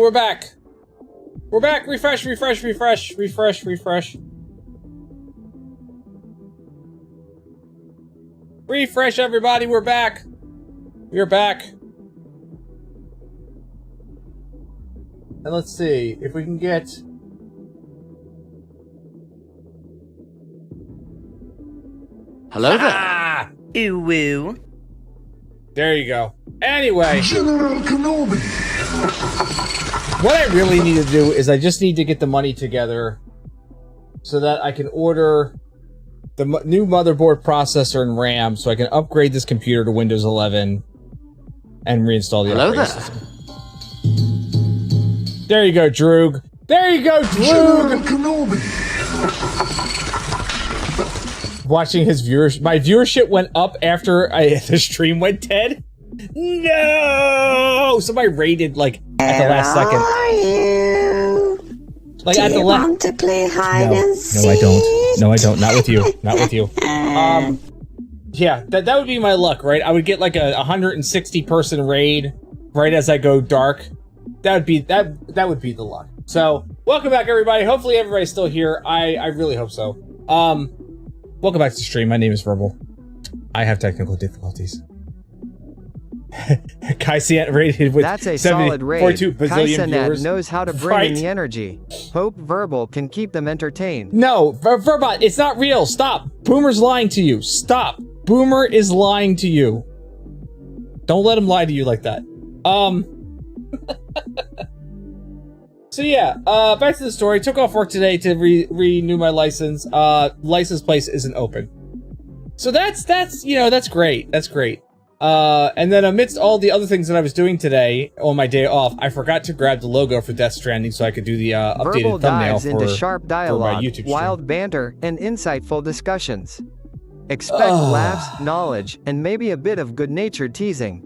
we're back. We're back. Refresh. Refresh, everybody. We're back. We're back. And let's see if we can get... Hello there. Ooh woo. There you go. Anyway. General Kenobi. What I really need to do is I just need to get the money together so that I can order the new motherboard, processor, and RAM so I can upgrade this computer to Windows 11 and reinstall the operating system. There you go, Droog. There you go, Droog! Kenobi. Watching his viewers, my viewership went up after the stream went dead. No! Somebody rated like at the last second. Are you? Like Do at the you last. want to play hide and seek? No, I don't. No, I don't. Not with you. Not with you. Yeah, that would be my luck, right? I would get like a 160 person raid right as I go dark. That would be that would be the luck. So, welcome back, everybody. Hopefully, everybody's still here. I really hope so. Welcome back to the stream. My name is Verbal. I have technical difficulties. Kaisian rated with That's a solid raid. 42 bazillion viewers. Knows how to bring in the energy. Hope Verbal can keep them entertained. No, Verbot, it's not real. Stop. Boomer's lying to you. Stop. Boomer is lying to you. Don't let him lie to you like that. So yeah, back to the story. Took off work today to renew my license. License place isn't open. So that's you know, that's great. That's great. And then amidst all the other things that I was doing today on my day off, I forgot to grab the logo for Death Stranding so I could do the updated Verbal thumbnail dives into sharp dialogue, YouTube stream. wild banter, and insightful discussions. Expect laughs, knowledge, and maybe a bit of good-natured teasing.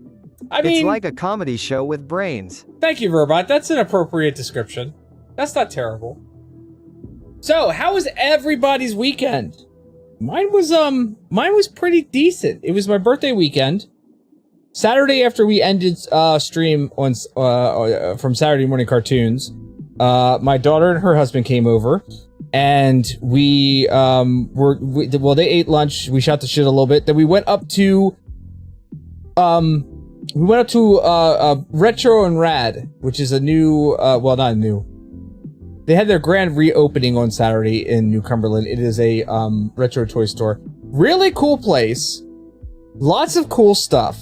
It's like a comedy show with brains. Thank you, Verbot. That's an appropriate description. That's not terrible. So, how was everybody's weekend? Mine was pretty decent. It was my birthday weekend. Saturday, after we ended stream on from Saturday Morning Cartoons, my daughter and her husband came over, and we they ate lunch. We shot the shit a little bit. Then we went up to Retro and Rad, which is a new, well, not new. They had their grand reopening on Saturday in New Cumberland. It is a retro toy store. Really cool place. Lots of cool stuff.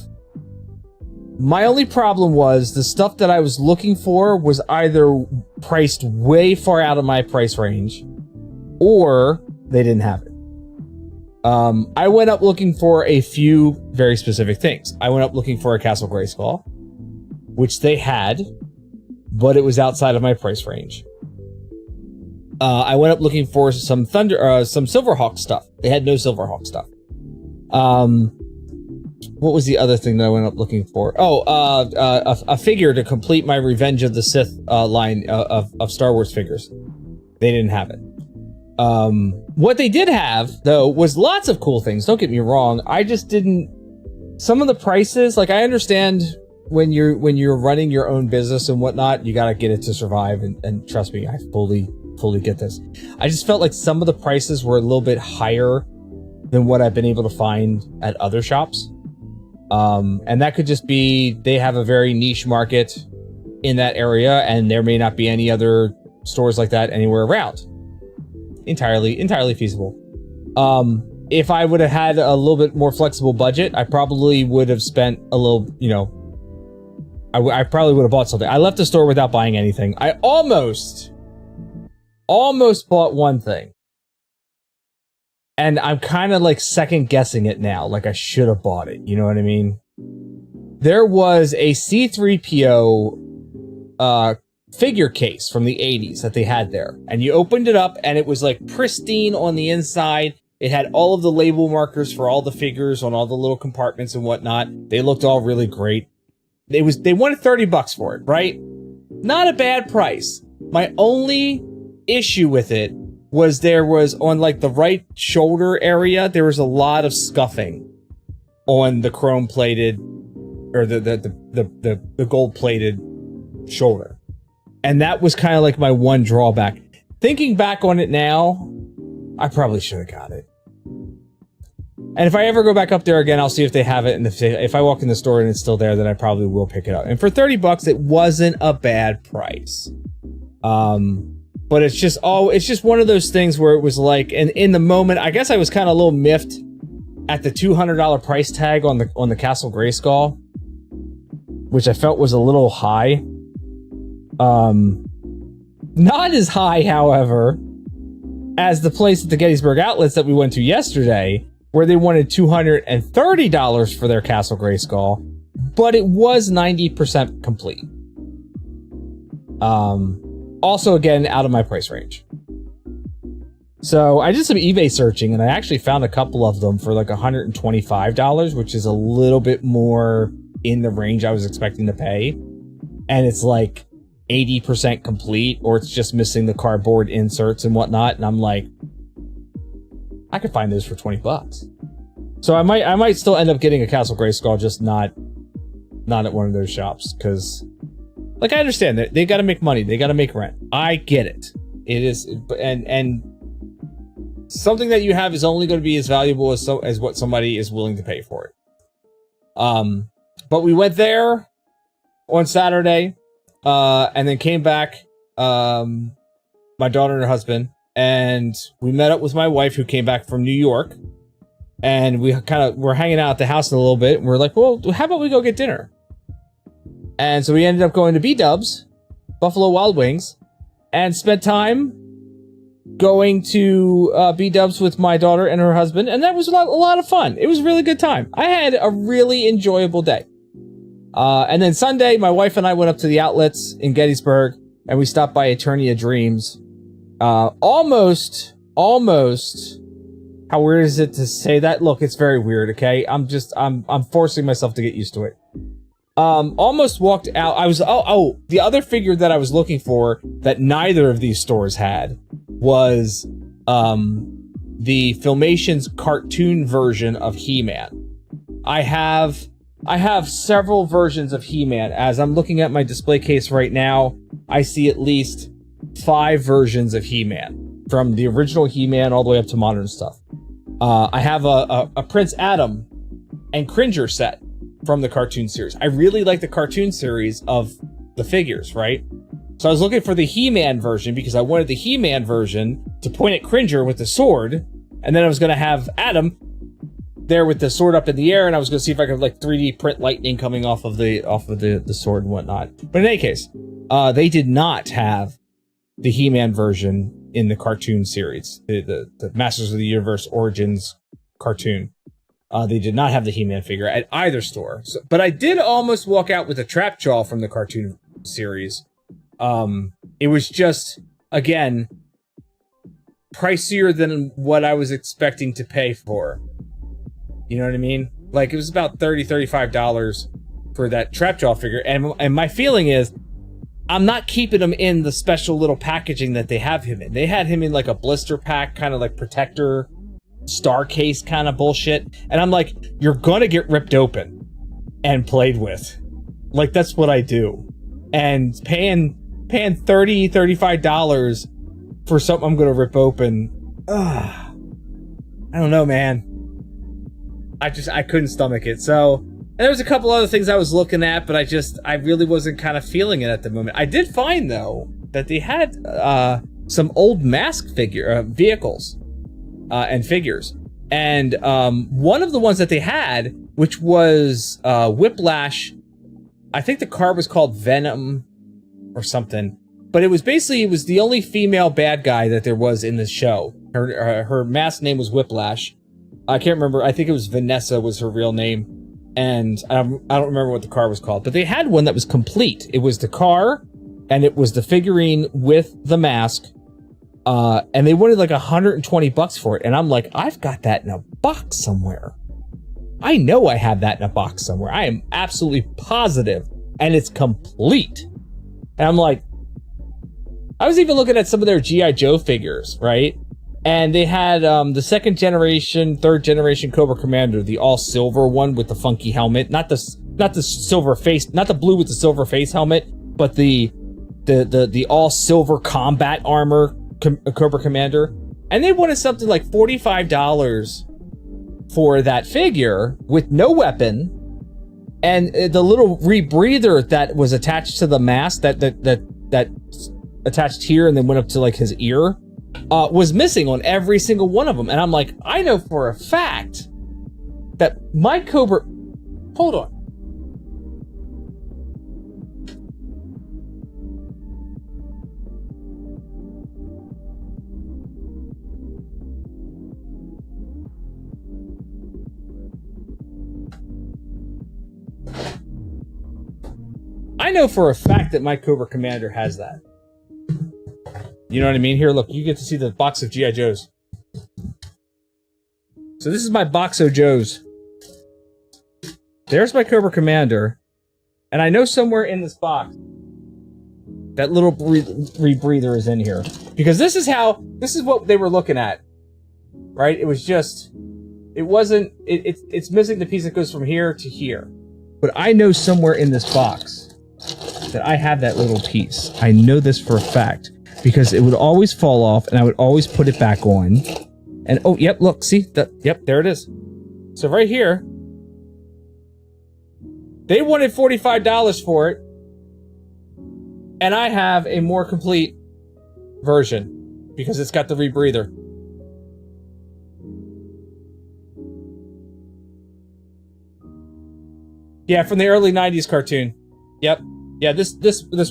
My only problem was the stuff that I was looking for was either priced way far out of my price range, or they didn't have it. I went up looking for a few very specific things. I went up looking for a Castle Grayskull, which they had, but it was outside of my price range. I went up looking for some some Silverhawk stuff. They had no Silverhawk stuff. What was the other thing that I went up looking for? Oh, a figure to complete my Revenge of the Sith line of Star Wars figures. They didn't have it. What they did have, though, was lots of cool things. Don't get me wrong. I just didn't... Some of the prices, like, I understand when you're running your own business and whatnot, you gotta get it to survive, and trust me, I fully get this. I just felt like some of the prices were a little bit higher than what I've been able to find at other shops. And that could just be they have a very niche market in that area, and there may not be any other stores like that anywhere around. Entirely feasible. If I would have had a little bit more flexible budget, I probably would have spent a little, you know, I probably would have bought something. I left the store without buying anything. I almost bought one thing. And I'm kind of like second guessing it now. Like I should have bought it. You know what I mean? There was a C-3PO figure case from the 80s that they had there. And you opened it up and it was like pristine on the inside. It had all of the label markers for all the figures on all the little compartments and whatnot. They looked all really great. They wanted $30 for it, right? Not a bad price. My only issue with it was there was on like the right shoulder area, there was a lot of scuffing on the chrome plated or the gold plated shoulder. And that was kind of like my one drawback. Thinking back on it now, I probably should have got it. And if I ever go back up there again, I'll see if they have it. And if I walk in the store and it's still there, then I probably will pick it up. And for $30, it wasn't a bad price. But it's just one of those things where it was like, and in the moment, I guess I was kind of a little miffed at the $200 price tag on the Castle Grayskull, which I felt was a little high. Not as high, however, as the place at the Gettysburg Outlets that we went to yesterday, where they wanted $230 for their Castle Grayskull, but it was 90% complete. Also, again, out of my price range. So I did some eBay searching, and I actually found a couple of them for like $125, which is a little bit more in the range I was expecting to pay. And it's like 80% complete, or it's just missing the cardboard inserts and whatnot. And I'm like, I could find those for $20. So I might still end up getting a Castle Grayskull, just not at one of those shops, because like I understand that they got to make money, they got to make rent. I get it. It is, and something that you have is only going to be as valuable as what somebody is willing to pay for it. But we went there on Saturday, and then came back. My daughter and her husband. And we met up with my wife, who came back from New York, and we were hanging out at the house a little bit, and we're like, well, how about we go get dinner? And so we ended up going to B-Dubs, Buffalo Wild Wings, and spent time going to B-Dubs with my daughter and her husband, and that was a lot of fun. It was a really good time. I had a really enjoyable day. And then Sunday, my wife and I went up to the outlets in Gettysburg, and we stopped by Eternia Dreams. Almost, how weird is it to say that? Look, it's very weird, okay? I'm forcing myself to get used to it. Almost walked out. The other figure that I was looking for that neither of these stores had was, the Filmation's cartoon version of He-Man. I have several versions of He-Man. As I'm looking at my display case right now, I see at least 5 versions of He-Man, from the original He-Man all the way up to modern stuff. I have a Prince Adam and Cringer set from the cartoon series. I really like the cartoon series of the figures, right? So I was looking for the He-Man version because I wanted the He-Man version to point at Cringer with the sword, and then I was going to have Adam there with the sword up in the air, and I was going to see if I could like 3D print lightning coming off of the sword and whatnot. But in any case, they did not have the He-Man version in the cartoon series, the Masters of the Universe Origins cartoon. They did not have the He-Man figure at either store. So, but I did almost walk out with a Trapjaw from the cartoon series. It was just, again, pricier than what I was expecting to pay for. You know what I mean? Like, it was about $30, $35 for that Trapjaw figure. And my feeling is, I'm not keeping him in the special little packaging that they have him in. They had him in like a blister pack, kind of like protector, star case kind of bullshit. And I'm like, you're gonna get ripped open and played with. Like, that's what I do. And paying $30, $35 for something I'm gonna rip open. I don't know, man. I couldn't stomach it. So, and there was a couple other things I was looking at, but I really wasn't kind of feeling it at the moment. I did find, though, that they had some old mask vehicles and figures. And one of the ones that they had, which was Whiplash, I think the car was called Venom or something, but it was the only female bad guy that there was in the show. Her mask name was Whiplash. I can't remember. I think it was Vanessa was her real name. And I don't remember what the car was called, but they had one that was complete. It was the car, and it was the figurine with the mask. And they wanted like $120 for it. And I'm like, I've got that in a box somewhere. I know I have that in a box somewhere. I am absolutely positive. And it's complete. And I'm like, I was even looking at some of their G.I. Joe figures, right? And they had the second generation, third generation Cobra Commander, the all silver one with the funky helmet, not the silver face, not the blue with the silver face helmet, but the the all silver combat armor Cobra Commander, and they wanted something like $45 for that figure with no weapon, and the little rebreather that was attached to the mask that attached here and then went up to like his ear was missing on every single one of them. And I'm like, I know for a fact that my Cobra, hold on. I know for a fact that my Cobra Commander has that. You know what I mean? Here, look, you get to see the box of G.I. Joes. So this is my box of Joes. There's my Cobra Commander. And I know somewhere in this box, that little rebreather is in here. Because this is what they were looking at. Right? It was just, it wasn't, it's missing the piece that goes from here to here. But I know somewhere in this box that I have that little piece. I know this for a fact because it would always fall off and I would always put it back on. And oh, yep, look, see that? Yep, there it is. So right here, they wanted $45 for it, and I have a more complete version because it's got the rebreather. Yeah, from the early 90s cartoon. Yep. Yeah, this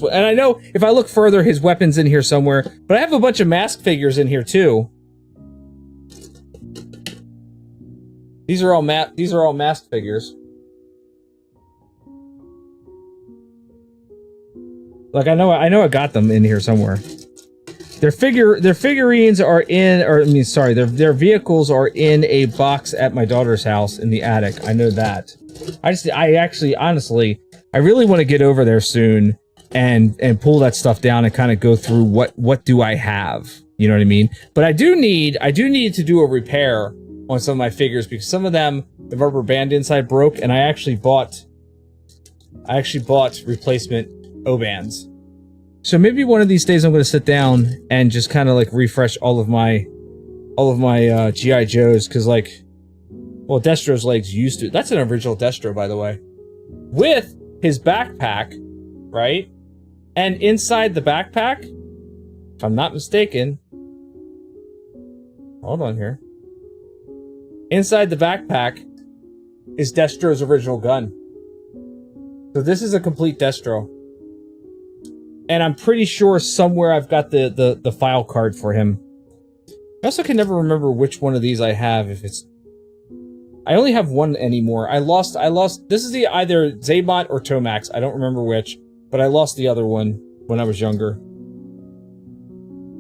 one. And I know if I look further, his weapon's in here somewhere. But I have a bunch of mask figures in here too. These are all mask figures. Like I know I got them in here somewhere. Their figurines are in, or I mean, sorry, their vehicles are in a box at my daughter's house in the attic. I know that. I actually, honestly, I really want to get over there soon and pull that stuff down and kind of go through what do I have, you know what I mean? But I do need to do a repair on some of my figures because some of them, the rubber band inside broke, and I actually bought replacement O-bands. So maybe one of these days I'm going to sit down and just kind of like refresh all of my G.I. Joes, because like, well, Destro's legs used to. That's an original Destro, by the way, with his backpack, right? And inside the backpack, if I'm not mistaken, hold on here. Inside the backpack is Destro's original gun. So this is a complete Destro. And I'm pretty sure somewhere I've got the file card for him. I also can never remember which one of these I have. If it's, I only have one anymore. I lost. This is either Zaybot or Tomax. I don't remember which, but I lost the other one when I was younger.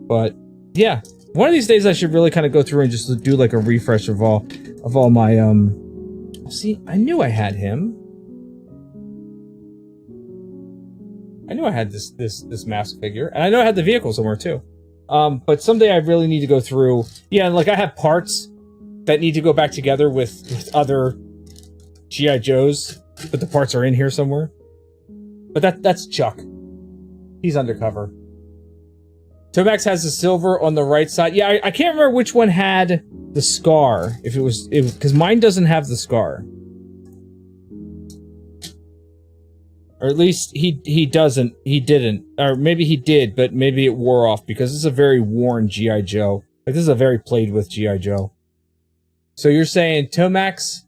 But yeah, one of these days I should really kind of go through and just do like a refresh of all my See, I knew I had him. I knew I had this mask figure, and I know I had the vehicle somewhere too. But someday I really need to go through. Yeah, like I have parts that need to go back together with other G.I. Joes, but the parts are in here somewhere. But that's Chuck. He's undercover. Tomax has the silver on the right side. Yeah, I can't remember which one had the scar. If it was because mine doesn't have the scar. Or at least he didn't. Or maybe he did, but maybe it wore off because this is a very worn G.I. Joe. Like this is a very played with G.I. Joe. So you're saying Tomax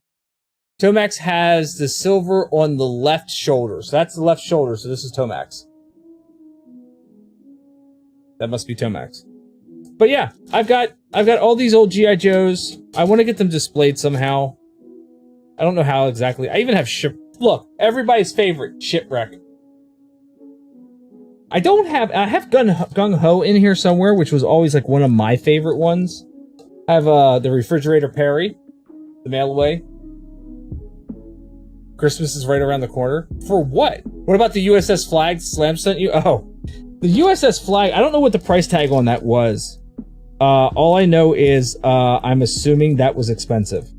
has the silver on the left shoulder. So that's the left shoulder, so this is Tomax. That must be Tomax. But yeah, I've got all these old G.I. Joes. I want to get them displayed somehow. I don't know how exactly. I even have Look, everybody's favorite, Shipwreck. I have Gung Ho in here somewhere, which was always like one of my favorite ones. I have the Refrigerator Perry, the mail away. Christmas is right around the corner. For what? What about the USS Flag Slam sent you? Oh, the USS Flag. I don't know what the price tag on that was. All I know is I'm assuming that was expensive.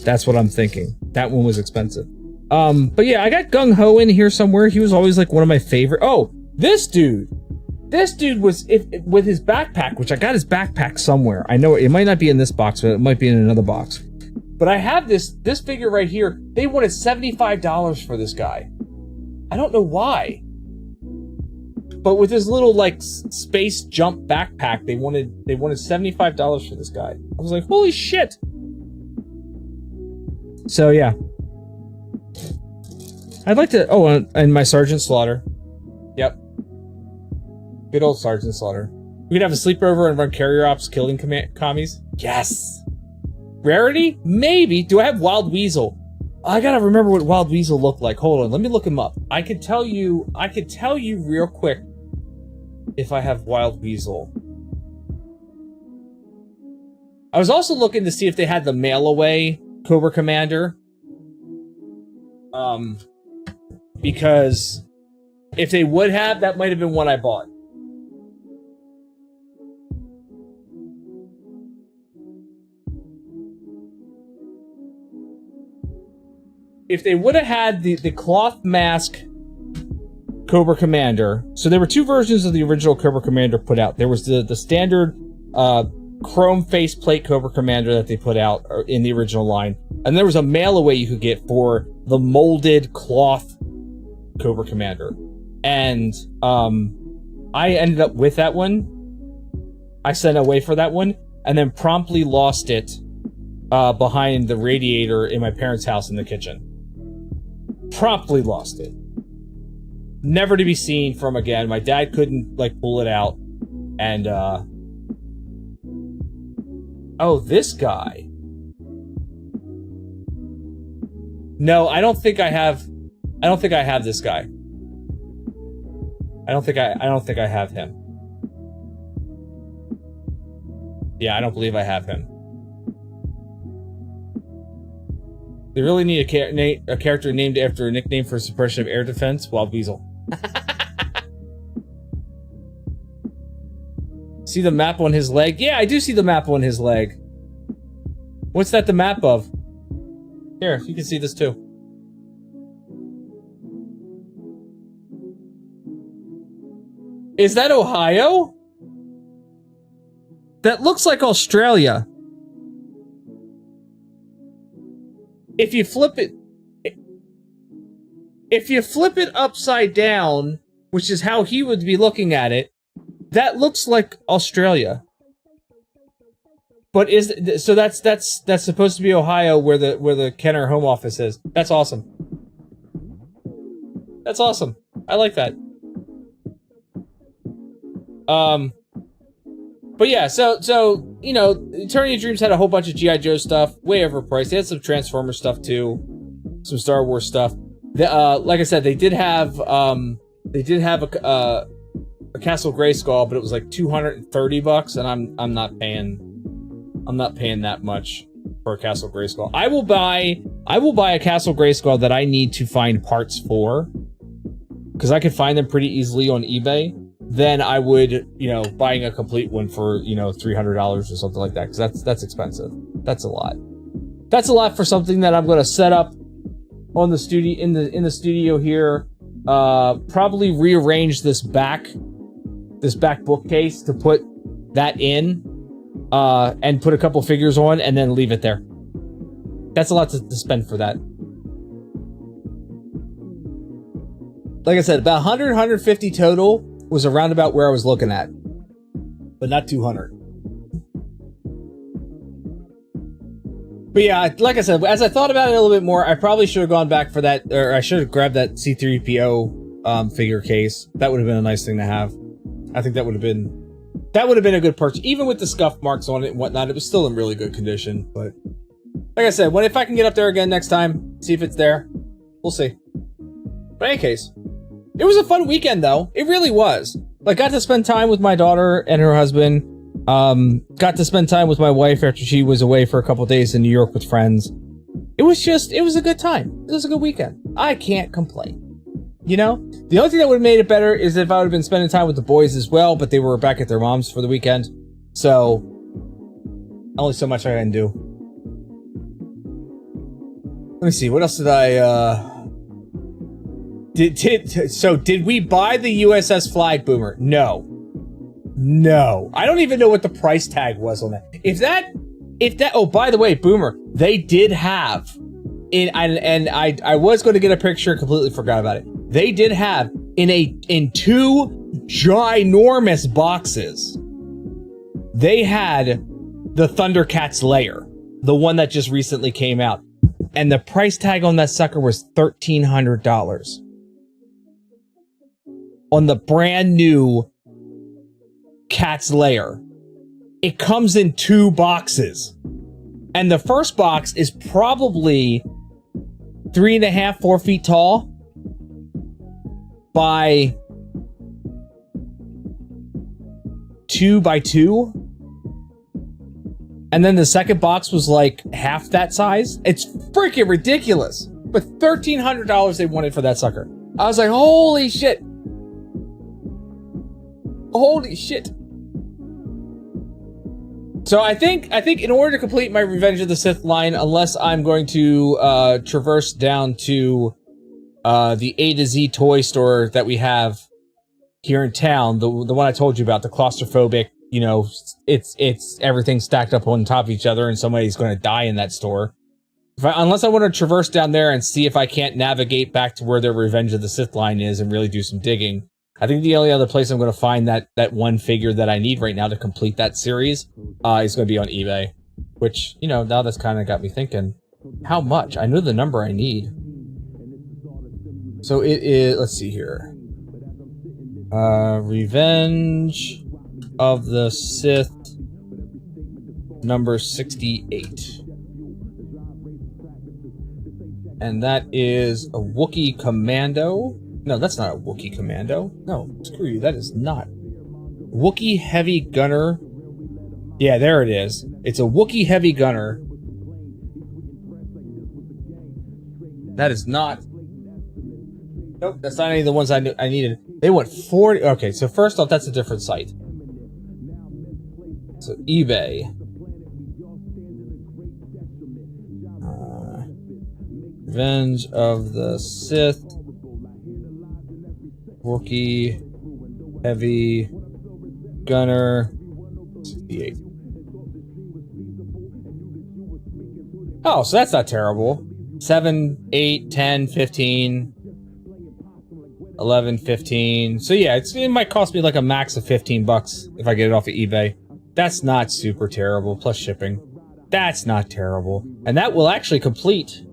That's what I'm thinking. That one was expensive. But yeah, I got Gung Ho in here somewhere. He was always like one of my favorite. Oh, this dude was with his backpack, which I got his backpack somewhere. I know it might not be in this box, but it might be in another box. But I have this figure right here. They wanted $75 for this guy. I don't know why. But with his little like space jump backpack, they wanted $75 for this guy. I was like, holy shit. So yeah. I'd like to, oh, and my Sergeant Slaughter. Yep. Good old Sergeant Slaughter. We could have a sleepover and run carrier ops killing commies. Yes. Rarity? Maybe. Do I have Wild Weasel? I gotta remember what Wild Weasel looked like. Hold on, let me look him up. I could tell you real quick if I have Wild Weasel. I was also looking to see if they had the mail-away Cobra Commander. Because if they would have, that might have been one I bought. If they would have had the cloth mask Cobra Commander, so there were two versions of the original Cobra Commander put out. There was the standard chrome faceplate Cobra Commander that they put out in the original line, and there was a mail-away you could get for the molded cloth Cobra Commander. And I ended up with that one. I sent away for that one, and then promptly lost it behind the radiator in my parents' house in the kitchen. Promptly lost it. Never to be seen from again. My dad couldn't like pull it out. And oh, this guy. No, I don't think I have this guy. I don't think I have him. Yeah, I don't believe I have him. They really need a character named after a nickname for suppression of air defense. Wild Weasel. See the map on his leg? Yeah, I do see the map on his leg. What's that the map of? Here, you can see this too. Is that Ohio? That looks like Australia. If you flip it upside down, which is how he would be looking at it, that looks like Australia. But that's supposed to be Ohio, where the Kenner home office is. That's awesome. That's awesome. I like that. But yeah, so you know, Eternity of Dreams had a whole bunch of G.I. Joe stuff, way overpriced. They had some Transformers stuff too, some Star Wars stuff. Like I said, they did have a Castle Grayskull, but it was like $230, and I'm not paying that much for a Castle Grayskull. I will buy a Castle Grayskull that I need to find parts for, because I could find them pretty easily on eBay. Then I would, you know, buying a complete one for, you know, $300 or something like that, because that's expensive. That's a lot. That's a lot for something that I'm going to set up on the studio in the studio here. Probably rearrange this back bookcase to put that in, and put a couple figures on, and then leave it there. That's a lot to spend for that. Like I said, about 100, 150 total was around about where I was looking at, but not 200. But yeah, like I said, as I thought about it a little bit more, I probably should have gone back for that, or I should have grabbed that C-3PO figure case. That would have been a nice thing to have. I think that would have been a good purchase. Even with the scuff marks on it and whatnot, it was still in really good condition. But like I said, if I can get up there again next time, see if it's there, we'll see. But in any case, it was a fun weekend though. It really was. Like, got to spend time with my daughter and her husband. Got to spend time with my wife after she was away for a couple days in New York with friends. It was a good time. It was a good weekend. I can't complain. You know? The only thing that would have made it better is if I would have been spending time with the boys as well, but they were back at their mom's for the weekend. So, only so much I can do. Let me see, what else did I Did we buy the USS Flag, Boomer? No. I don't even know what the price tag was on that. If that, oh, by the way, Boomer, they did have, I was going to get a picture, completely forgot about it. They did have in two ginormous boxes, they had the Thundercats layer, the one that just recently came out. And the price tag on that sucker was $1,300. On the brand new Cat's Lair. It comes in two boxes. And the first box is probably 3.5, 4 feet tall by 2 by 2. And then the second box was like half that size. It's freaking ridiculous. But $1,300 they wanted for that sucker. I was like, holy shit. Holy shit. So I think in order to complete my Revenge of the Sith line, unless I'm going to traverse down to the A to Z toy store that we have here in town, the one I told you about, the claustrophobic, you know, it's everything stacked up on top of each other and somebody's going to die in that store. Unless I want to traverse down there and see if I can't navigate back to where the Revenge of the Sith line is and really do some digging. I think the only other place I'm going to find that one figure that I need right now to complete that series is going to be on eBay. Which, you know, now that's kind of got me thinking, how much? I know the number I need. So it is, let's see here. Revenge of the Sith number 68. And that is a Wookiee Commando. No, that's not a Wookiee Commando. No, screw you, that is not. Wookiee Heavy Gunner. Yeah, there it is. It's a Wookiee Heavy Gunner. That is not... Nope, that's not any of the ones I needed. They want 40... Okay, so first off, that's a different site. So, eBay. Revenge of the Sith. Wookiee Heavy Gunner 68. Oh, so that's not terrible. 7, 8, 10, 15, 11, 15. So yeah, it might cost me like a max of $15 if I get it off of eBay. That's not super terrible, plus shipping. That's not terrible. And that will actually complete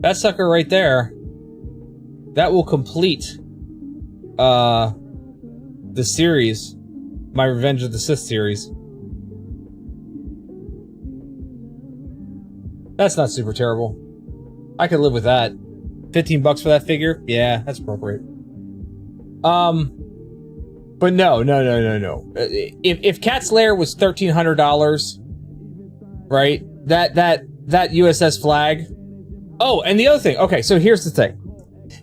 that sucker right there. That will complete the series, my Revenge of the Sith series. That's not super terrible. I could live with that. $15 for that figure? Yeah, that's appropriate. But no. If Cat's Lair was $1,300, right? That USS Flag. Oh, and the other thing. Okay, so here's the thing.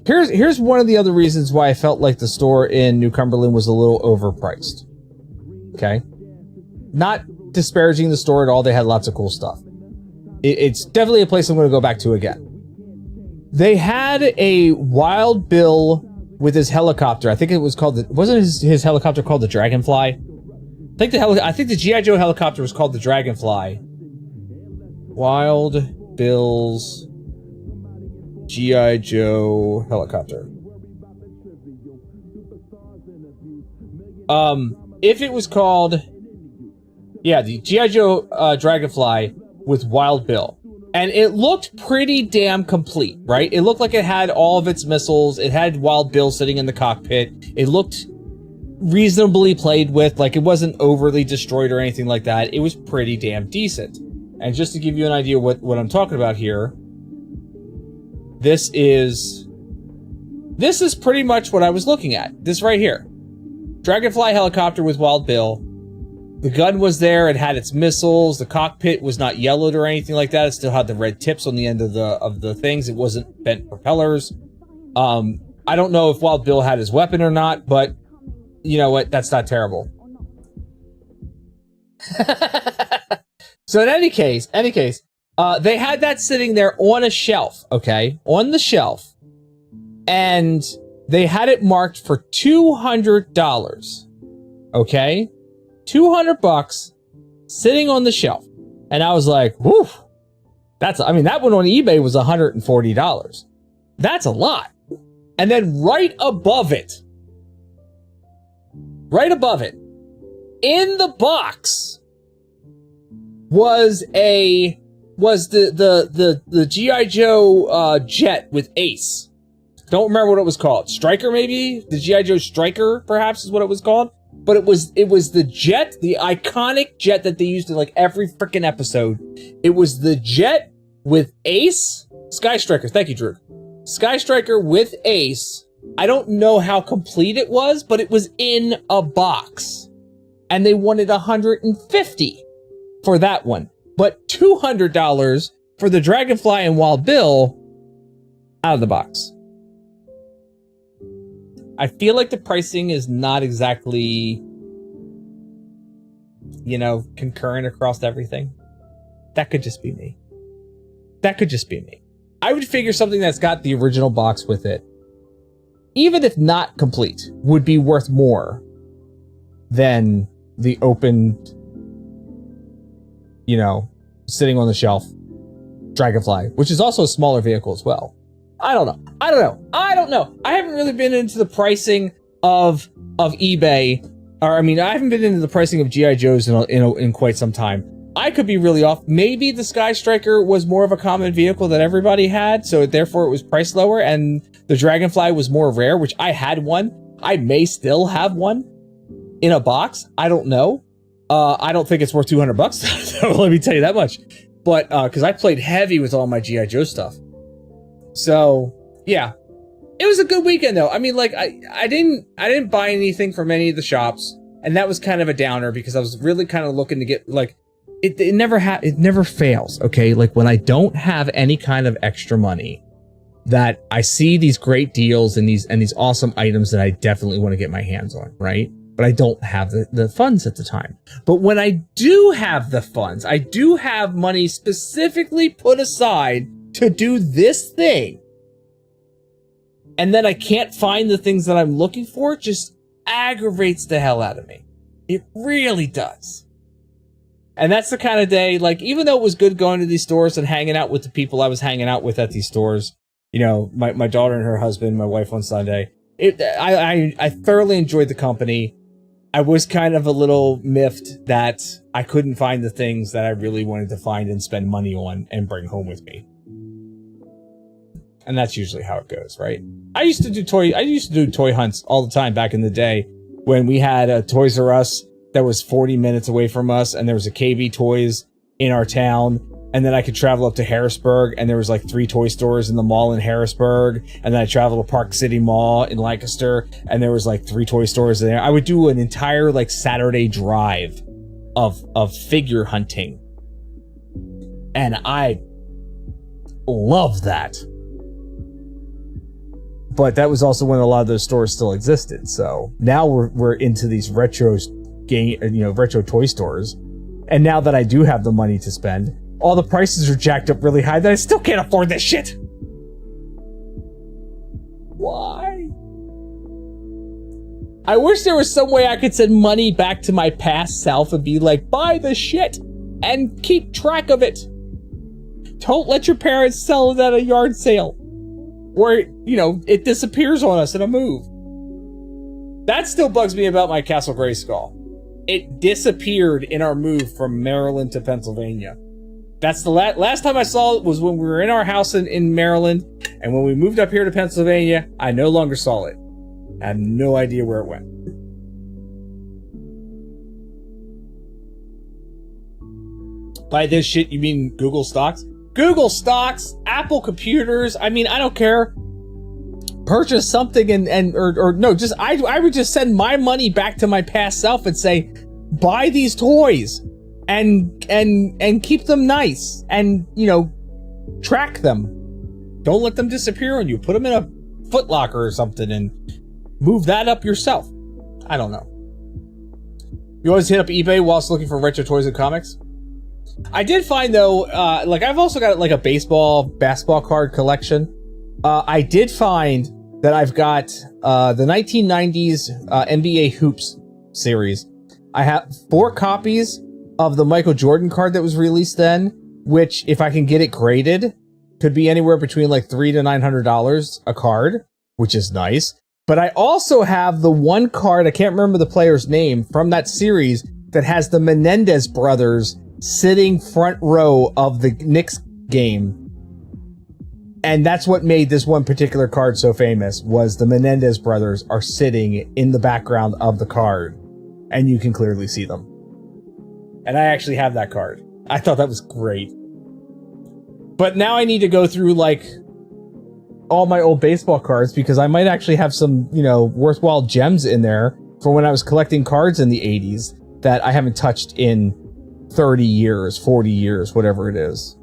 Here's one of the other reasons why I felt like the store in New Cumberland was a little overpriced. Okay? Not disparaging the store at all. They had lots of cool stuff. It's definitely a place I'm going to go back to again. They had a Wild Bill with his helicopter. I think it was called wasn't his helicopter called the Dragonfly? I think the G.I. Joe helicopter was called the Dragonfly. Wild Bill's G.I. Joe helicopter. If it was called, yeah, the G.I. Joe Dragonfly with Wild Bill. And it looked pretty damn complete, right? It looked like it had all of its missiles. It had Wild Bill sitting in the cockpit. It looked reasonably played with, like it wasn't overly destroyed or anything like that. It was pretty damn decent. And just to give you an idea what I'm talking about here, this is pretty much what I was looking at. This right here. Dragonfly helicopter with Wild Bill. The gun was there. It had its missiles. The cockpit was not yellowed or anything like that. It still had the red tips on the end of the things. It wasn't bent propellers. I don't know if Wild Bill had his weapon or not, but you know what? That's not terrible. So in any case, they had that sitting there on a shelf, okay? On the shelf. and they had it marked for $200. Okay? $200 sitting on the shelf. And I was like, whew. That one on eBay was $140. That's a lot. And then right above it, in the box was the G.I. Joe jet with Ace. Don't remember what it was called. Striker, maybe? The G.I. Joe Striker, perhaps, is what it was called. But it was the jet, the iconic jet that they used in like every freaking episode. It was the jet with Ace. Sky Striker. Thank you, Drew. Sky Striker with Ace. I don't know how complete it was, but it was in a box. And they wanted $150 for that one. But $200 for the Dragonfly and Wild Bill out of the box. I feel like the pricing is not exactly, concurrent across everything. That could just be me. I would figure something that's got the original box with it, even if not complete, would be worth more than the opened, sitting on the shelf Dragonfly, which is also a smaller vehicle as well. I don't know. I haven't really been into the pricing of eBay, I haven't been into the pricing of G.I. Joes in quite some time. I could be really off. Maybe the Sky Striker was more of a common vehicle that everybody had, so therefore it was priced lower, and the Dragonfly was more rare, which I had one. I may still have one in a box. I don't know. I don't think it's worth $200. Let me tell you that much. But because I played heavy with all my G.I. Joe stuff. So, yeah. It was a good weekend, though. I mean, like, I didn't buy anything from any of the shops, and that was kind of a downer because I was really kind of looking to get, like, it never fails, okay? Like, when I don't have any kind of extra money, that I see these great deals and these awesome items that I definitely want to get my hands on, right? But I don't have the funds at the time. But when I do have the funds, I do have money specifically put aside to do this thing, and then I can't find the things that I'm looking for, it just aggravates the hell out of me. It really does. And that's the kind of day, like, even though it was good going to these stores and hanging out with the people I was hanging out with at these stores, my daughter and her husband, my wife on Sunday, I thoroughly enjoyed the company. I was kind of a little miffed that I couldn't find the things that I really wanted to find and spend money on and bring home with me. And that's usually how it goes, right? I used to do toy hunts all the time back in the day when we had a Toys R Us that was 40 minutes away from us, and there was a KB Toys in our town, and then I could travel up to Harrisburg, and there was like 3 toy stores in the mall in Harrisburg, and then I traveled to Park City Mall in Lancaster, and there was like 3 toy stores there. I would do an entire like Saturday drive of figure hunting, and I love that. But that was also when a lot of those stores still existed. So now we're into these retro toy stores. And now that I do have the money to spend, all the prices are jacked up really high that I still can't afford this shit. Why? I wish there was some way I could send money back to my past self and be like, buy the shit and keep track of it. Don't let your parents sell it at a yard sale. Or, it disappears on us in a move. That still bugs me about my Castle Grayskull. It disappeared in our move from Maryland to Pennsylvania. That's the last time I saw it was when we were in our house in Maryland, and when we moved up here to Pennsylvania, I no longer saw it. I have no idea where it went. By this shit, you mean Google stocks? Google stocks, Apple computers. I mean, I don't care. Purchase something I would just send my money back to my past self and say, buy these toys and keep them nice and, track them. Don't let them disappear on you. Put them in a Foot Locker or something and move that up yourself. I don't know. You always hit up eBay whilst looking for retro toys and comics? I did find, though, I've also got, like, a basketball card collection. I did find that I've got the 1990s NBA Hoops series. I have 4 copies of the Michael Jordan card that was released then, which, if I can get it graded, could be anywhere between like $300 to $900 a card, which is nice. But I also have the one card, I can't remember the player's name, from that series that has the Menendez brothers sitting front row of the Knicks game. And that's what made this one particular card so famous, was the Menendez brothers are sitting in the background of the card. And you can clearly see them. And I actually have that card. I thought that was great. But now I need to go through, like, all my old baseball cards, because I might actually have some, you know, worthwhile gems in there for when I was collecting cards in the 80s that I haven't touched in 30 years, 40 years, whatever it is.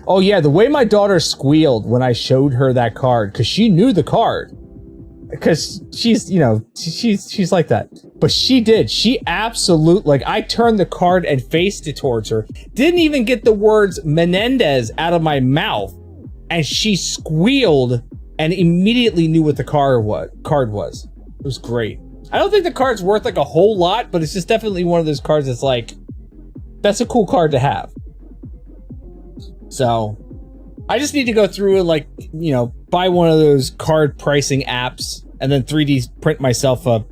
Oh yeah, the way my daughter squealed when I showed her that card, because she knew the card. Because she's, you know, she's like that. But she did. She absolutely, like, I turned the card and faced it towards her. Didn't even get the words Menendez out of my mouth. And she squealed and immediately knew what the card was. It was great. I don't think the card's worth like a whole lot, but it's just definitely one of those cards that's like, that's a cool card to have. So I just need to go through and, like, you know, buy one of those card pricing apps and then 3D print myself a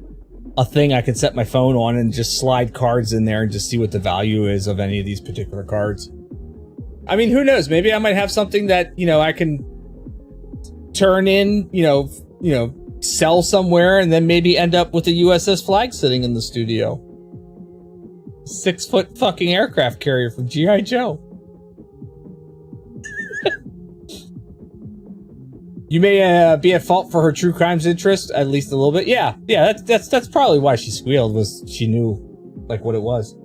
thing I can set my phone on and just slide cards in there and just see what the value is of any of these particular cards. I mean, who knows? Maybe I might have something that, you know, I can turn in, you know, sell somewhere, and then maybe end up with a USS flag sitting in the studio. 6-foot fucking aircraft carrier from G.I. Joe. You may be at fault for her true crimes interest, at least a little bit. Yeah, that's probably why she squealed, was she knew, like, what it was.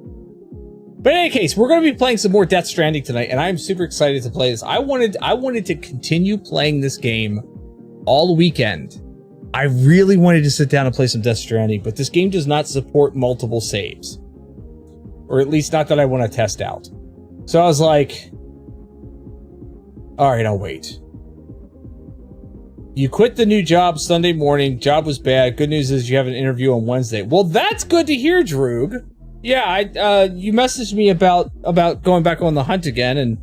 But in any case, we're going to be playing some more Death Stranding tonight, and I'm super excited to play this. I wanted to continue playing this game all weekend. I really wanted to sit down and play some Death Stranding, but this game does not support multiple saves. Or at least not that I want to test out. So I was like, all right, I'll wait. You quit the new job Sunday morning. Job was bad. Good news is you have an interview on Wednesday. Well, that's good to hear, Droog. Yeah, you messaged me about going back on the hunt again, and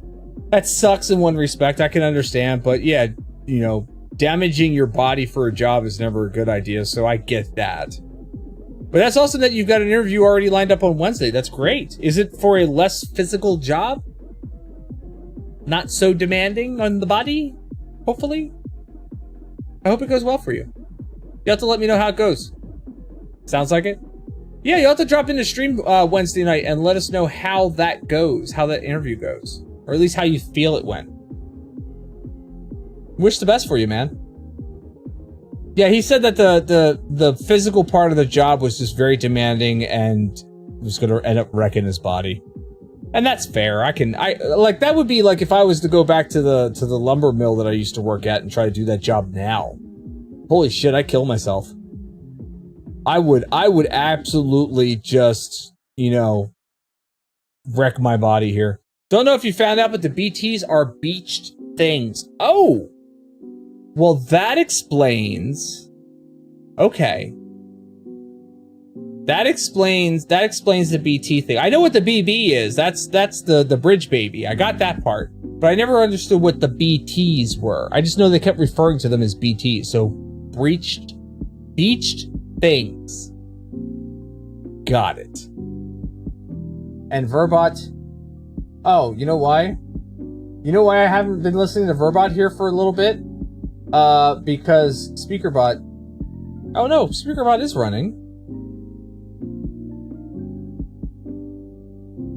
that sucks in one respect. I can understand, but yeah, you know, damaging your body for a job is never a good idea, so I get that. But that's awesome that you've got an interview already lined up on Wednesday. That's great. Is it for a less physical job? Not so demanding on the body? Hopefully? I hope it goes well for you. You have to let me know how it goes. Sounds like it? Yeah, you'll have to drop in the stream Wednesday night and let us know how that goes, how that interview goes. Or at least how you feel it went. Wish the best for you, man. Yeah, he said that the physical part of the job was just very demanding and was going to end up wrecking his body. And that's fair. Like, that would be like if I was to go back to the lumber mill that I used to work at and try to do that job now. Holy shit, I'd kill myself. I would absolutely just, you know, wreck my body here. Don't know if you found out, but the BTs are beached things. Oh! Well, that explains... Okay. That explains the BT thing. I know what the BB is. That's the bridge baby. I got that part. But I never understood what the BTs were. I just know they kept referring to them as BTs. So, beached things. Got it. And Verbot. Oh, you know why? You know why I haven't been listening to Verbot here for a little bit? Because SpeakerBot... Oh no, SpeakerBot is running.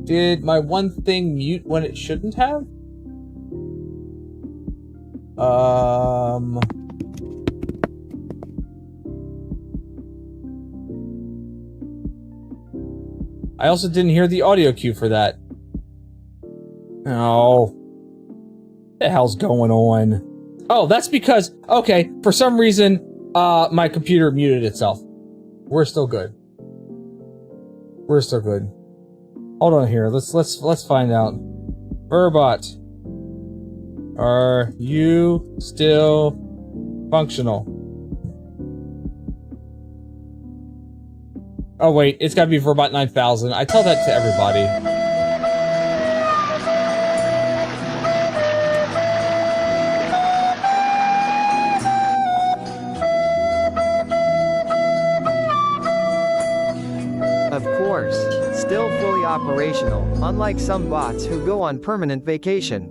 Did my one thing mute when it shouldn't have? I also didn't hear the audio cue for that. Oh. What the hell's going on? Oh, that's because, okay, for some reason, my computer muted itself. We're still good. We're still good. Hold on here. Let's find out. Verbot. Are you still functional? Oh wait, it's gotta be Verbot 9000. I tell that to everybody. Of course, still fully operational, unlike some bots who go on permanent vacation.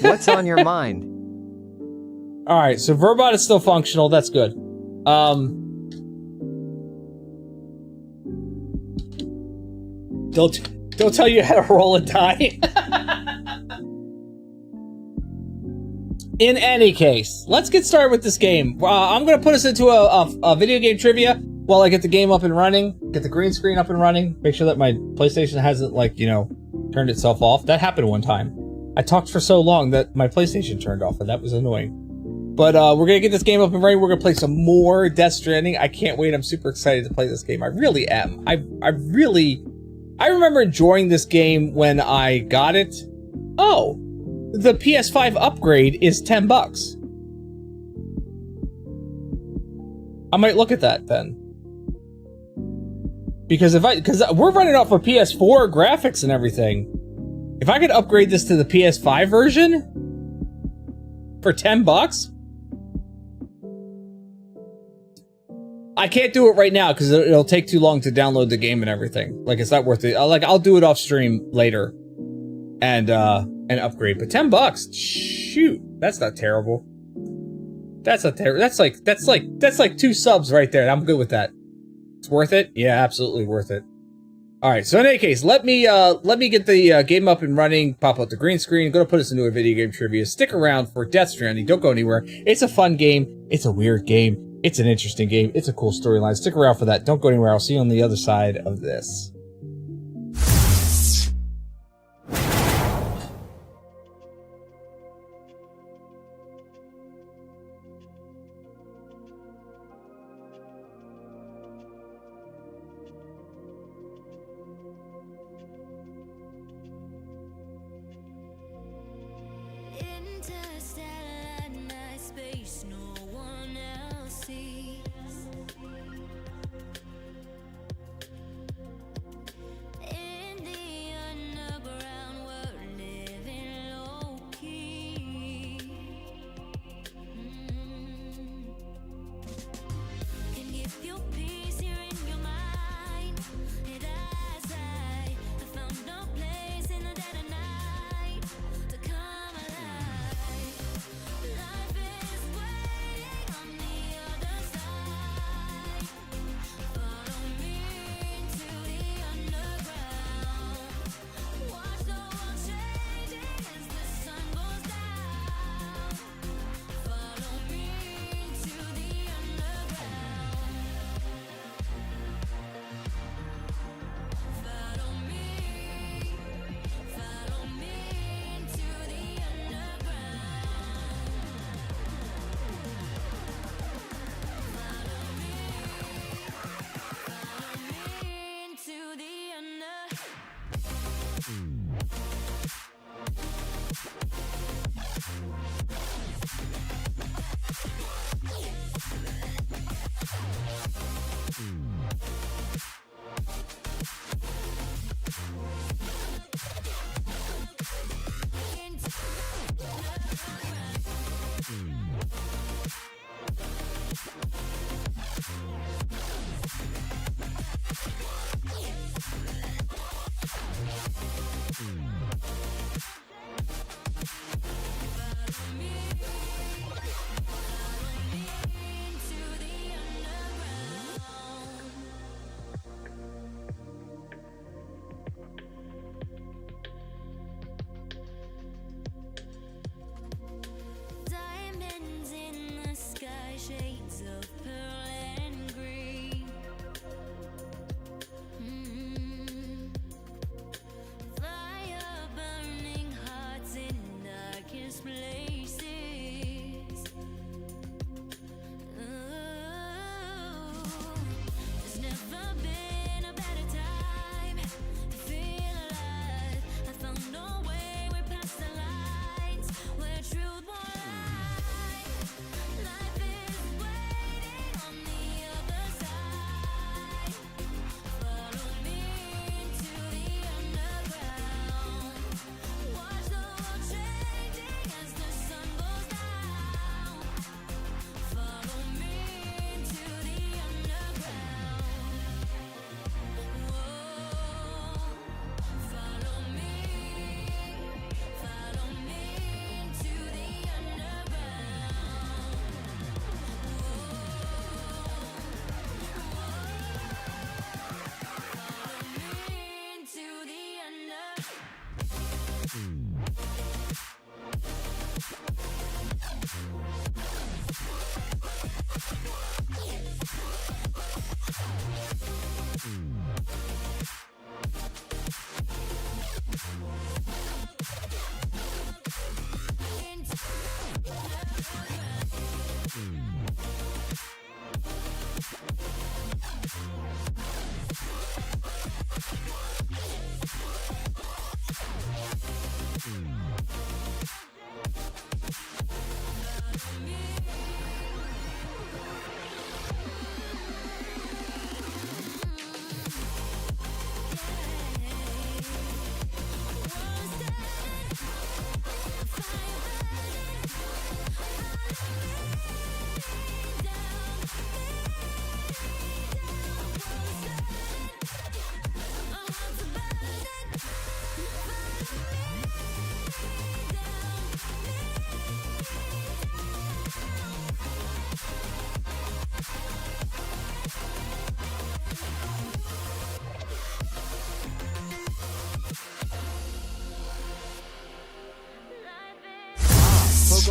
What's on your mind? Alright, so Verbot is still functional, that's good. Don't tell you how to roll and die. In any case, let's get started with this game. I'm gonna put us into a video game trivia while I get the game up and running, get the green screen up and running, make sure that my PlayStation hasn't, like, you know, turned itself off. That happened one time. I talked for so long that my PlayStation turned off, and that was annoying. But we're gonna get this game up and running. We're gonna play some more Death Stranding. I can't wait. I'm super excited to play this game. I really am. I remember enjoying this game when I got it. Oh, the PS5 upgrade is $10. I might look at that then. Because we're running off of PS4 graphics and everything. If I could upgrade this to the PS5 version for $10, I can't do it right now because it'll take too long to download the game and everything. Like, it's not worth it. I'll do it off stream later and upgrade. But $10, shoot, that's not terrible. That's not terrible. That's like 2 subs right there. I'm good with that. It's worth it? Yeah, absolutely worth it. All right, so in any case, let me get the game up and running, pop up the green screen, gonna put us into a video game trivia. Stick around for Death Stranding, don't go anywhere. It's a fun game, it's a weird game, it's an interesting game, it's a cool storyline. Stick around for that, don't go anywhere, I'll see you on the other side of this.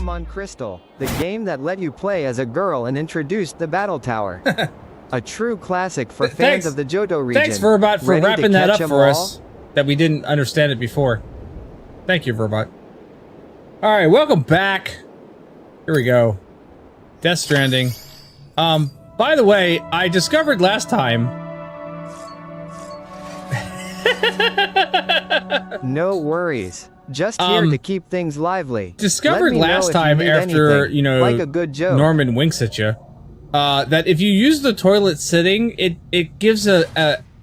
Pokemon Crystal, the game that let you play as a girl and introduced the Battle Tower. A true classic for fans of the Johto region. Thanks, Verbot, for Ready to wrapping that catch up 'em for all? us. That we didn't understand it before. Thank you, Verbot. Alright, welcome back. Here we go. Death Stranding. By the way, I discovered last time... No worries. Just here to keep things lively. Discovered Let me know last if time need after, anything, you know, like a good joke. Norman winks at you, that if you use the toilet sitting, it gives a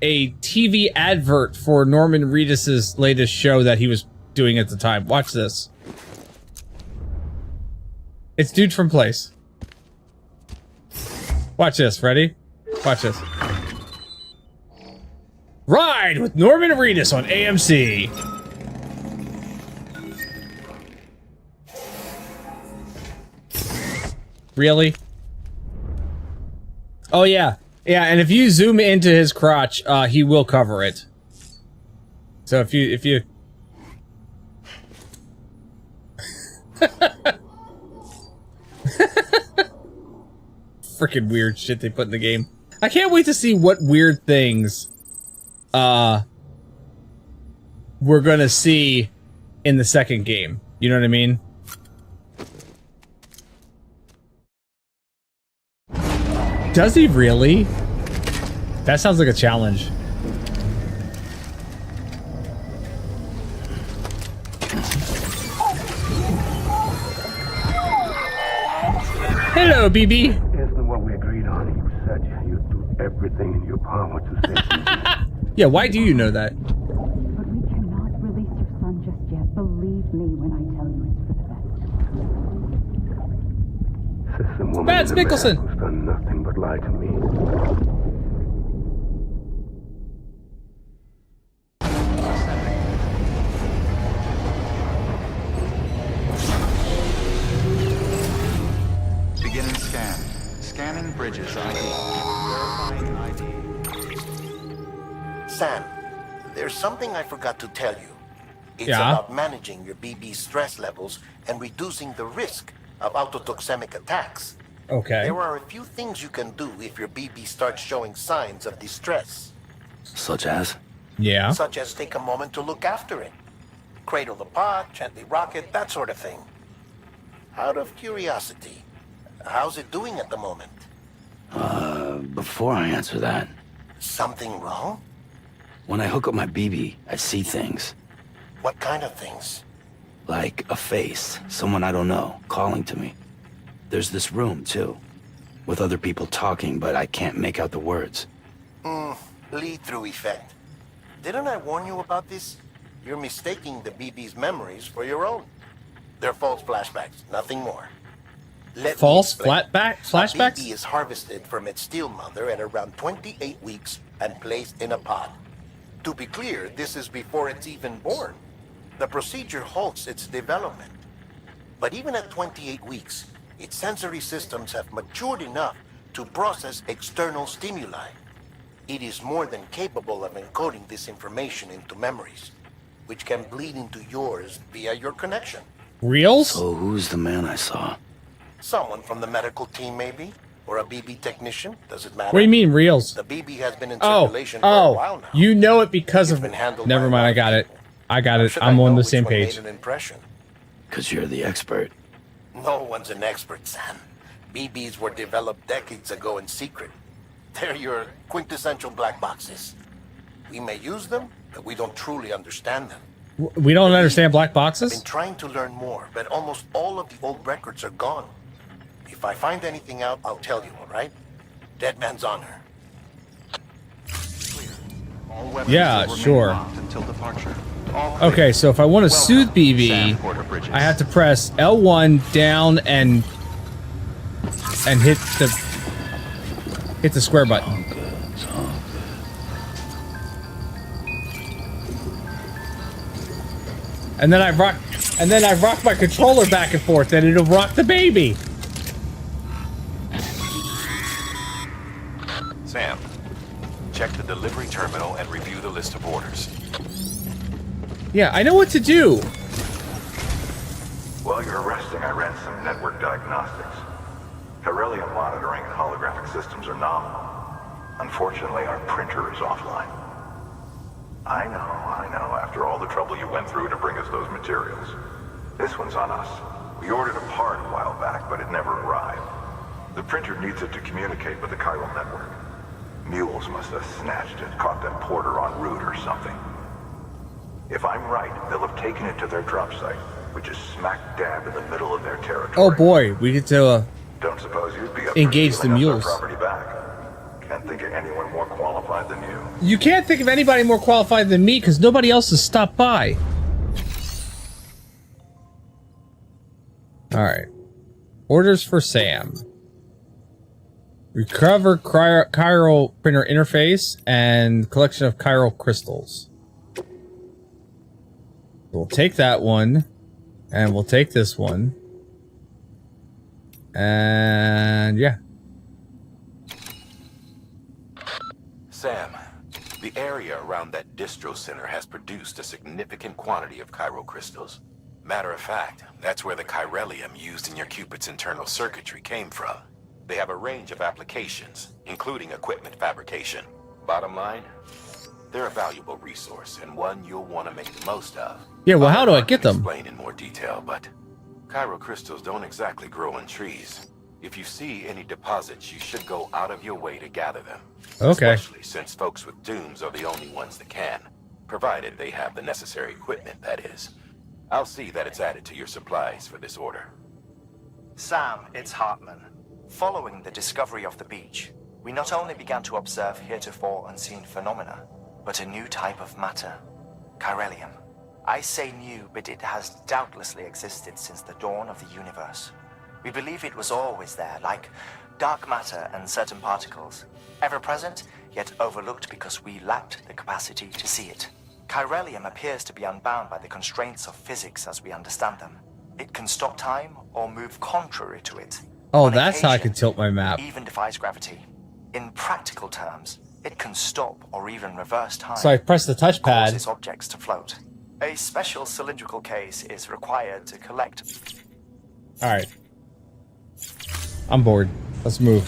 TV advert for Norman Reedus's latest show that he was doing at the time. Watch this. It's Dude from Place. Watch this. Ready? Watch this. Ride with Norman Reedus on AMC. Really? Oh yeah. Yeah, and if you zoom into his crotch, he will cover it. So if you freaking weird shit they put in the game. I can't wait to see what weird things we're gonna see in the second game. You know what I mean? Does he really? That sounds like a challenge. Hello, BB. Isn't what we agreed on. You said you'd do everything in your power to save me. Yeah, why do you know that? But we cannot release your son just yet. Believe me when I tell you it's for the best. System woman Mads is a man Mikkelsen. who's done nothing but lie to me. Beginning scan. Scanning bridges ID. Verifying ID. Sam, there's something I forgot to tell you. It's Yeah? about managing your BB stress levels and reducing the risk of autotoxemic attacks. Okay. There are a few things you can do if your BB starts showing signs of distress, Such as? Yeah. such as take a moment to look after it. Cradle the pot, gently rock it, that sort of thing. Out of curiosity, how's it doing at the moment? Before I answer that, Something wrong? when I hook up my BB, I see things. What kind of things? Like a face, someone I don't know, calling to me. There's this room, too, with other people talking, but I can't make out the words. Lead-through effect. Didn't I warn you about this? You're mistaking the BB's memories for your own. They're false flashbacks, nothing more. Let me False explain. flashbacks? A BB is harvested from its steel mother at around 28 weeks and placed in a pod. To be clear, this is before it's even born. The procedure halts its development. But even at 28 weeks, its sensory systems have matured enough to process external stimuli. It is more than capable of encoding this information into memories, which can bleed into yours via your connection. Reels? So who's the man I saw? Someone from the medical team, maybe? Or a BB technician? Does it matter? What do you mean reels? The BB has been in Oh, circulation for a while oh, now. you know it because of... It's been handled Never by mind, a I lot got of it. people. I got How it. should I'm I on know the which same one made page. an impression? Because you're the expert. No one's an expert, Sam. BBs were developed decades ago in secret. They're your quintessential black boxes. We may use them, but we don't truly understand them. We don't understand black I've been boxes? trying to learn more, but almost all of the old records are gone. If I find anything out, I'll tell you, all right? Dead man's honor. All weapons Yeah, will remain sure. locked until departure. All clear. Okay, so if I want to soothe Welcome, BB, Sam Porter Bridges. I have to press L1 down and hit the square button. And then I rock my controller back and forth, and it'll rock the baby. Sam, check the delivery terminal and review the list of orders. Yeah, I know what to do. What? While you were resting, I ran some network diagnostics. Corellium monitoring and holographic systems are nominal. Unfortunately, our printer is offline. I know. After all the trouble you went through to bring us those materials. This one's on us. We ordered a part a while back, but it never arrived. The printer needs it to communicate with the chiral network. Mules must have snatched it, caught that porter en route or something. If I'm right, they'll have taken it to their drop site, which is smack dab in the middle of their territory. Oh boy, we get to Don't suppose you'd be up engage for the stealing us our mules. property back. Can't think of anyone more qualified than you. You can't think of anybody more qualified than me because nobody else has stopped by. Alright. Orders for Sam. Recover chiral printer interface and collection of chiral crystals. We'll take that one. And we'll take this one. And yeah. Sam, the area around that distro center has produced a significant quantity of chiral crystals. Matter of fact, that's where the chiralium used in your Cupid's internal circuitry came from. They have a range of applications, including equipment fabrication. Bottom line, they're a valuable resource and one you'll want to make the most of. Yeah, well, how do I get them? Explain in more detail, but chiral crystals don't exactly grow in trees. If you see any deposits, you should go out of your way to gather them. Okay. Especially since folks with dooms are the only ones that can. Provided they have the necessary equipment, that is. I'll see that it's added to your supplies for this order. Sam, it's Hartman. Following the discovery of the beach, we not only began to observe heretofore unseen phenomena, but a new type of matter. Chiralium. I say new, but it has doubtlessly existed since the dawn of the universe. We believe it was always there, like dark matter and certain particles. Ever present, yet overlooked because we lacked the capacity to see it. Chiralium appears to be unbound by the constraints of physics as we understand them. It can stop time or move contrary to it. Oh, On that's how I occasion, can tilt my map. it even defies gravity. In practical terms, it can stop or even reverse time. So I press the touchpad. Causes objects to float. A special cylindrical case is required to collect. Alright. I'm bored. Let's move.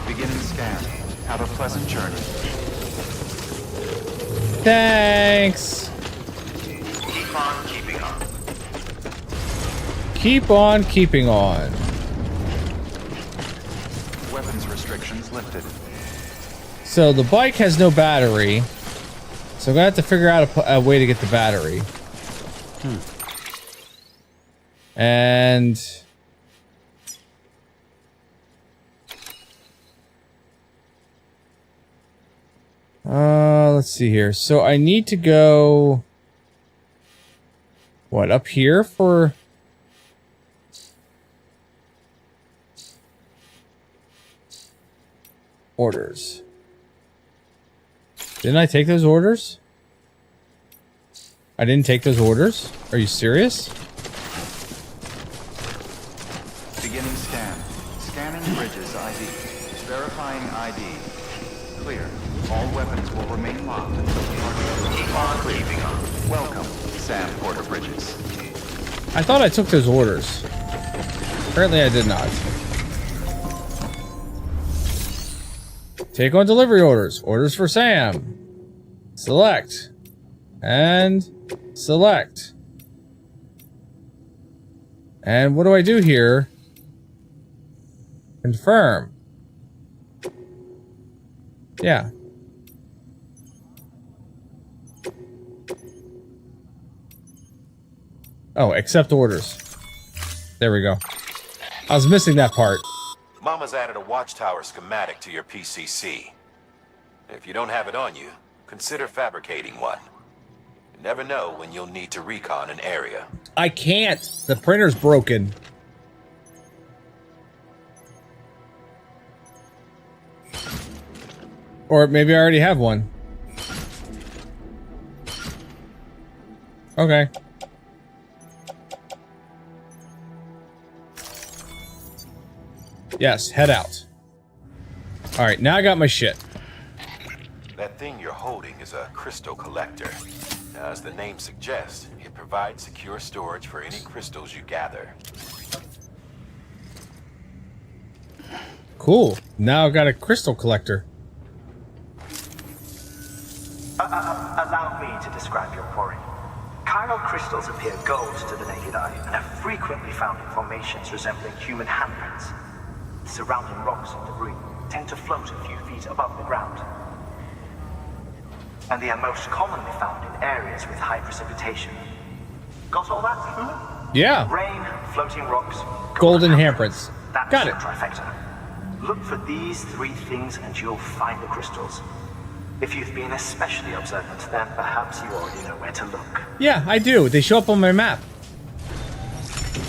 Beginning scan. Have a pleasant journey. Thanks. Keep on keeping on. Keep on keeping on. Weapons restrictions lifted. So the bike has no battery. So I'm gonna have to figure out a way to get the battery. And let's see here. So I need to go what, up here for orders? Didn't I take those orders? I didn't take those orders? Are you serious? Beginning scan. Scanning bridges ID. Verifying ID. Clear. All weapons will remain locked until target. Keep on keeping on. Welcome, Sam Porter Bridges. I thought I took those orders. Apparently I did not. Take on delivery orders. Orders for Sam. Select. And select. And what do I do here? Confirm. Yeah. Oh, accept orders. There we go. I was missing that part. Mama's added a watchtower schematic to your PCC. If you don't have it on you, consider fabricating one. You never know when you'll need to recon an area. I can't. The printer's broken. Or maybe I already have one. Okay. Yes, head out. Alright, now I got my shit. That thing you're holding is a crystal collector. As the name suggests, it provides secure storage for any crystals you gather. Cool. Now I've got a crystal collector. Allow me to describe your quarry. Chiral crystals appear gold to the naked eye and are frequently found in formations resembling human handprints. Surrounding rocks and debris tend to float a few feet above the ground. And they are most commonly found in areas with high precipitation. Got all that? Yeah. Rain, floating rocks, golden handprints. That's Got it. your trifecta. Look for these three things and you'll find the crystals. If you've been especially observant, then perhaps you already know where to look. Yeah, I do. They show up on my map.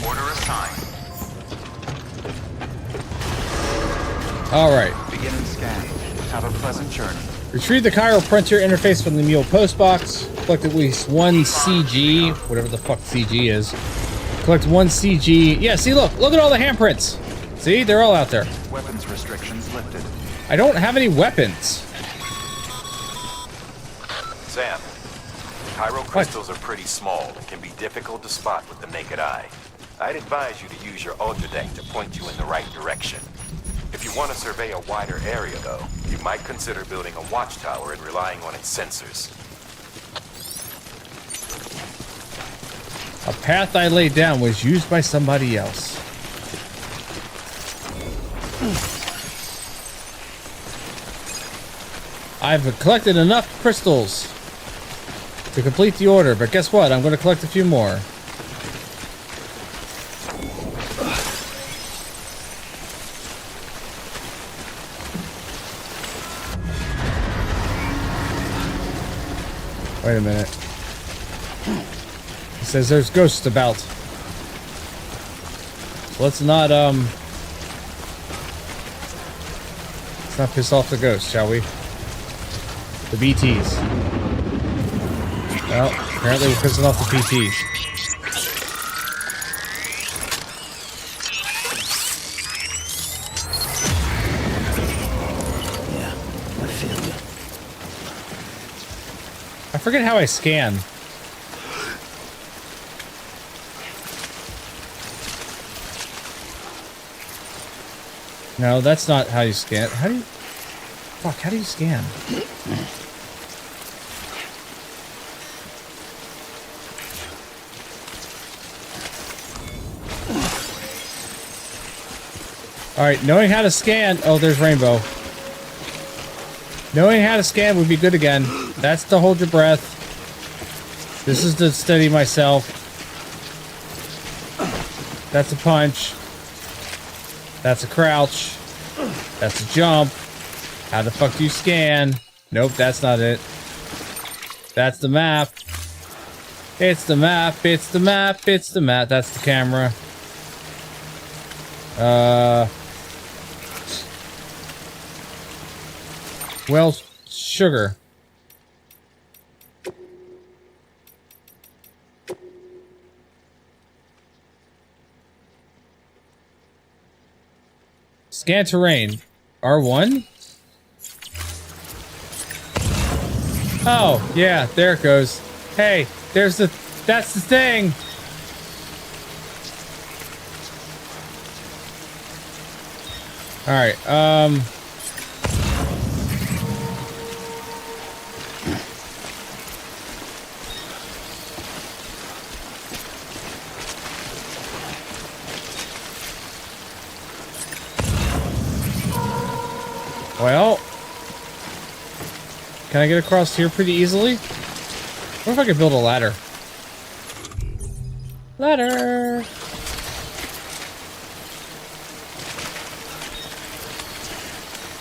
Order assigned. Alright. Beginning scan. Have a pleasant journey. Retrieve the chiral printer interface from the mule postbox. Collect at least one CG. Whatever the fuck CG is. Collect one CG. Yeah, see, look at all the handprints. See, they're all out there. Weapons restrictions lifted. I don't have any weapons. Sam, chiral crystals are pretty small and can be difficult to spot with the naked eye. I'd advise you to use your ultradeck to point you in the right direction. If you want to survey a wider area, though, you might consider building a watchtower and relying on its sensors. A path I laid down was used by somebody else. I've collected enough crystals to complete the order, but guess what? I'm going to collect a few more. Wait a minute. It says there's ghosts about. So let's not piss off the ghosts, shall we? The BTs. Well, apparently we're pissing off the PTs. Yeah, I feel you. I forget how I scan. No, that's not how you scan. How do you... Fuck, how do you scan? Alright, knowing how to scan... Oh, there's Rainbow. Knowing how to scan would be good again. That's to hold your breath. This is to steady myself. That's a punch. That's a crouch. That's a jump. How the fuck do you scan? Nope, that's not it. That's the map. It's the map, it's the map, it's the map. That's the camera. Well, sugar. Scan terrain. R1? Oh, yeah, there it goes. Hey, there's the... That's the thing! Alright, well, can I get across here pretty easily? What if I could build a ladder? Ladder!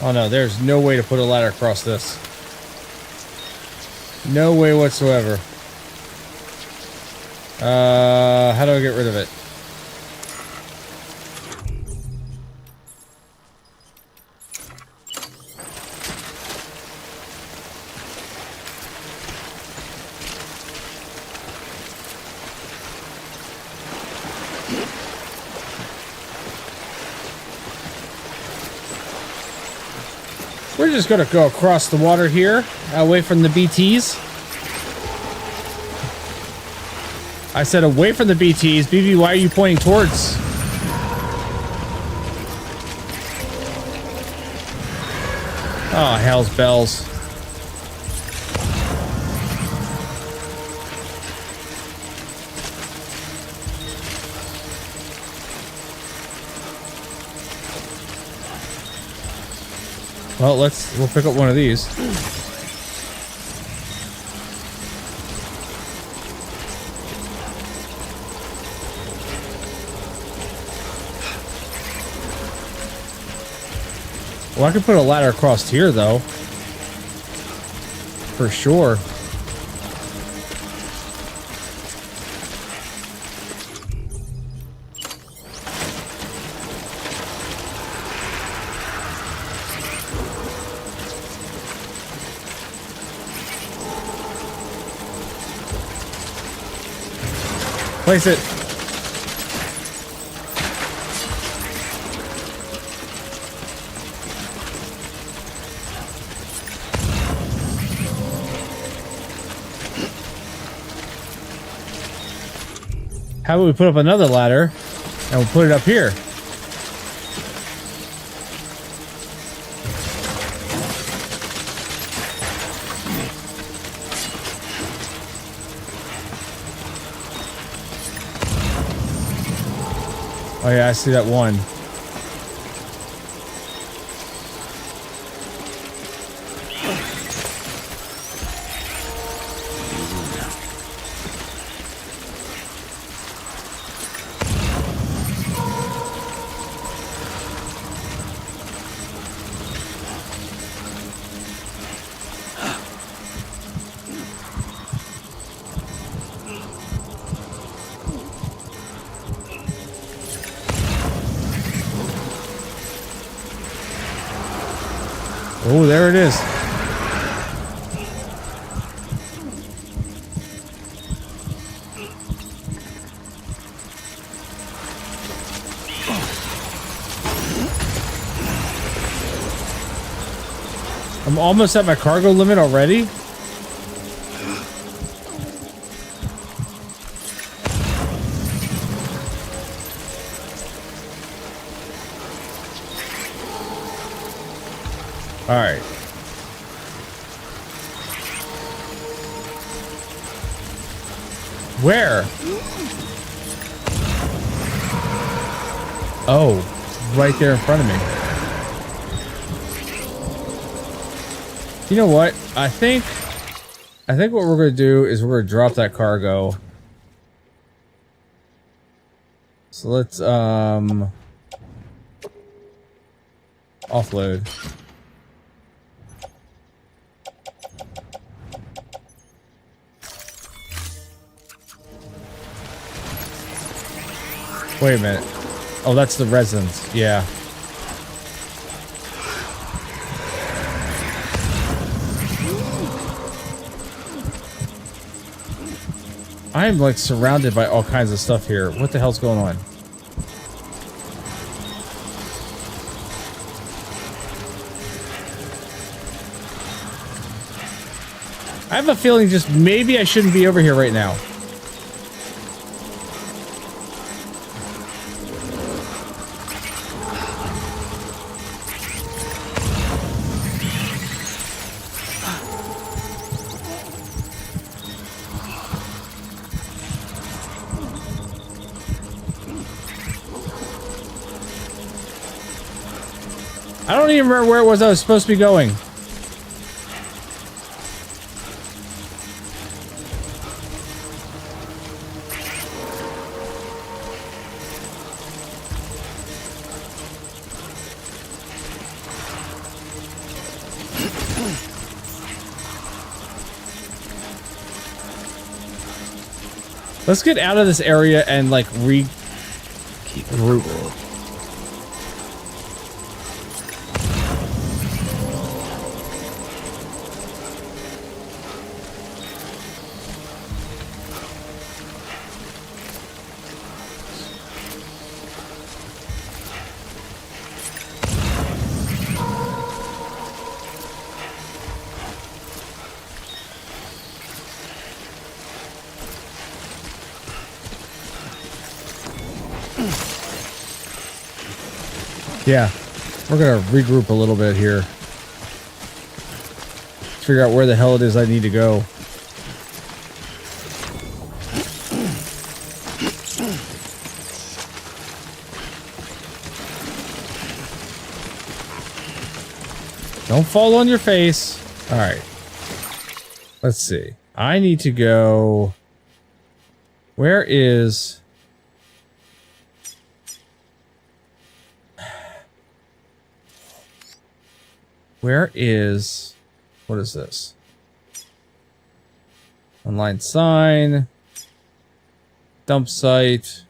Oh no, there's no way to put a ladder across this. No way whatsoever. How do I get rid of it? We're just gonna go across the water here, away from the BTs. I said away from the BTs. BB, why are you pointing towards? Oh, hell's bells. Well, we'll pick up one of these. Well, I could put a ladder across here, though. For sure. Place it. How about we put up another ladder and we'll put it up here? Oh yeah, I see that one. Oh, there it is. I'm almost at my cargo limit already. All right. Where? Oh, right there in front of me. You know what? I think what we're going to do is we're going to drop that cargo. So let's offload. Wait a minute. Oh, that's the residence. Yeah. I'm like surrounded by all kinds of stuff here. What the hell's going on? I have a feeling just maybe I shouldn't be over here right now. I don't even remember where it was I was supposed to be going. Let's get out of this area and like regroup. Yeah, we're gonna regroup a little bit here. Figure out where the hell it is I need to go. Don't fall on your face. All right. Let's see. I need to go. Where is... Where is... What is this? Online sign. Dump site.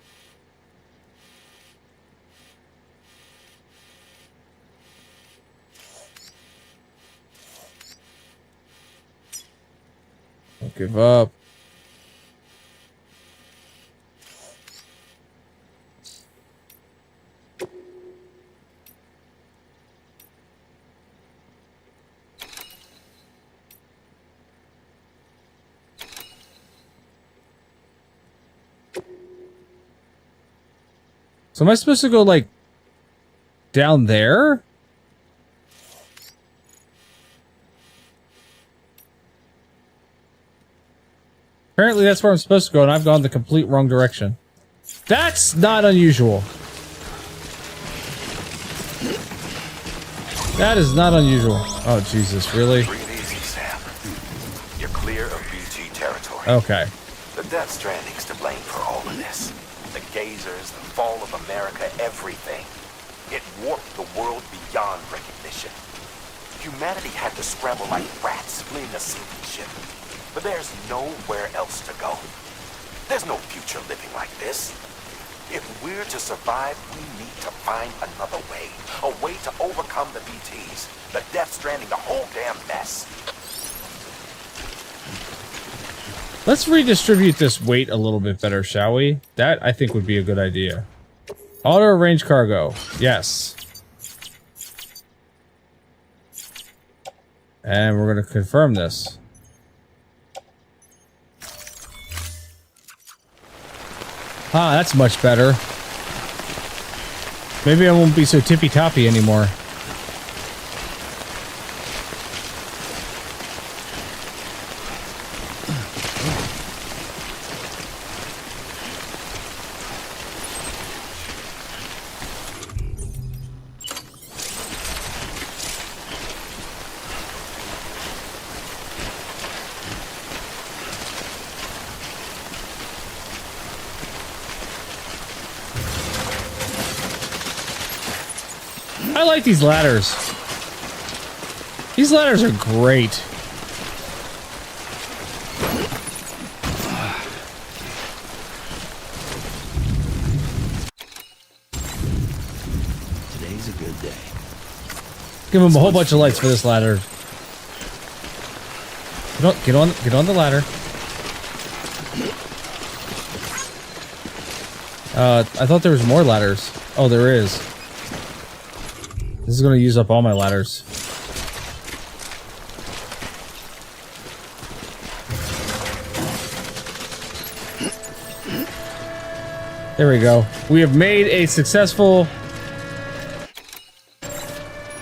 Don't give up. So am I supposed to go, like, down there? Apparently that's where I'm supposed to go, and I've gone the complete wrong direction. That's not unusual. That is not unusual. Oh, Jesus, really? Breathe easy, Sam. You're clear of BT territory. Okay. The Death Stranding's to blame for all of this. The gazers, the fall of America, everything. It warped the world beyond recognition. Humanity had to scramble like rats fleeing a sinking ship. But there's nowhere else to go. There's no future living like this. If we're to survive, we need to find another way. A way to overcome the BTs, the Death Stranding, the whole damn mess. Let's redistribute this weight a little bit better, shall we? That, I think, would be a good idea. Auto-arrange cargo. Yes. And we're going to confirm this. Ah, that's much better. Maybe I won't be so tippy-toppy anymore. I like these ladders. These ladders are great. Today's a good day. Give him a whole bunch of lights for this ladder. Get on the ladder. I thought there was more ladders. Oh, there is. This is going to use up all my ladders. There we go. We have made a successful...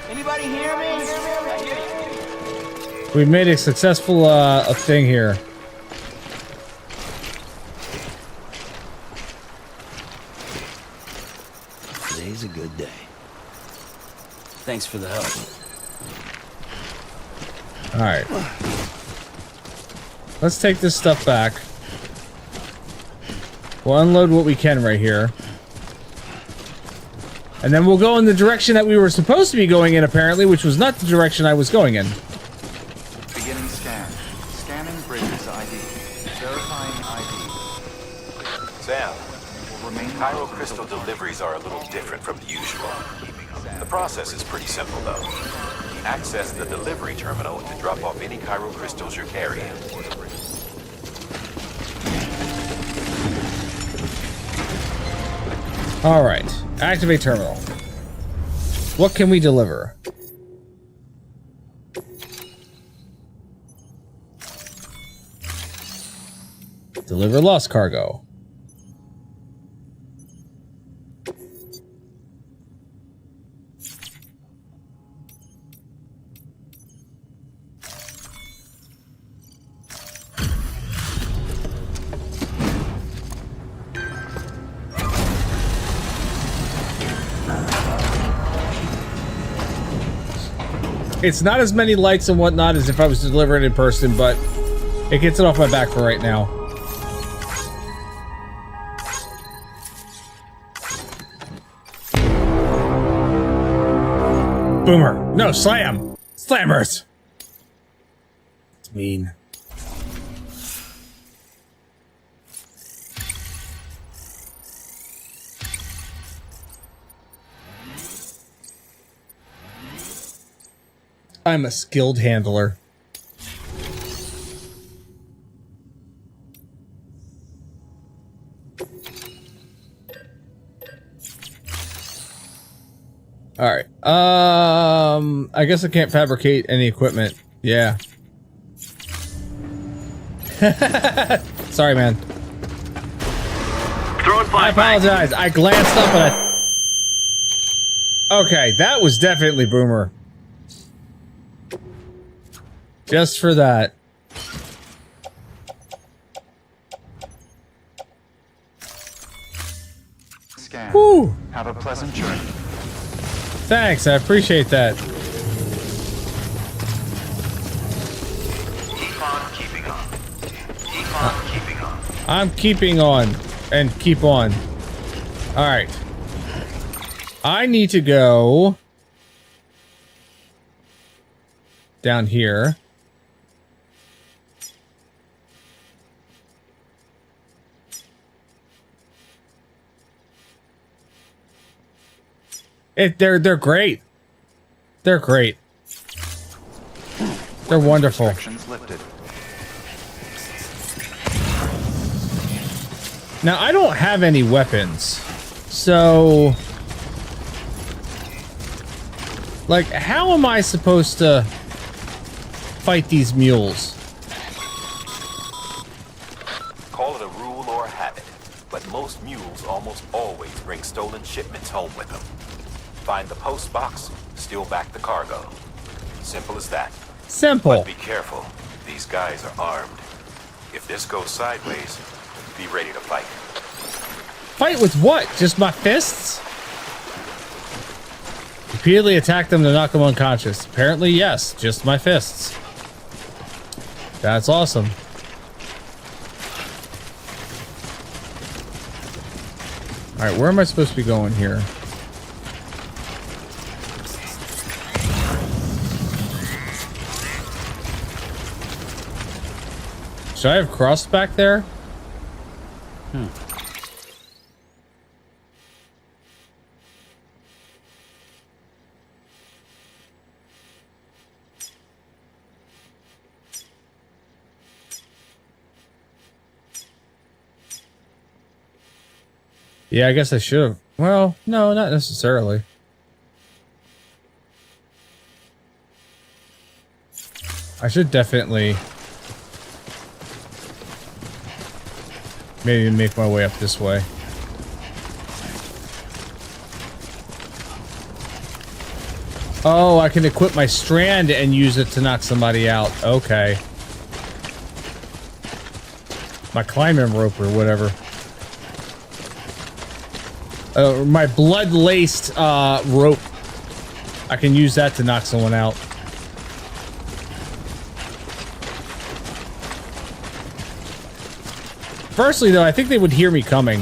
Anybody hear me? We've made a successful thing here. Today's a good day. Thanks for the help. Alright. Let's take this stuff back. We'll unload what we can right here. And then we'll go in the direction that we were supposed to be going in, apparently, which was not the direction I was going in. Beginning scan. Scanning bridges ID. Verifying ID. Sam, Cairo crystal deliveries are a little different from the usual. The process is pretty simple, though. Access the delivery terminal to drop off any Cairo crystals you're carrying. Alright. Activate terminal. What can we deliver? Deliver lost cargo. It's not as many lights and whatnot as if I was delivering it in person, but it gets it off my back for right now. Boomer. No, slam. Slammers. It's mean. I'm a skilled handler. All right. I guess I can't fabricate any equipment. Yeah. Sorry, man. I apologize. I glanced up and okay, that was definitely Boomer. Just for that. Scan. Whew. Have a pleasant journey. Thanks, I appreciate that. Keep on keeping on. Keep on keeping on. I'm keeping on and keep on. All right. I need to go down here. They're great. They're great. They're wonderful. Lifted. Now I don't have any weapons, so like, how am I supposed to fight these mules? Call it a rule or a habit, but most mules almost always bring stolen shipments home with them. Find the post box, steal back the cargo. Simple as that. Simple. But be careful. These guys are armed. If this goes sideways, be ready to fight. Fight with what? Just my fists? Repeatedly attack them to knock them unconscious. Apparently, yes. Just my fists. That's awesome. Alright, where am I supposed to be going here? Should I have crossed back there? Yeah, I guess I should have. Well, no, not necessarily. I should definitely maybe make my way up this way. Oh, I can equip my strand and use it to knock somebody out. Okay. My climbing rope or whatever. My blood-laced rope. I can use that to knock someone out. Firstly, though, I think they would hear me coming.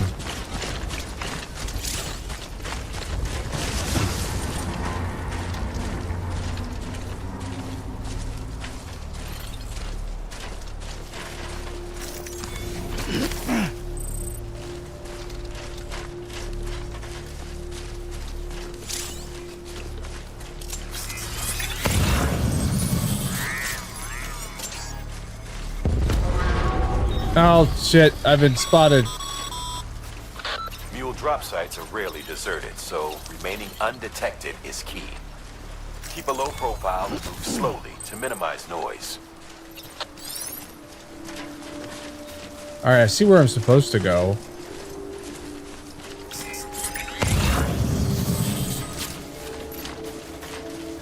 Oh, shit. I've been spotted. Mule drop sites are rarely deserted, so remaining undetected is key. Keep a low profile and move slowly to minimize noise. Alright, I see where I'm supposed to go.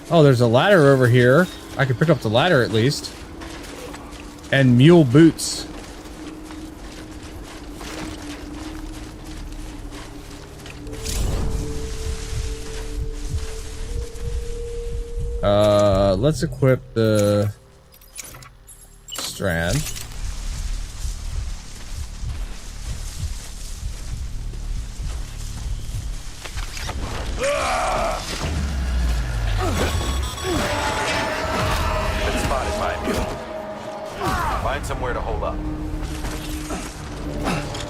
Oh, there's a ladder over here. I can pick up the ladder at least. And mule boots. let's equip the strand. Been spotted by a mule. Find somewhere to hold up.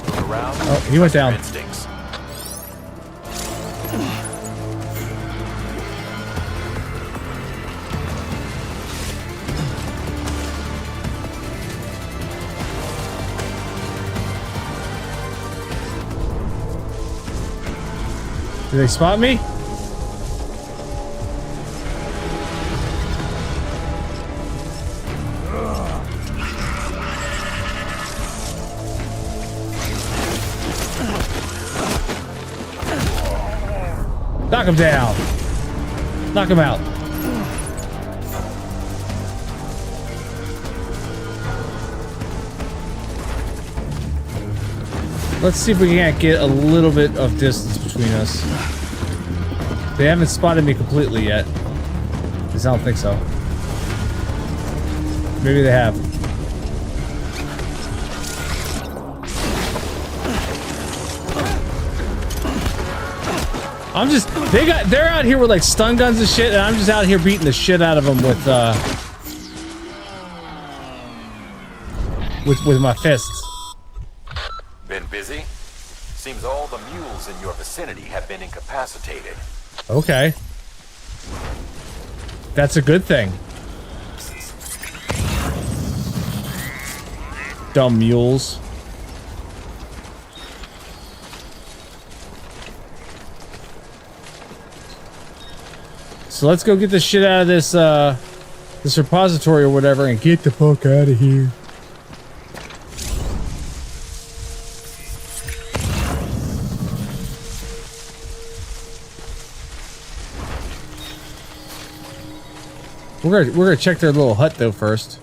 Look around. Oh, he went down. Instincts. Did they spot me? Knock him down. Knock him out. Let's see if we can't get a little bit of distance between us. They haven't spotted me completely yet. Because I don't think so. Maybe they have. I'm just, they're out here with like stun guns and shit, and I'm just out here beating the shit out of them with my fists. Been busy? Seems all the mules in your vicinity have been incapacitated. Okay. That's a good thing. Dumb mules. So let's go get the shit out of this this repository or whatever and get the fuck out of here. We're gonna check their little hut though first. See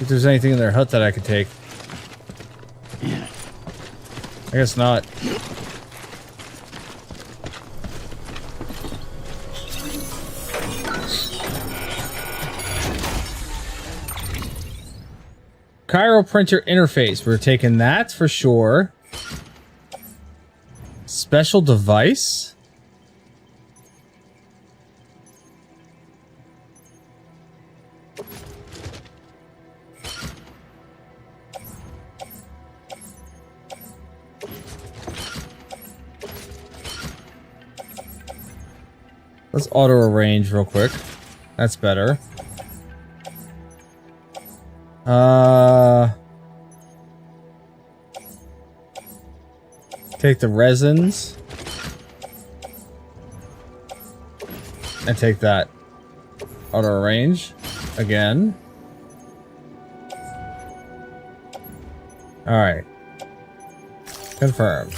if there's anything in their hut that I could take. I guess not. Chiral printer interface. We're taking that for sure. Special device. Let's auto arrange real quick. That's better. Take the resins and take that. Auto arrange again. All right. Confirmed.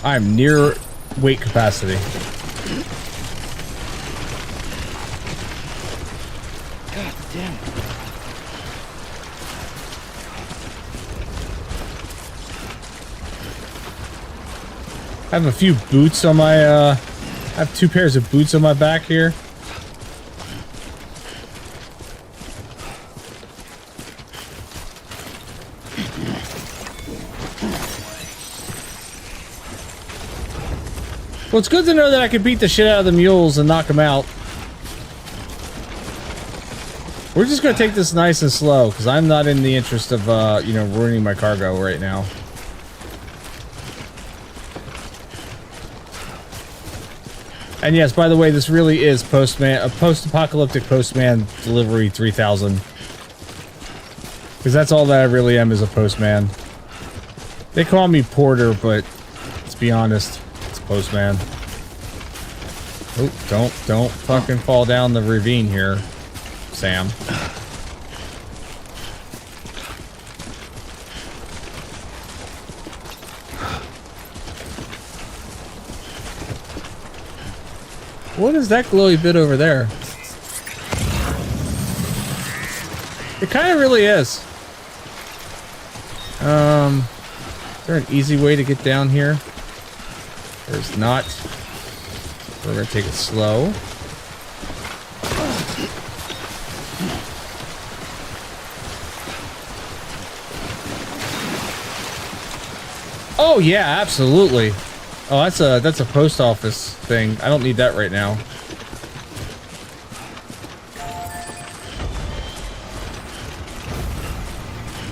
I'm near weight capacity. God damn it. I have a few boots on my, I have 2 pairs of boots on my back here. Well, it's good to know that I can beat the shit out of the mules and knock them out. We're just gonna take this nice and slow, because I'm not in the interest of, you know, ruining my cargo right now. And yes, by the way, this really is post-apocalyptic postman delivery 3000. Because that's all that I really am, is a postman. They call me porter, but let's be honest, it's postman. Oh, don't fucking fall down the ravine here, Sam. What is that glowy bit over there? It kind of really is. Is there an easy way to get down here? There's not. We're gonna take it slow. Oh yeah, absolutely. Oh, that's a post office thing. I don't need that right now.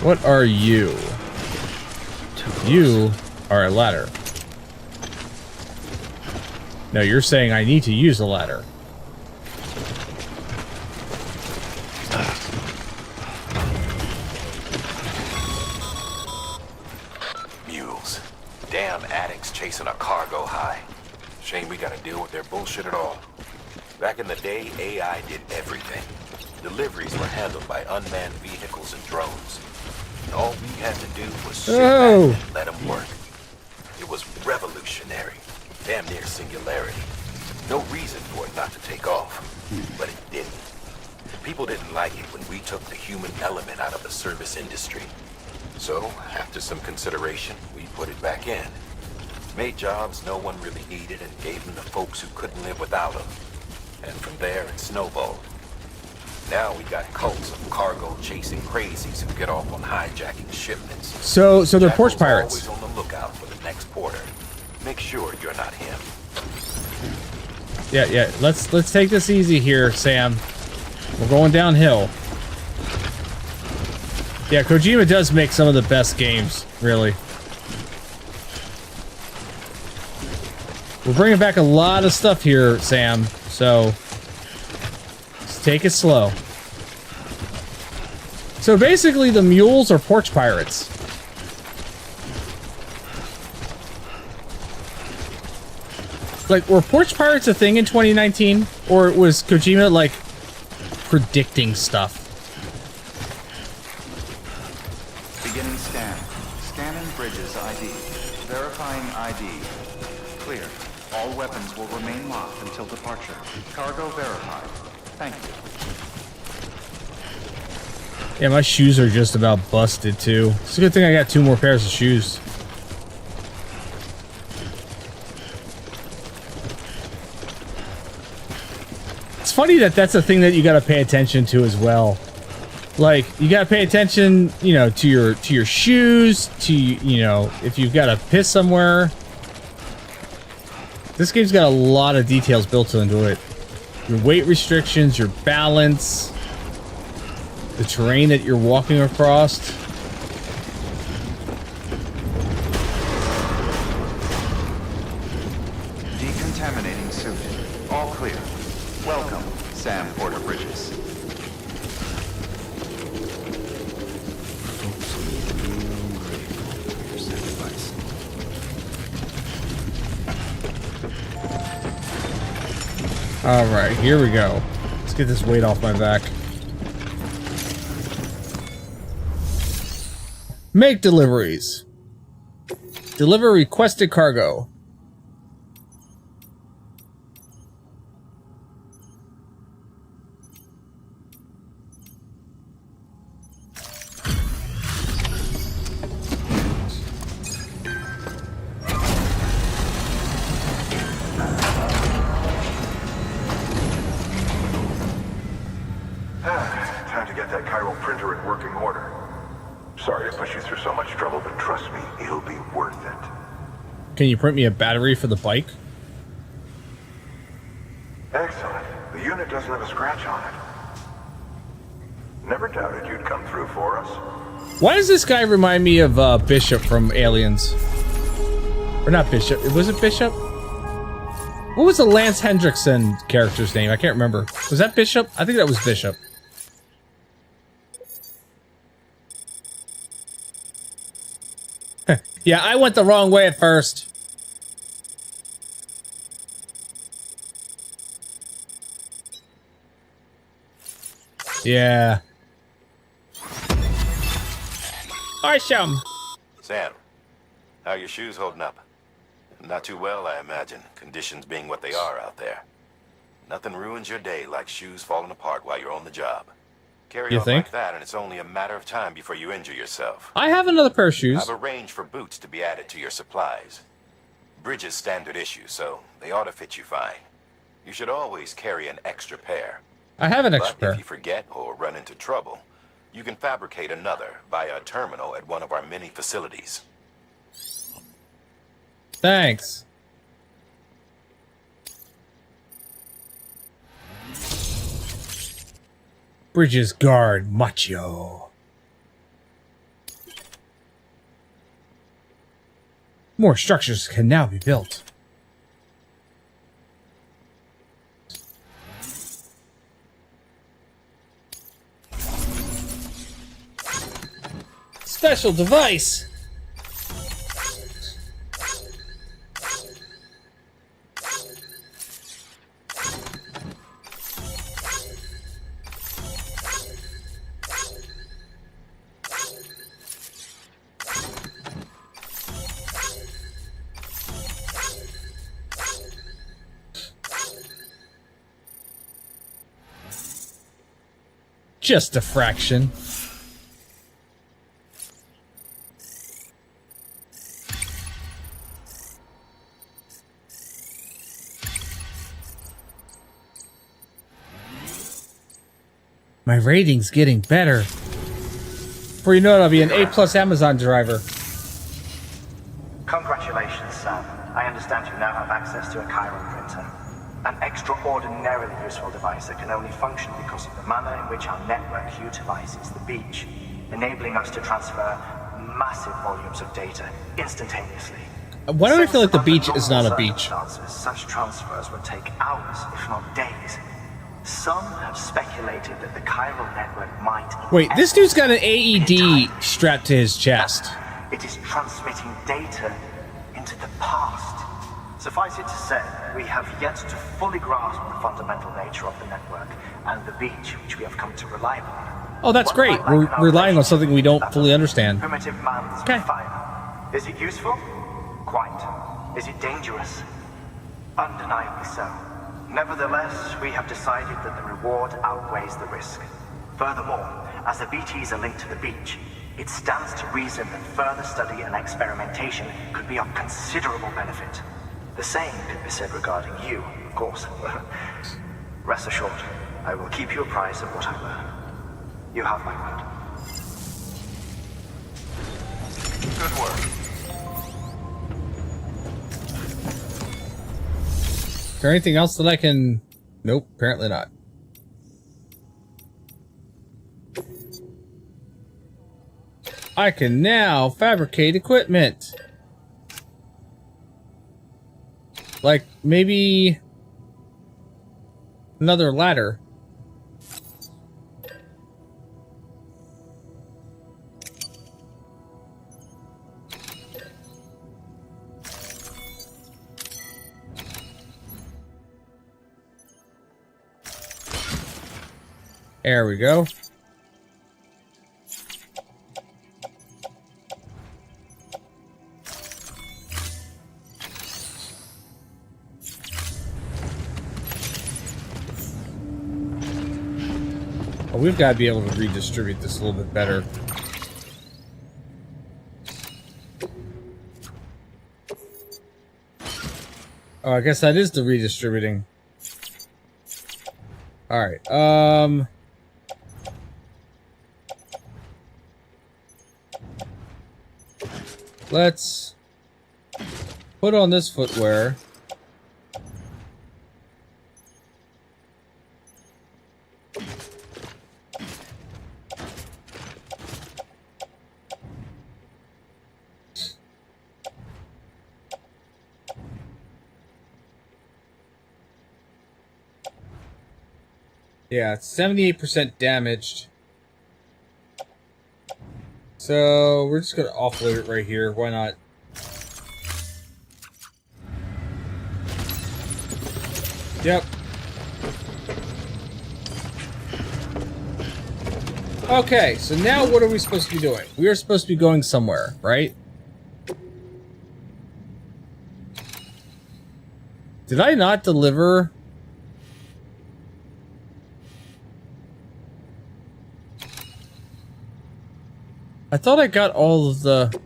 What are you? You are a ladder. No, you're saying I need to use a ladder. Mules. Damn addicts chasing a cargo high. Shame we gotta deal with their bullshit at all. Back in the day, AI did everything. Deliveries were handled by unmanned vehicles and drones. And all we had to do was sit back and let them work. It was revolutionary. Damn near singularity. No reason for it not to take off. But it didn't. People didn't like it when we took the human element out of the service industry. So, after some consideration, we put it back in. Made jobs no one really needed and gave them to folks who couldn't live without them. And from there, it snowballed. Now we got cults of cargo-chasing crazies who get off on hijacking shipments. So they're porch pirates. Always on the lookout for the next porter. Make sure you're not him. Yeah. Let's take this easy here, Sam. We're going downhill. Yeah, Kojima does make some of the best games, really. We're bringing back a lot of stuff here, Sam, so let's take it slow. So basically, the mules are porch pirates. Like, were porch pirates a thing in 2019? Or was Kojima, like, predicting stuff? Beginning scan. Scanning bridges ID. Verifying ID. Clear. All weapons will remain locked until departure. Cargo verified. Thank you. Yeah, my shoes are just about busted, too. It's a good thing I got 2 more pairs of shoes. It's funny that that's a thing that you gotta pay attention to as well. Like, you gotta pay attention, you know, to your shoes, to, you know, if you've gotta piss somewhere. This game's got a lot of details built into it. Your weight restrictions, your balance, the terrain that you're walking across. Decontaminating suit. All clear. Welcome, Sam Porter Bridges. All right, here we go. Let's get this weight off my back. Make deliveries. Deliver requested cargo. Time to get that chiral printer in working order. Sorry to push you through so much trouble, but trust me, it'll be worth it. Can you print me a battery for the bike? Excellent. The unit doesn't have a scratch on it. Never doubted you'd come through for us. Why does this guy remind me of Bishop from Aliens? Or not Bishop. Was it Bishop? What was the Lance Hendrickson character's name? I can't remember. Was that Bishop? I think that was Bishop. Yeah, I went the wrong way at first. Yeah. Awesome. Sam, how are your shoes holding up? Not too well, I imagine, conditions being what they are out there. Nothing ruins your day like shoes falling apart while you're on the job. Carry on like that, and it's only a matter of time before you injure yourself. I have another pair of shoes. I've arranged for boots to be added to your supplies. Bridges standard issue, so they ought to fit you fine. You should always carry an extra pair. I have an extra But pair. if you forget or run into trouble, you can fabricate another via a terminal at one of our many facilities. Thanks. Bridges guard macho. More structures can now be built. Special device. Just a fraction. My rating's getting better. Before you know it, I'll be an A+ Amazon driver. Congratulations, Sam. I understand you now have access to a chiral printer. An extraordinarily useful device that can only function because of the manner in which our network utilizes the beach, enabling us to transfer massive volumes of data instantaneously. Why do I feel like the beach is not a beach? Such transfers would take hours, if not days. Some have speculated that the chiral network might... Wait, this dude's got an AED strapped to his chest. It is transmitting data into the past. Suffice it to say, we have yet to fully grasp the fundamental nature of the network and the beach which we have come to rely upon. Oh, that's great. We're relying on something we don't fully understand. Primitive man's fire. Is it useful? Quite. Is it dangerous? Undeniably so. Nevertheless, we have decided that the reward outweighs the risk. Furthermore, as the BTs are linked to the beach, it stands to reason that further study and experimentation could be of considerable benefit. The same could be said regarding you, of course. Rest assured, I will keep you apprised of what I learn. You have my word. Good work. Is there anything else that I can... Nope, apparently not. I can now fabricate equipment. Like, maybe... another ladder. There we go. Oh, we've got to be able to redistribute this a little bit better. Oh, I guess that is the redistributing. All right. Let's put on this footwear. Yeah, it's 78% damaged. So we're just gonna offload it right here. Why not? Yep. Okay, so now what are we supposed to be doing? We are supposed to be going somewhere, right? Did I not deliver? I thought I got all of the...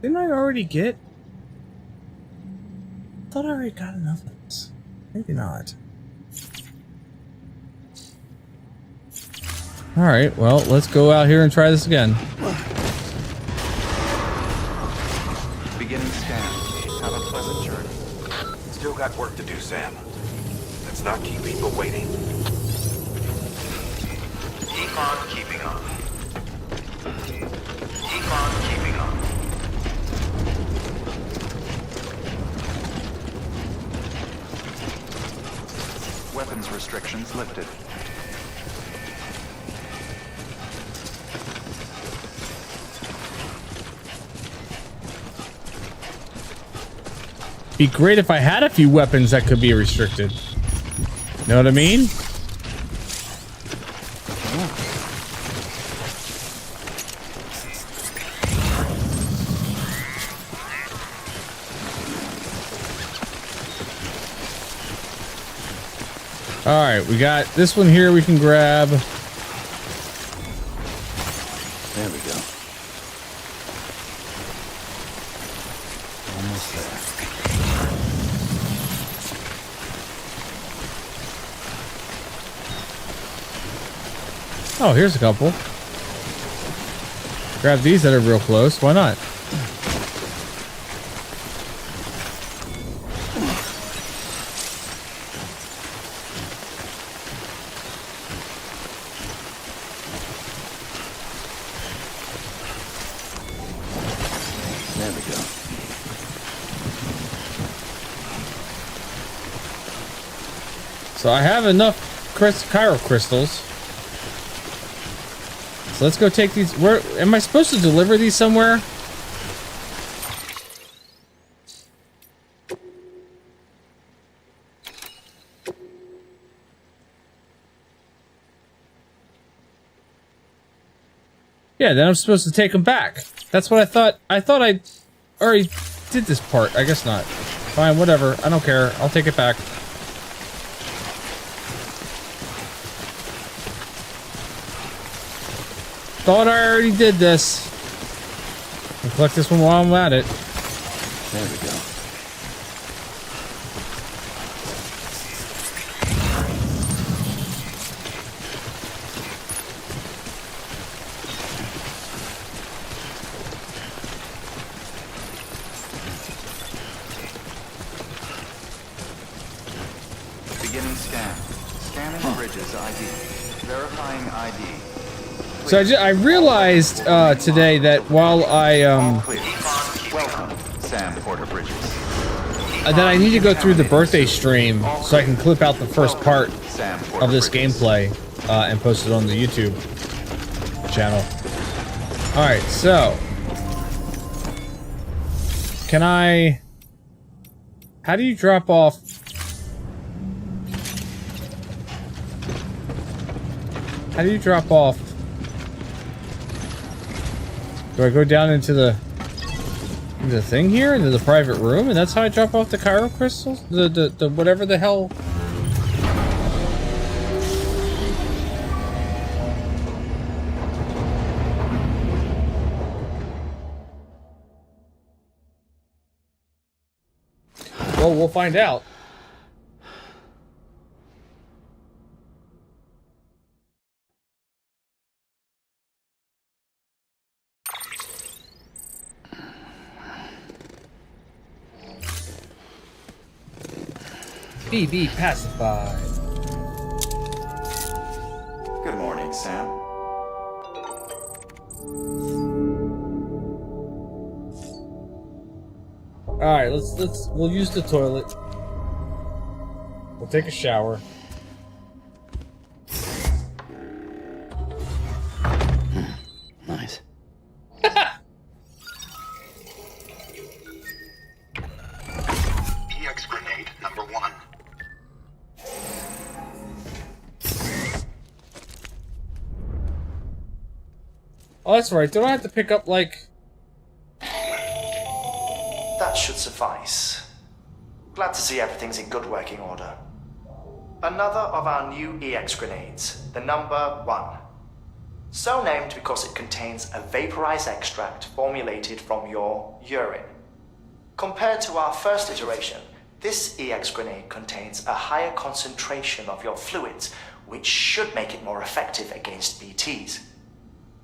Didn't I already get? I thought I already got enough of this. Maybe not. Alright, well, let's go out here and try this again. Beginning scan. Have a pleasant journey. Still got work to do, Sam. Let's not keep people waiting. Keep on keeping on. Keep on keeping on. Weapons restrictions lifted. Be great if I had a few weapons that could be restricted. Know what I mean? Alright, we got this one here we can grab. There we go. Almost there. Oh, here's a couple. Grab these that are real close. Why not? There we go. So I have enough Cairo crystals. So let's go take these. Where am I supposed to deliver these somewhere? Yeah, then I'm supposed to take them back. That's what I thought. I thought I already did this part. I guess not. Fine, whatever. I don't care. I'll take it back. Thought I already did this. I'll collect this one while I'm at it. There we go. Beginning scan. Scanning bridges ID. Verifying ID. So I realized today that while I Welcome, Sam Porter Bridges. that I need to go through the birthday stream so I can clip out the first part of this gameplay and post it on the YouTube channel. All right, so can I? How do you drop off? How do you drop off? Do I go down into the thing here, into the private room, and that's how I drop off the Cairo crystals? The whatever the hell. Well, we'll find out. Be pacified. Good morning, Sam. All right, we'll use the toilet. We'll take a shower. Nice. EX grenade number 1. Oh, that's right. Don't I have to pick up, like... That should suffice. Glad to see everything's in good working order. Another of our new EX grenades, the number 1. So named because it contains a vaporized extract formulated from your urine. Compared to our first iteration, this EX grenade contains a higher concentration of your fluids, which should make it more effective against BTs.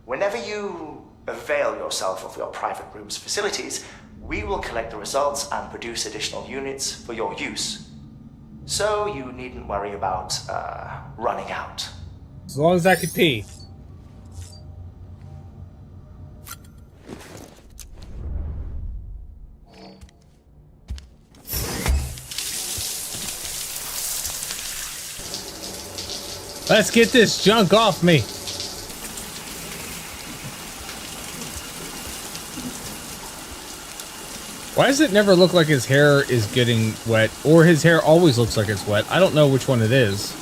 Whenever you avail yourself of your private room's facilities, we will collect the results and produce additional units for your use. So you needn't worry about, running out. As long as I can pee. Let's get this junk off me. Why does it never look like his hair is getting wet? Or his hair always looks like it's wet? I don't know which one it is.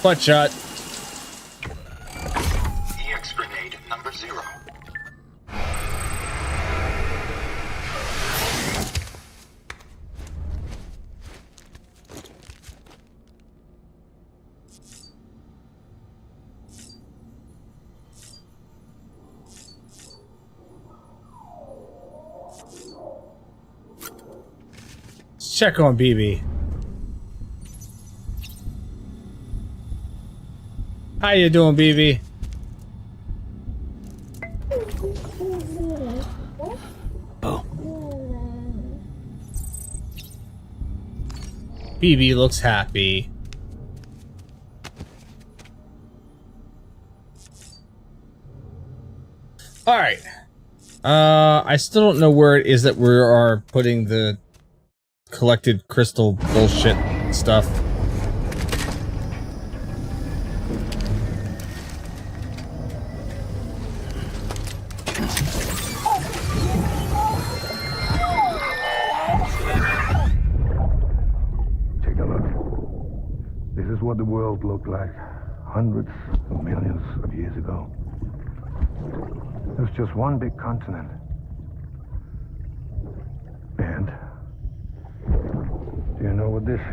Butt shot. EX grenade number 0. Let's check on BB. How you doing, BB? Oh. BB looks happy. All right. I still don't know where it is that we are putting the collected crystal bullshit stuff. Take a look. This is what the world looked like hundreds of millions of years ago. It was just one big continent. And do you know what this is?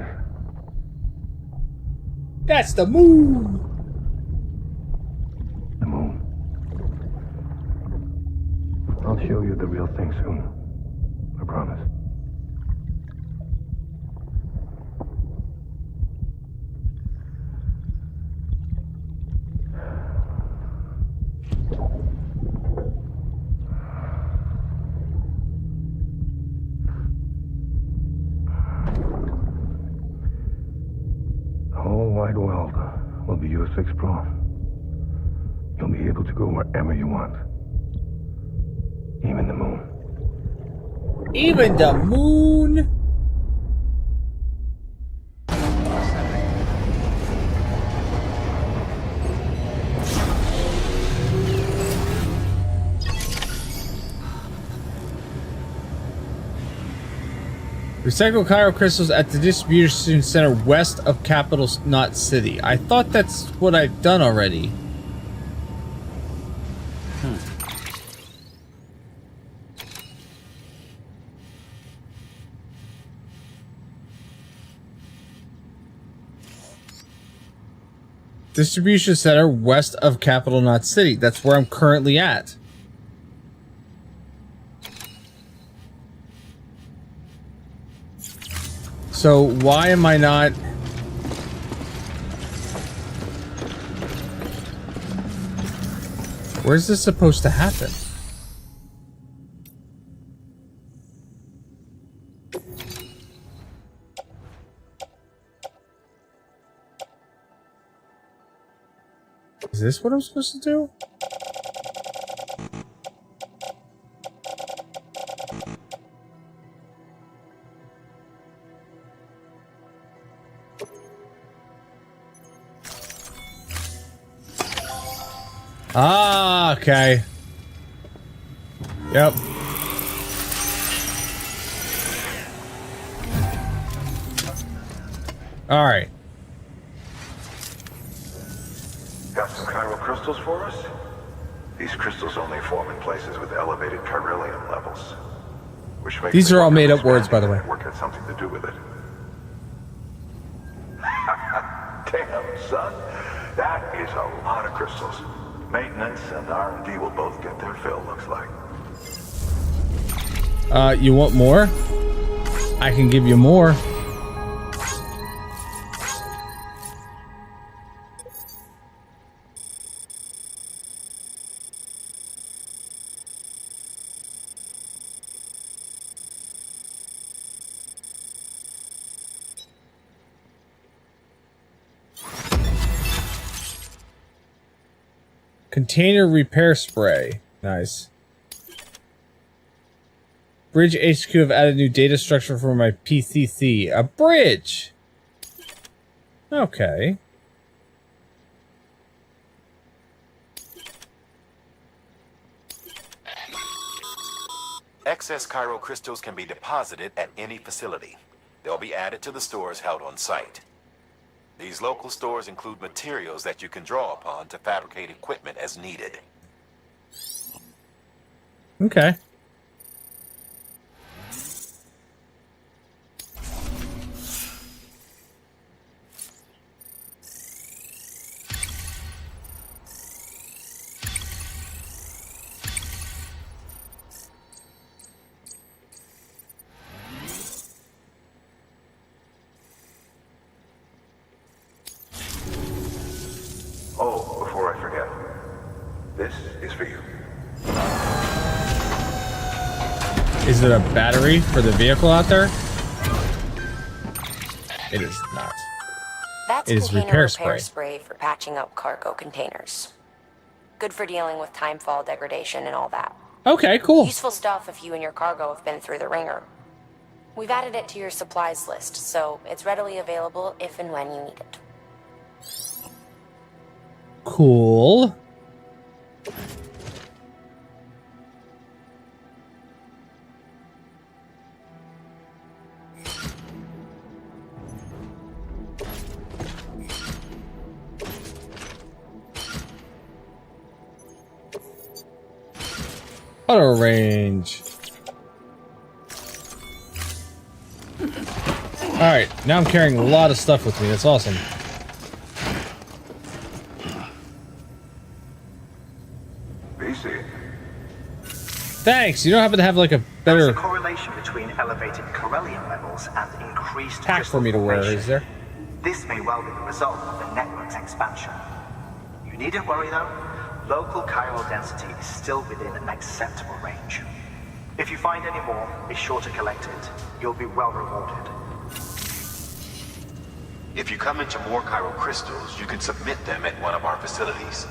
That's the moon. The moon. I'll show you the real thing soon. I promise. The whole wide world will be yours to explore. You'll be able to go wherever you want. Even the moon. Even the moon? Recycle Cairo crystals at the distribution center west of Capital Knot City. I thought that's what I've done already. Distribution center west of Capital Knot City. That's where I'm currently at. So why am I not... Where's this supposed to happen? Is this what I'm supposed to do? Ah, okay. Yep. All right. Got some chiral crystals for us? These crystals only form in places with elevated chiralium levels. Which makes These are all made up words, by the way. Network had something to do with it. Damn. Damn, son. That is a lot of crystals. Maintenance and R&D will both get their fill, looks like. You want more? I can give you more. Container repair spray. Nice. Bridge HQ have added new data structure for my PCC. A bridge! Okay. Excess Cairo crystals can be deposited at any facility. They'll be added to the stores held on site. These local stores include materials that you can draw upon to fabricate equipment as needed. Okay. Oh, before I forget, this is for you. Is it a battery for the vehicle out there? It is not. That's It is container repair repair spray. spray for patching up cargo containers. Good for dealing with timefall degradation and all that. Okay, cool. Useful stuff if you and your cargo have been through the ringer. We've added it to your supplies list, so it's readily available if and when you need it. Cool. Auto range. Alright, now I'm carrying a lot of stuff with me. That's awesome. BC. Thanks. You don't happen to have like a better There's a correlation between elevated Corellium levels and increased pack for me to wear, is there? This may well be the result of the network's expansion. You needn't worry though. Local chiral density is still within an acceptable range. If you find any more, be sure to collect it. You'll be well rewarded. If you come into more Cairo crystals, you can submit them at one of our facilities.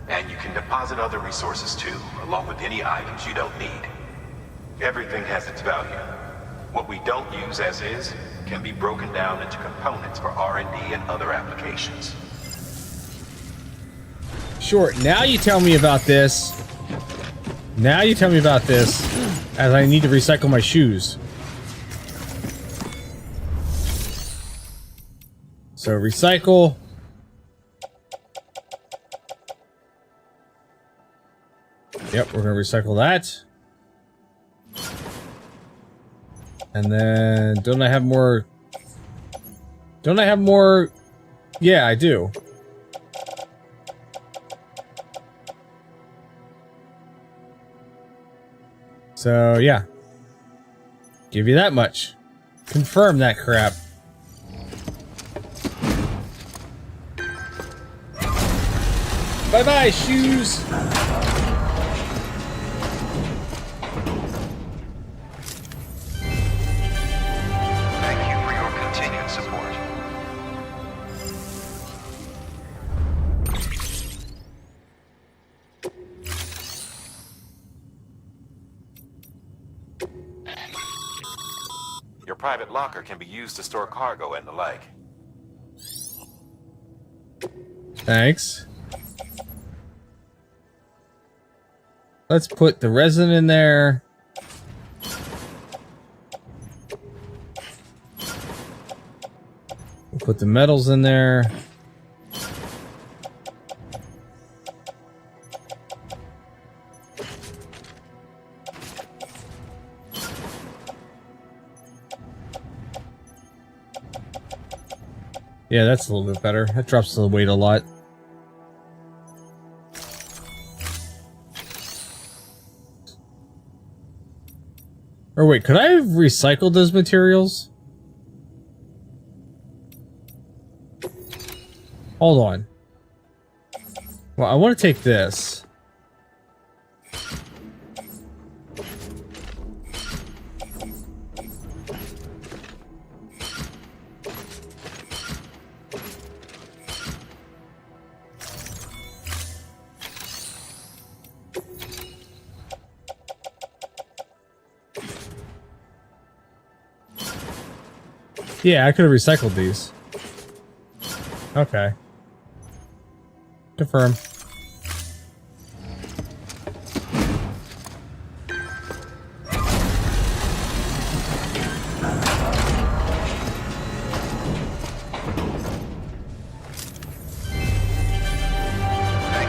And you can deposit other resources too, along with any items you don't need. Everything has its value. What we don't use as is can be broken down into components for R&D and other applications. Sure, now you tell me about this. Now you tell me about this, as I need to recycle my shoes. So recycle. Yep, we're gonna recycle that. And then, don't I have more? Don't I have more? Yeah, I do. So, yeah. Give you that much. Confirm that crap. Bye-bye, shoes! Thank you for your continued support. Your private locker can be used to store cargo and the like. Thanks. Let's put the resin in there. We'll put the metals in there. Yeah, that's a little bit better. That drops the weight a lot. Or wait, could I have recycled those materials? Hold on. Well, I want to take this. Yeah, I could have recycled these. Okay. Confirm. Thank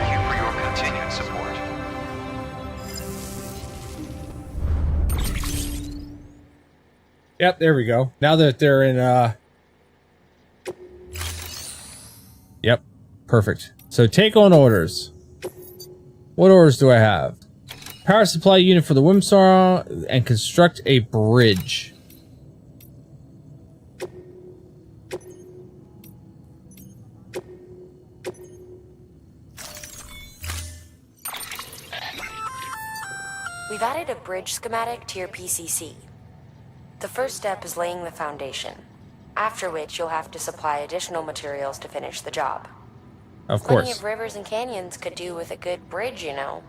you for your continued support. Yep, there we go. Now that they're in, Yep, perfect. So take on orders. What orders do I have? Power supply unit for the Whimsar and construct a bridge. We've added a bridge schematic to your PCC. The first step is laying the foundation, after which you'll have to supply additional materials to finish the job. Of Plenty course. of rivers and canyons could do with a good bridge, you know.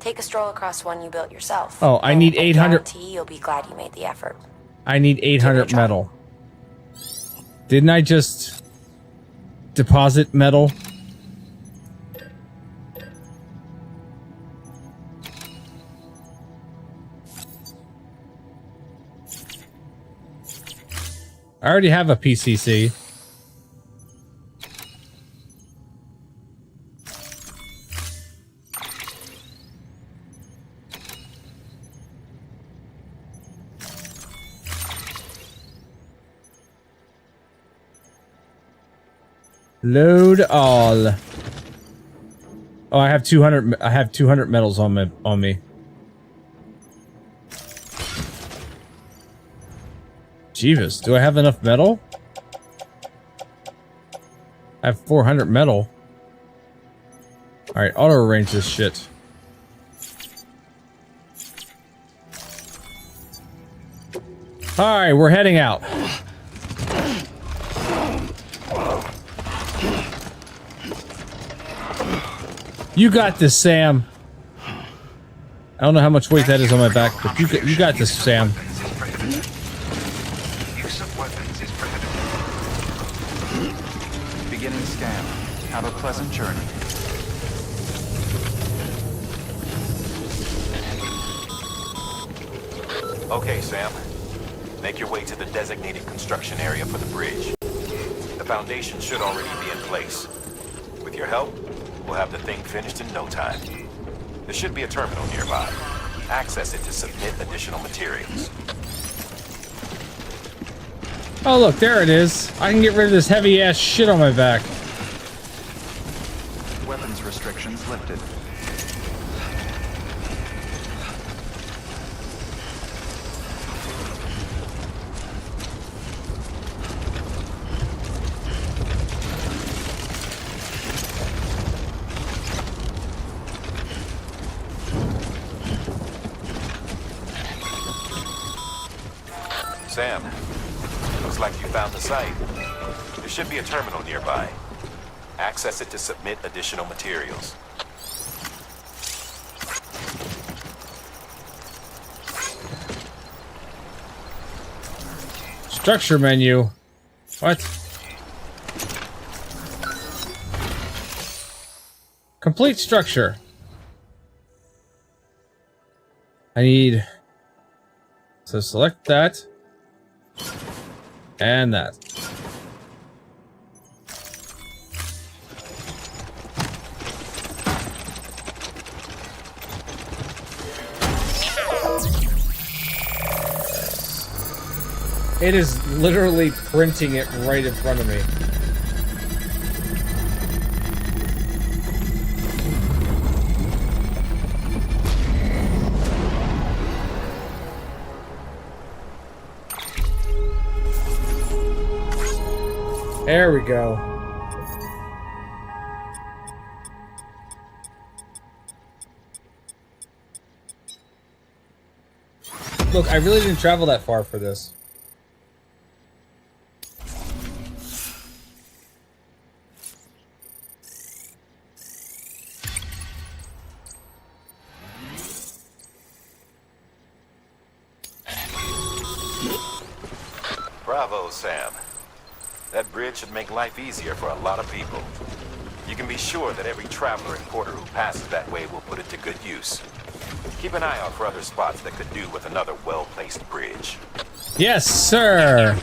Take a stroll across one you built yourself. Oh, I need 800. I guarantee you'll be glad you made the effort. I need 800 metal. Didn't I just deposit metal? I already have a PCC. Load all. Oh, I have 200. I have 200 metals on me. Jeeves, do I have enough metal? I have 400 metal. All right, auto arrange this shit. All right, we're heading out. You got this, Sam. I don't know how much weight that is on my back, but you got this, Sam. Use of weapons is prohibited. Beginning scan. Have a pleasant journey. Okay, Sam. Make your way to the designated construction area for the bridge. The foundation should already be in place. With your help, we'll have the thing finished in no time. There should be a terminal nearby. Access it to submit additional materials. Oh, look, there it is. I can get rid of this heavy-ass shit on my back. Weapons restrictions lifted. Sam, looks like you found the site. There should be a terminal nearby. Access it to submit additional materials. Structure menu. What? Complete structure. I need... So select that. And that. It is literally printing it right in front of me. There we go. Look, I really didn't travel that far for this. Bravo, Sam. That bridge should make life easier for a lot of people. You can be sure that every traveler and porter who passes that way will put it to good use. Keep an eye out for other spots that could do with another well-placed bridge. Yes, sir.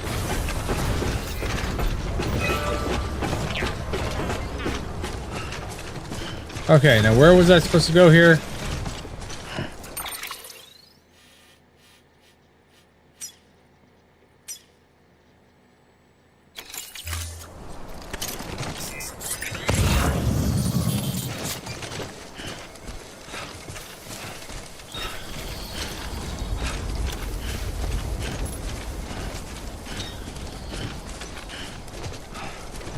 Okay, now where was I supposed to go here?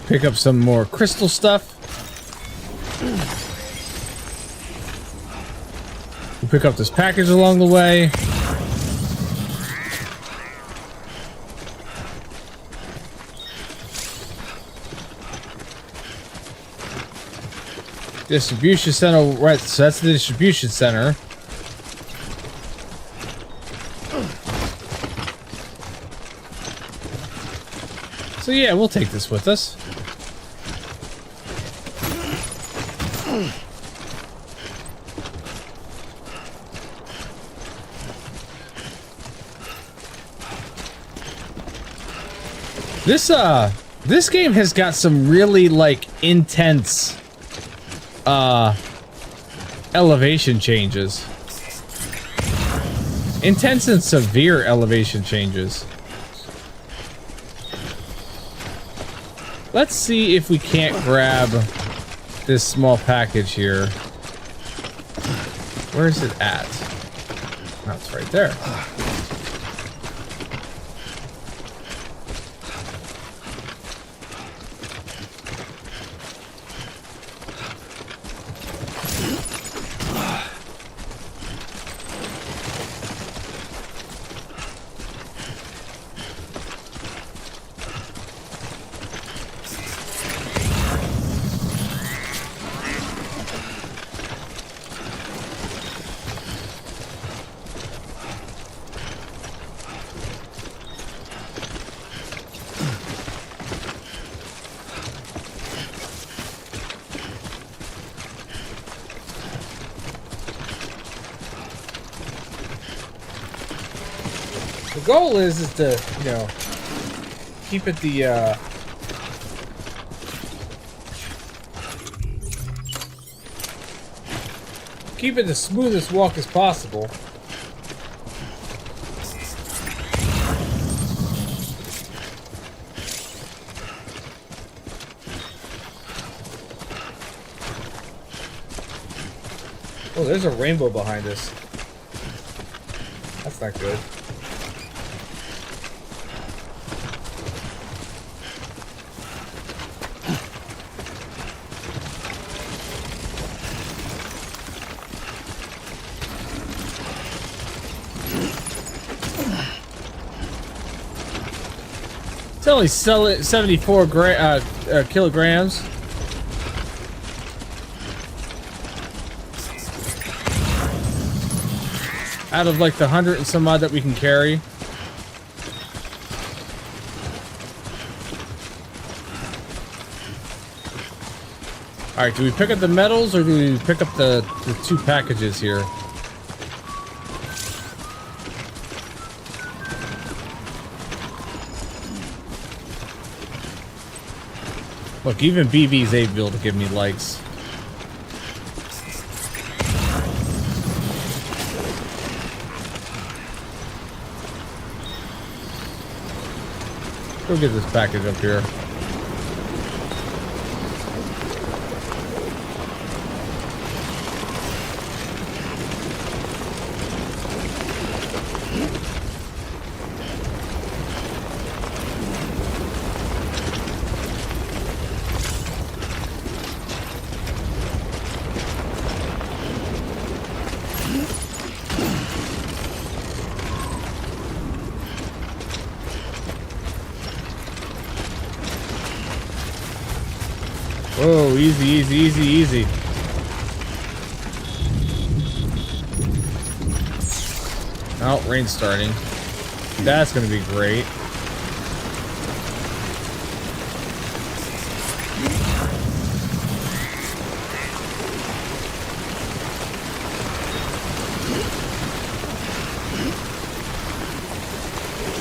Pick up some more crystal stuff. We'll pick up this package along the way. Distribution center, right, so that's the distribution center. So yeah, we'll take this with us. This game has got some really, like, intense, elevation changes. Intense and severe elevation changes. Let's see if we can't grab this small package here. Where is it at? Oh, it's right there. The goal is to, you know, keep it keep it the smoothest walk as possible. Oh, there's a rainbow behind us. That's not good. It's only 74 kilograms. Out of like the 100 and some odd that we can carry. Alright, do we pick up the metals or do we pick up the two packages here? Look, even BB's able to give me likes. Go get this package up here. Whoa, easy, easy, easy, easy. Oh, rain's starting. That's gonna be great.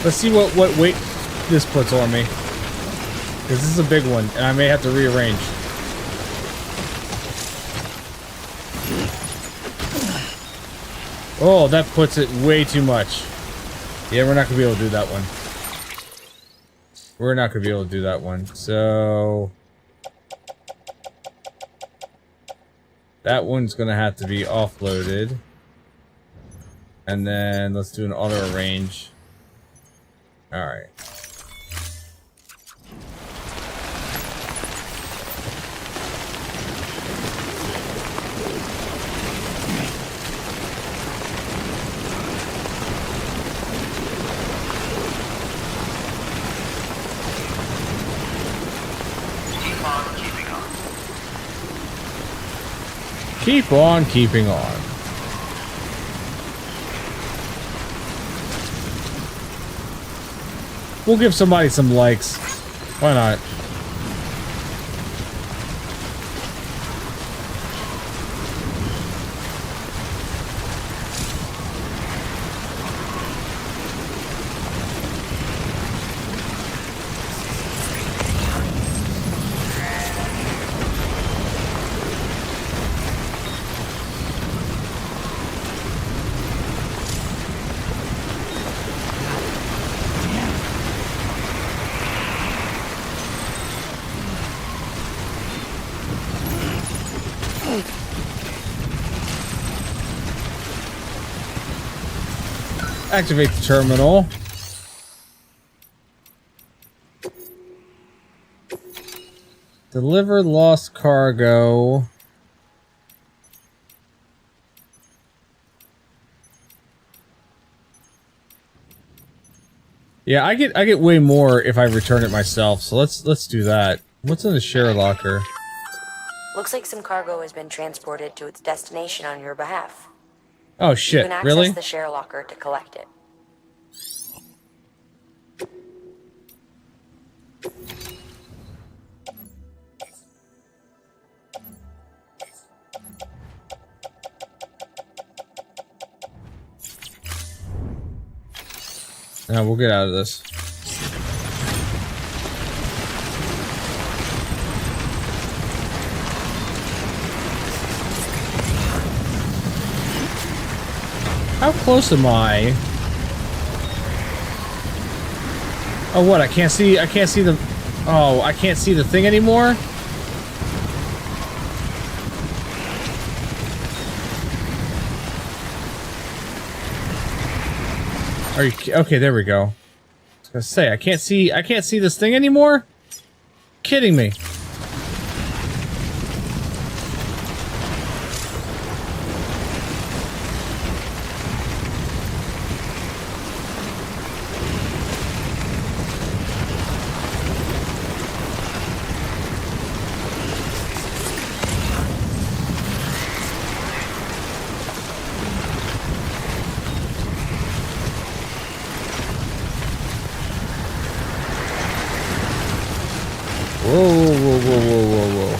Let's see what weight this puts on me. Because this is a big one, and I may have to rearrange. Oh, that puts it way too much. Yeah, we're not going to be able to do that one. We're not going to be able to do that one. So... that one's going to have to be offloaded. And then let's do an auto arrange. Alright. Keep on keeping on. We'll give somebody some likes. Why not? Activate the terminal. Deliver lost cargo. Yeah, I get way more if I return it myself. So let's do that. What's in the share locker? Looks like some cargo has been transported to its destination on your behalf. Oh shit, you can access really? the share locker to collect it. Now we'll get out of this. How close am I? Oh, what? I can't see the... oh, I can't see the thing anymore? Are you... okay, there we go. I was gonna say, I can't see this thing anymore? Kidding me. Whoa, whoa, whoa, whoa, whoa, whoa.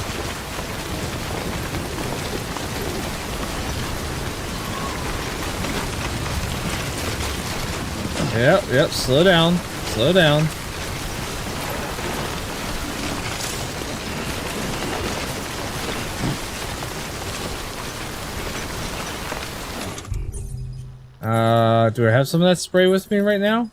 Yep, slow down. Slow down. Do I have some of that spray with me right now?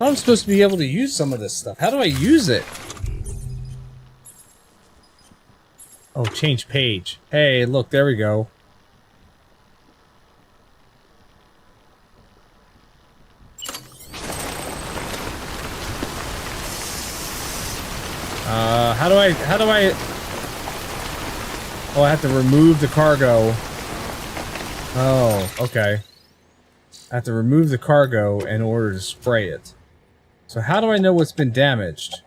I'm supposed to be able to use some of this stuff. How do I use it? Oh, change page. Hey, look, there we go. How do I... Oh, I have to remove the cargo. Oh, okay. I have to remove the cargo in order to spray it. So how do I know what's been damaged?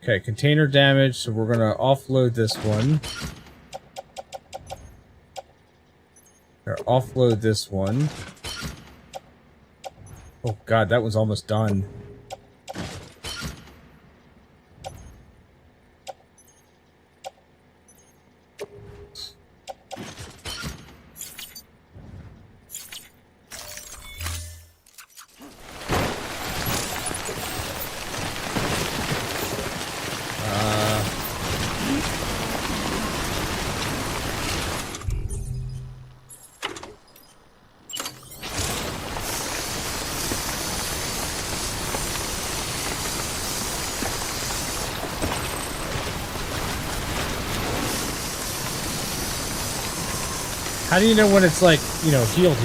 Okay, container damage, so we're gonna offload this one. Or offload this one. Oh god, that was almost done. How do you know when it's like, you know, healed?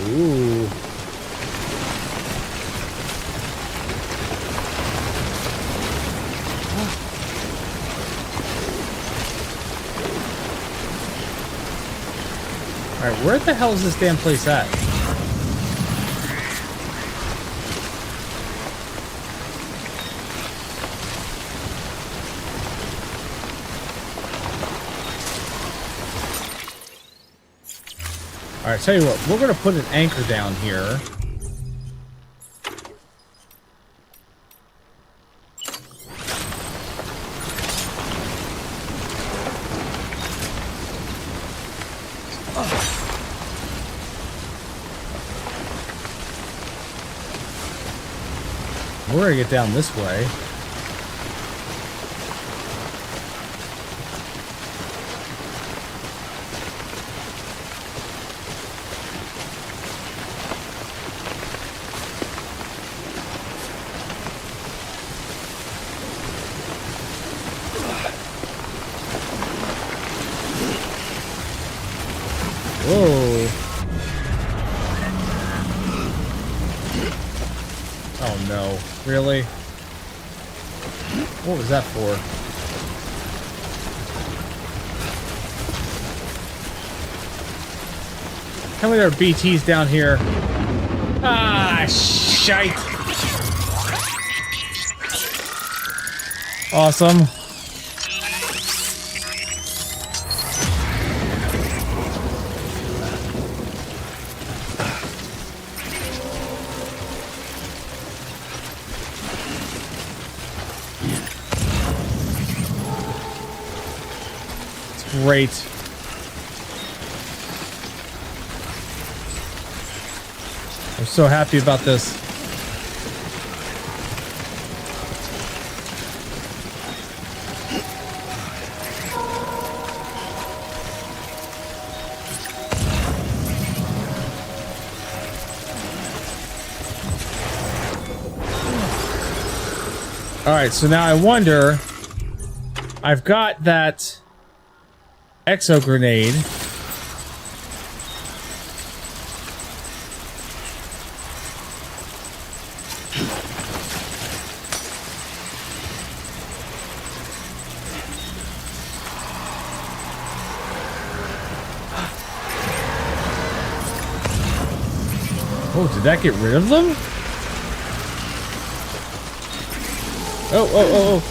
Ooh. Alright, where the hell is this damn place at? Alright, tell you what, we're gonna put an anchor down here. We're gonna get down this way. Whoa. Oh no. Really? What was that for? Tell me there are BTs down here. Ah, shite. Awesome. Great. I'm so happy about this. Alright, so now I wonder... I've got that... exo grenade. Oh, did that get rid of them? Oh.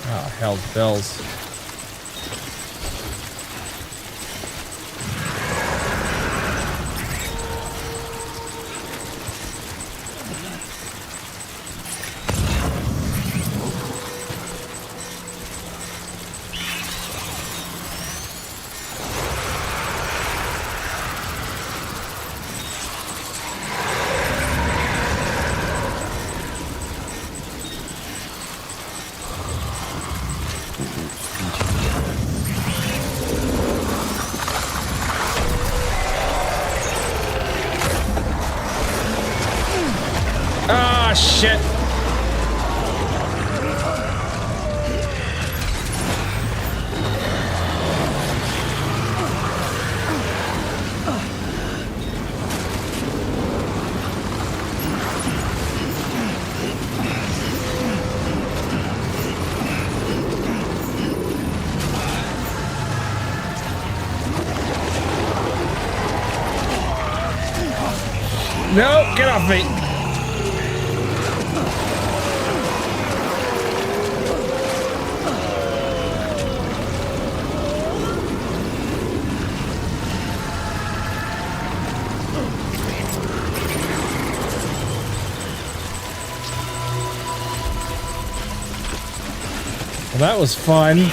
Oh, hell bells. No, get off me. Well, that was fun.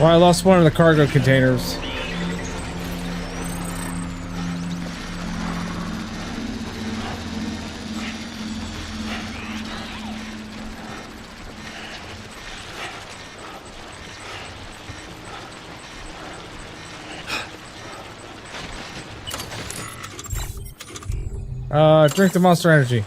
Well, I lost one of the cargo containers. Drink the Monster Energy.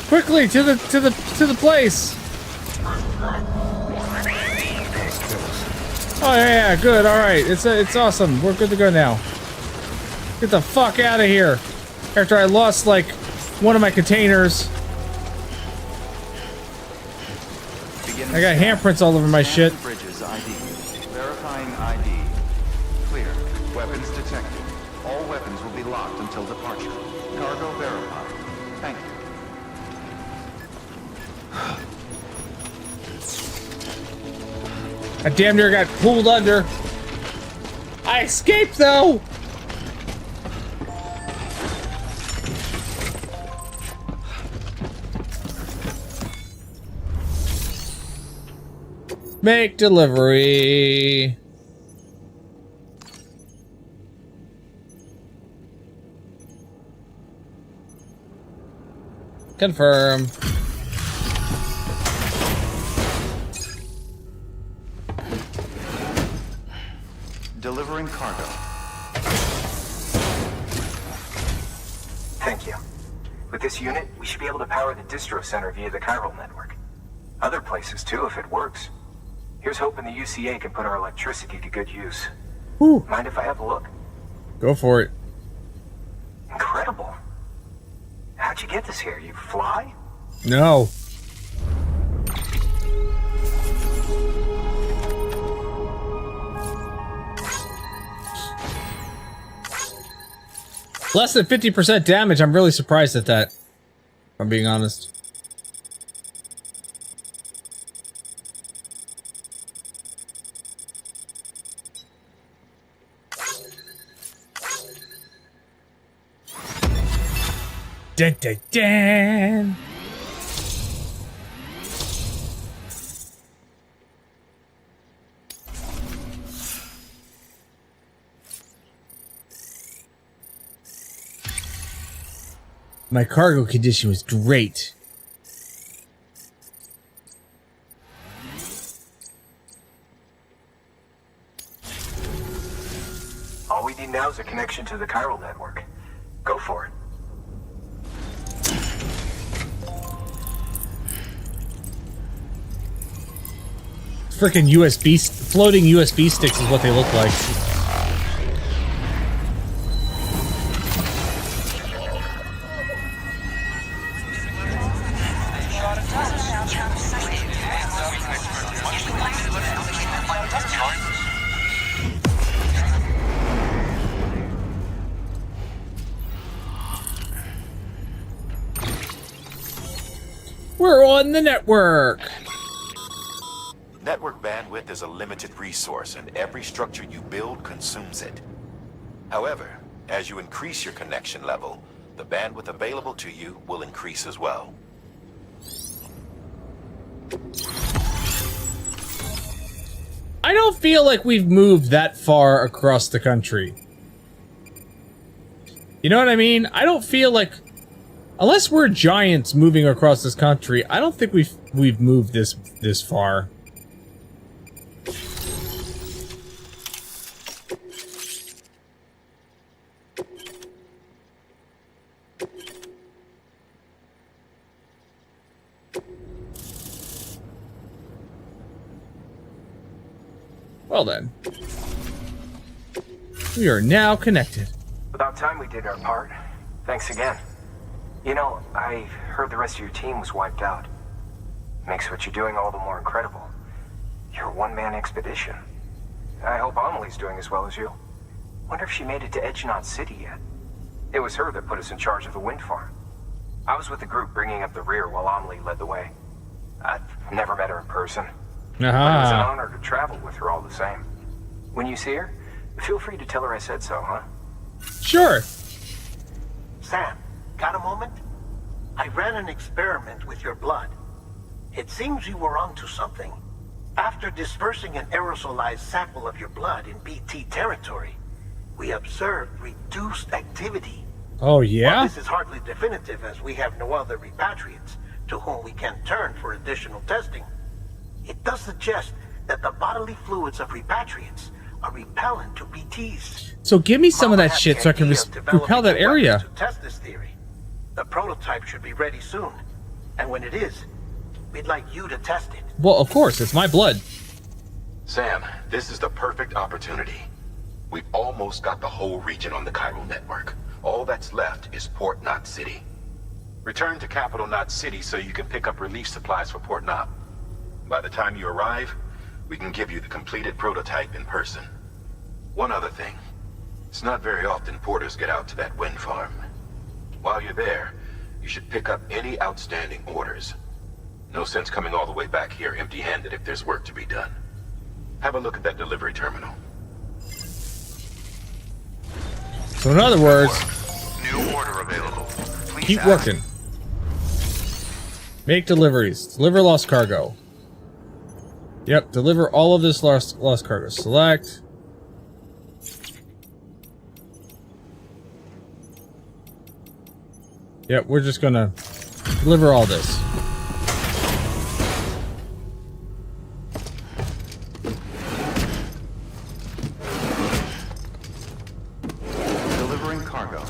Quickly to the place. Oh yeah, good. All right, it's awesome. We're good to go now. Get the fuck out of here. After I lost like one of my containers, I got handprints all over my shit. Bridges ID. Verifying ID. Clear. Weapons detected. All weapons will be locked until departure. Cargo verified. Thank you. I damn near got pulled under. I escaped though. Make delivery. Confirm. Delivering cargo. Thank you. With this unit, we should be able to power the distro center via the chiral network. Other places too, if it works. Here's hoping the UCA can put our electricity to good use. Whew. Mind if I have a look? Go for it. Incredible. How'd you get this here? You fly? No. Less than 50% damage. I'm really surprised at that, if I'm being honest. Dun, dun, dun. My cargo condition was great. All we need now is a connection to the chiral network. Go for it. Freaking floating USB sticks is what they look like. We're on the network. Network bandwidth is a limited resource, and every structure you build consumes it. However, as you increase your connection level, the bandwidth available to you will increase as well. I don't feel like we've moved that far across the country. You know what I mean? I don't feel like, unless we're giants moving across this country, I don't think we've moved this far. Well then, we are now connected. About time we did our part. Thanks again. You know, I heard the rest of your team was wiped out. Makes what you're doing all the more incredible. You're a one-man expedition. I hope Amelie's doing as well as you. Wonder if she made it to Edgenot City yet. It was her that put us in charge of the wind farm. I was with the group bringing up the rear while Amelie led the way. I've never met her in person. But it was an honor to travel with her all the same. When you see her, feel free to tell her I said so, huh? Sure. Sam, got a moment? I ran an experiment with your blood. It seems you were onto something. After dispersing an aerosolized sample of your blood in BT territory, we observed reduced activity. Oh, yeah? While this is hardly definitive, as we have no other repatriates to whom we can turn for additional testing. It does suggest that the bodily fluids of repatriates are repellent to BTs. So give me some of that shit so I can repel that area. To test this theory, the prototype should be ready soon, and when it is, we'd like you to test it. Well, of course, it's my blood. Sam, this is the perfect opportunity. We've almost got the whole region on the chiral network. All that's left is Port Knot City. Return to Capital Knot City so you can pick up relief supplies for Port Knot. By the time you arrive, we can give you the completed prototype in person. One other thing. It's not very often porters get out to that wind farm. While you're there, you should pick up any outstanding orders. No sense coming all the way back here empty-handed if there's work to be done. Have a look at that delivery terminal. So in other words, new order available. Please keep working. Make deliveries. Deliver lost cargo. Yep, deliver all of this lost cargo. Select. Yep, we're just gonna deliver all this. Delivering cargo.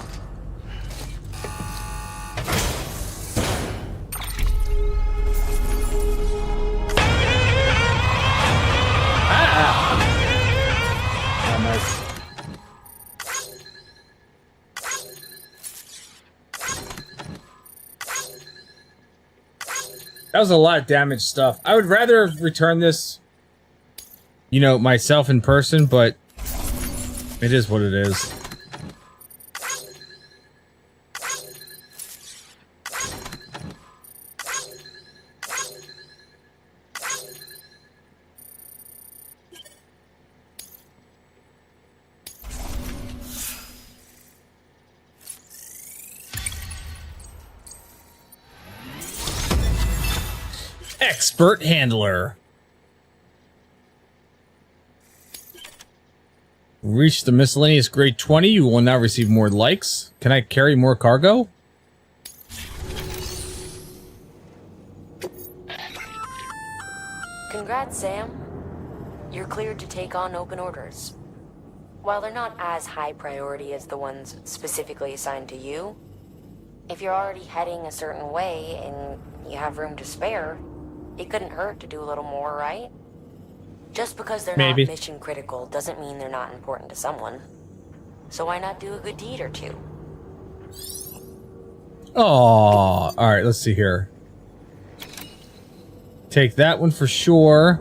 That was a lot of damaged stuff. I would rather have returned this, you know, myself in person, but it is what it is. Expert handler. Reach the miscellaneous grade 20. You will now receive more likes. Can I carry more cargo? Congrats, Sam. You're cleared to take on open orders. While they're not as high priority as the ones specifically assigned to you, if you're already heading a certain way and you have room to spare, it couldn't hurt to do a little more, right? Just because they're not mission critical doesn't mean they're not important to someone. So why not do a good deed or two? Oh, all right, let's see here. Take that one for sure.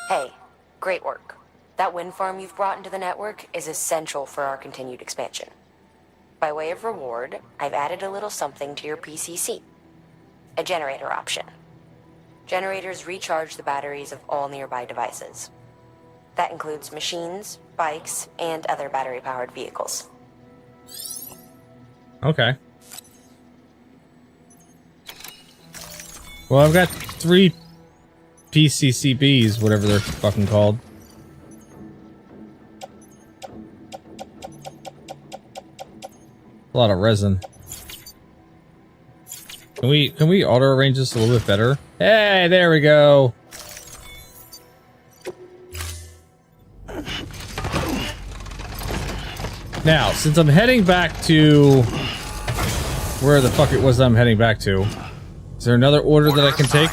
Hey, great work. That wind farm you've brought into the network is essential for our continued expansion. By way of reward, I've added a little something to your PCC. A generator option. Generators recharge the batteries of all nearby devices. That includes machines, bikes, and other battery-powered vehicles. Okay. Well, I've got 3 PCCBs, whatever they're fucking called. A lot of resin. Can we auto arrange this a little bit better? Hey, there we go. Now, since I'm heading back to where the fuck it was that I'm heading back to, is there another order that I can take?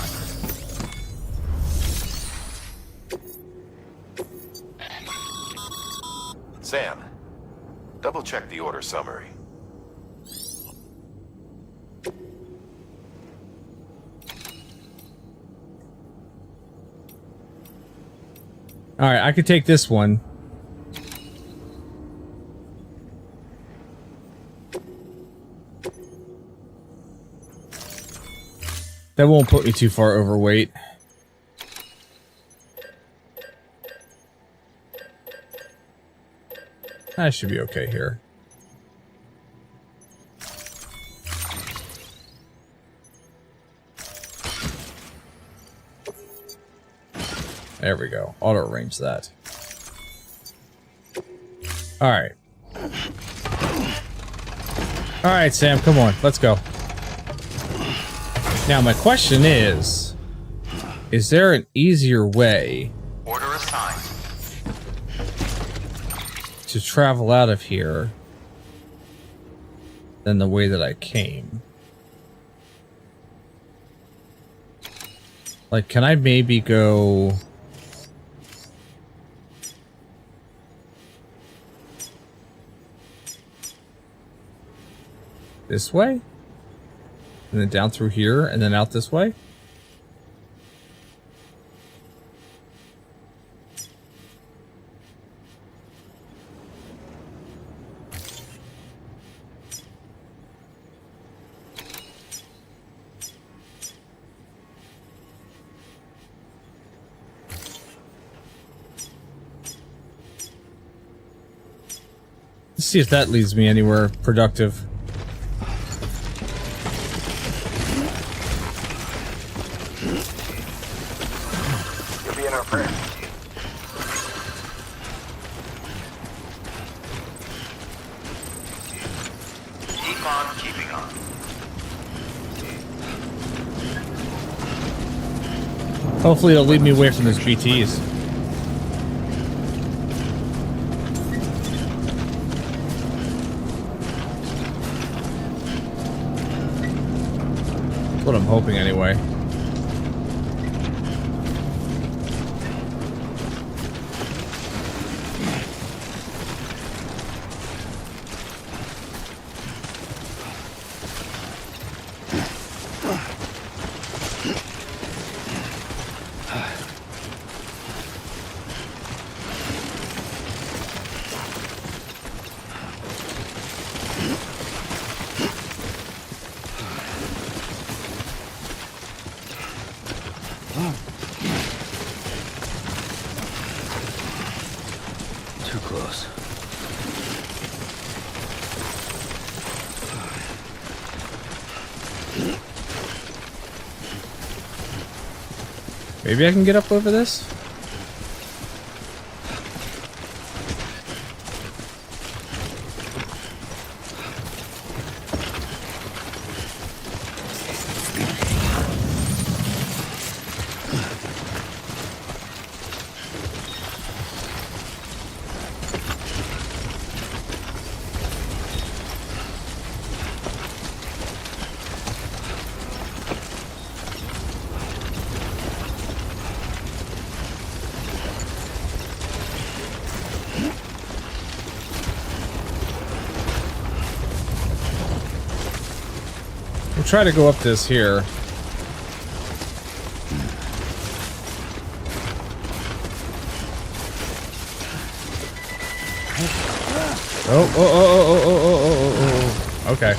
Sam, double check the order summary. Alright, I could take this one. That won't put me too far overweight. I should be okay here. There we go. Auto arrange that. Alright. Alright, Sam, come on. Let's go. Now, my question is there an easier way Order assigned. to travel out of here than the way that I came? Like, can I maybe go... this way? And then down through here, and then out this way? Let's see if that leads me anywhere productive. You'll be in our prayers. Keep on keeping on. Hopefully it'll lead me away from those BTs. That's what I'm hoping anyway. Too close. Maybe I can get up over this? We'll try to go up this here. Oh. Okay.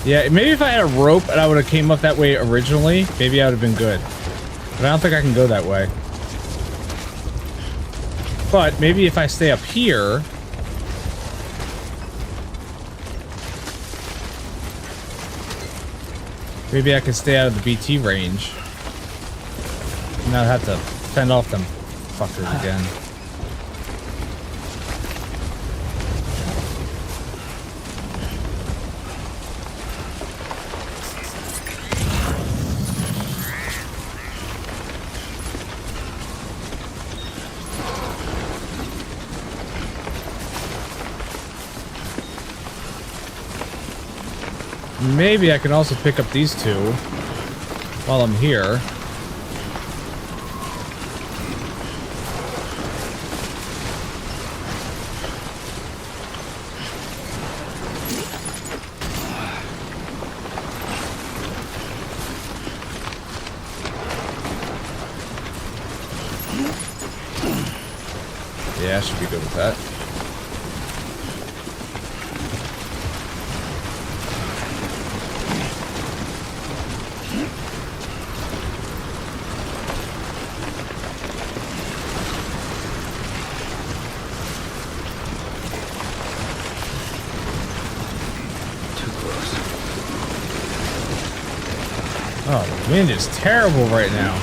Yeah, maybe if I had a rope and I would have came up that way originally, maybe I would have been good. But I don't think I can go that way. But maybe if I stay up here... maybe I can stay out of the BT range. And I'd have to fend off them fuckers again. Maybe I can also pick up these two while I'm here. Yeah, I should be good with that. Oh, the wind is terrible right now.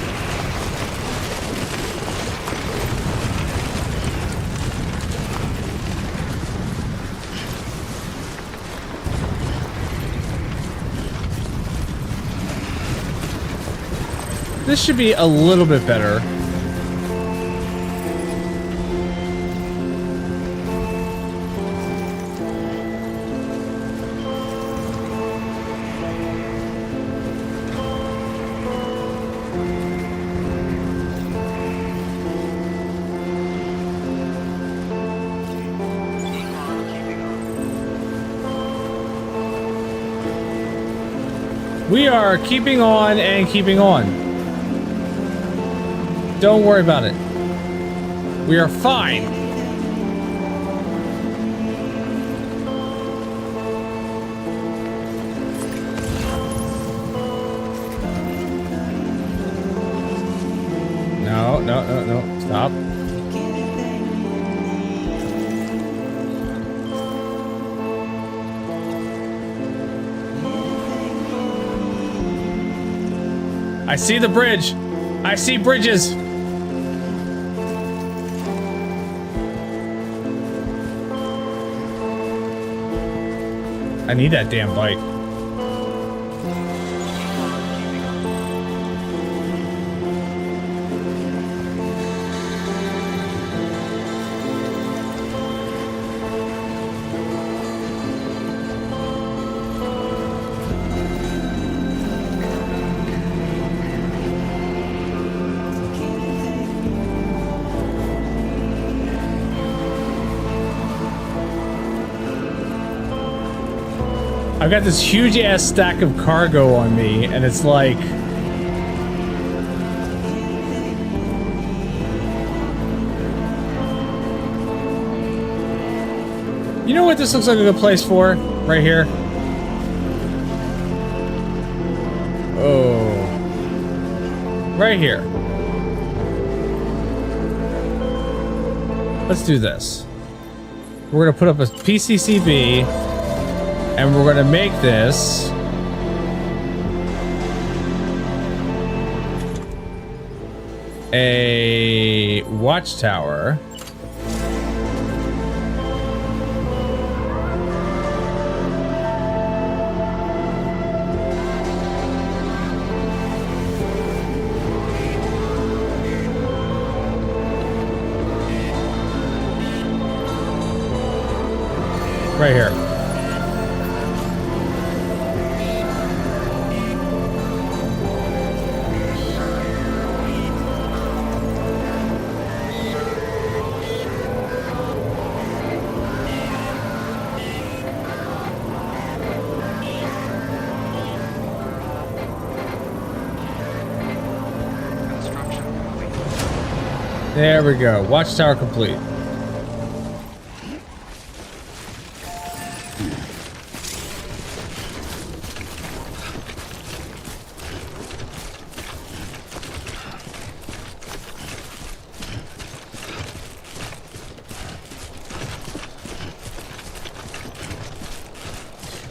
This should be a little bit better. We are keeping on and keeping on. Don't worry about it. We are fine. No. Stop. I see the bridge. I see bridges. I need that damn bike. I've got this huge ass stack of cargo on me, and it's like... You know what this looks like a good place for? Right here. Oh. Right here. Let's do this. We're gonna put up a PCCB. And we're gonna make this a watchtower. Right here. There we go. Watchtower complete.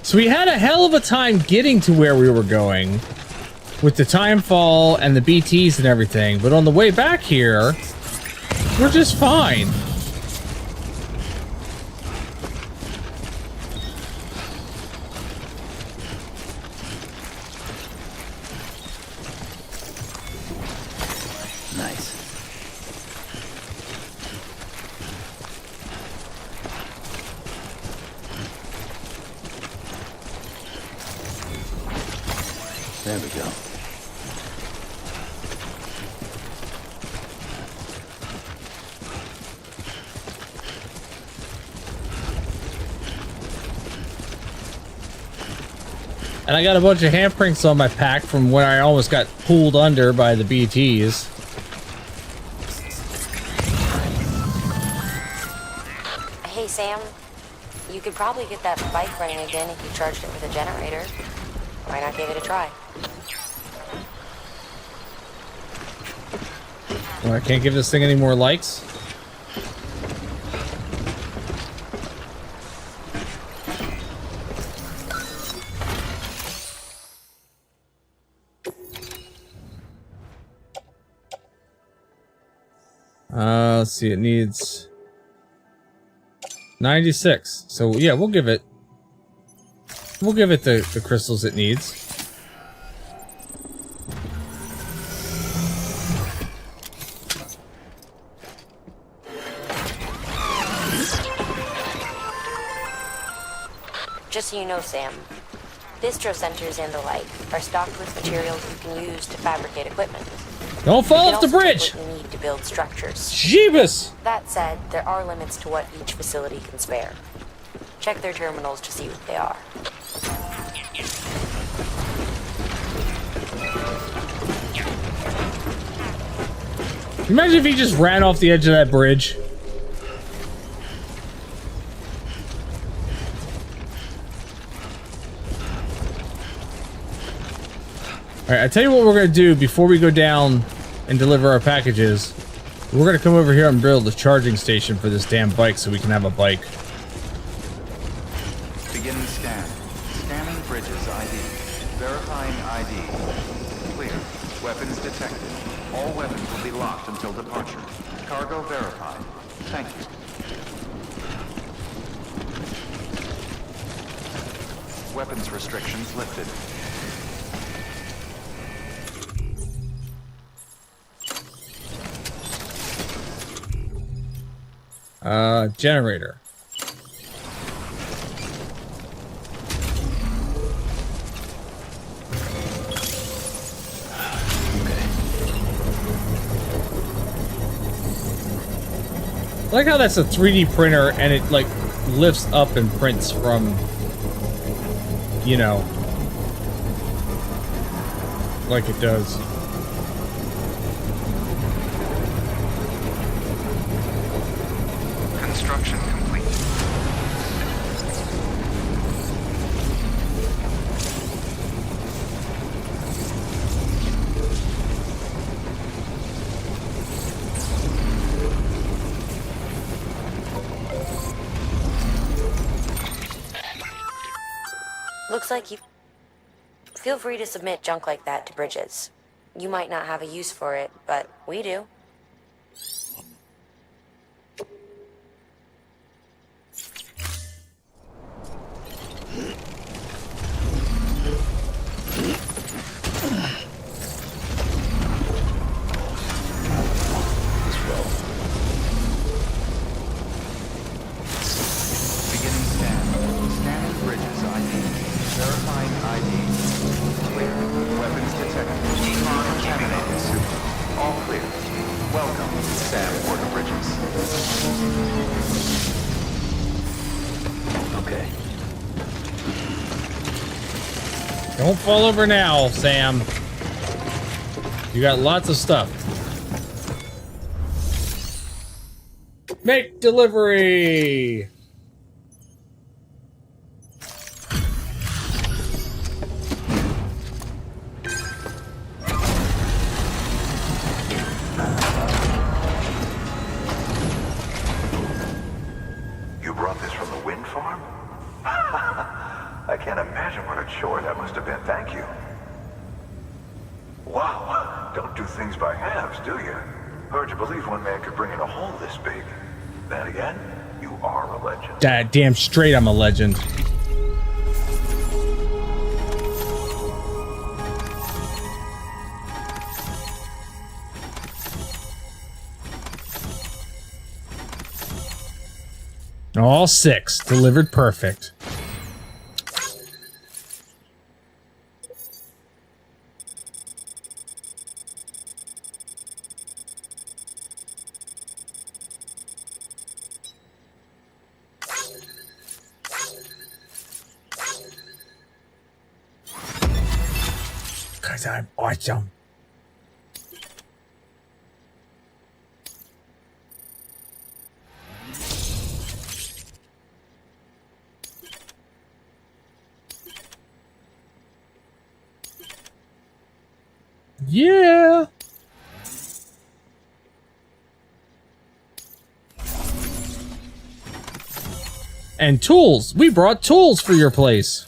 So we had a hell of a time getting to where we were going with the timefall and the BTs and everything, but on the way back here, we're just fine. Nice. There we go. And I got a bunch of handprints on my pack from when I almost got pulled under by the BTs. Hey, Sam. You could probably get that bike running again if you charged it with a generator. Why not give it a try? Well, I can't give this thing any more likes. Let's see, it needs 96. So yeah, we'll give it the crystals it needs. Just so you know, Sam, distro centers and the like are stocked with materials you can use to fabricate equipment. Don't fall off the bridge! What you need to build structures. Jeebus! That said, there are limits to what each facility can spare. Check their terminals to see what they are. Imagine if he just ran off the edge of that bridge. Alright, I tell you what we're gonna do before we go down and deliver our packages. We're gonna come over here and build a charging station for this damn bike so we can have a bike. Beginning scan. Scanning bridges ID. Verifying ID. Clear. Weapons detected. All weapons will be locked until departure. Cargo verified. Thank you. Weapons restrictions lifted. Generator. I like how that's a 3D printer and it like lifts up and prints from, you know, like it does. Construction complete. Looks like you... Feel free to submit junk like that to Bridges. You might not have a use for it, but we do. Beginning scan. Scanning bridges ID. Verifying ID. Clear. Weapons detected. Contaminated suit. All clear. Welcome, Sam Porter Bridges. Okay. Don't fall over now, Sam. You got lots of stuff. Make delivery! You brought this from the wind farm? I can't imagine what a chore that must have been. Thank you. Wow, don't do things by halves, do you? Hard to believe one man could bring in a hole this big. Then again, you are a legend. Damn straight I'm a legend. All 6 delivered perfect. Cause I'm awesome. Yeah. And tools. We brought tools for your place.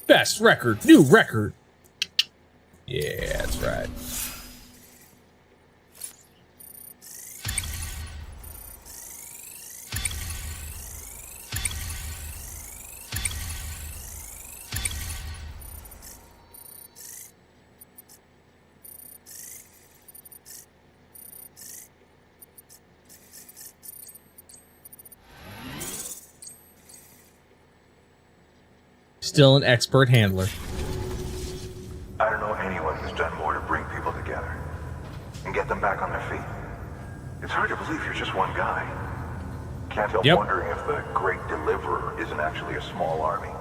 Best record, new record. Yeah, that's right. Still an expert handler. I don't know anyone who's done more to bring people together and get them back on their feet. It's hard to believe you're just one guy. Can't help wondering if the Great Deliverer isn't actually a small army.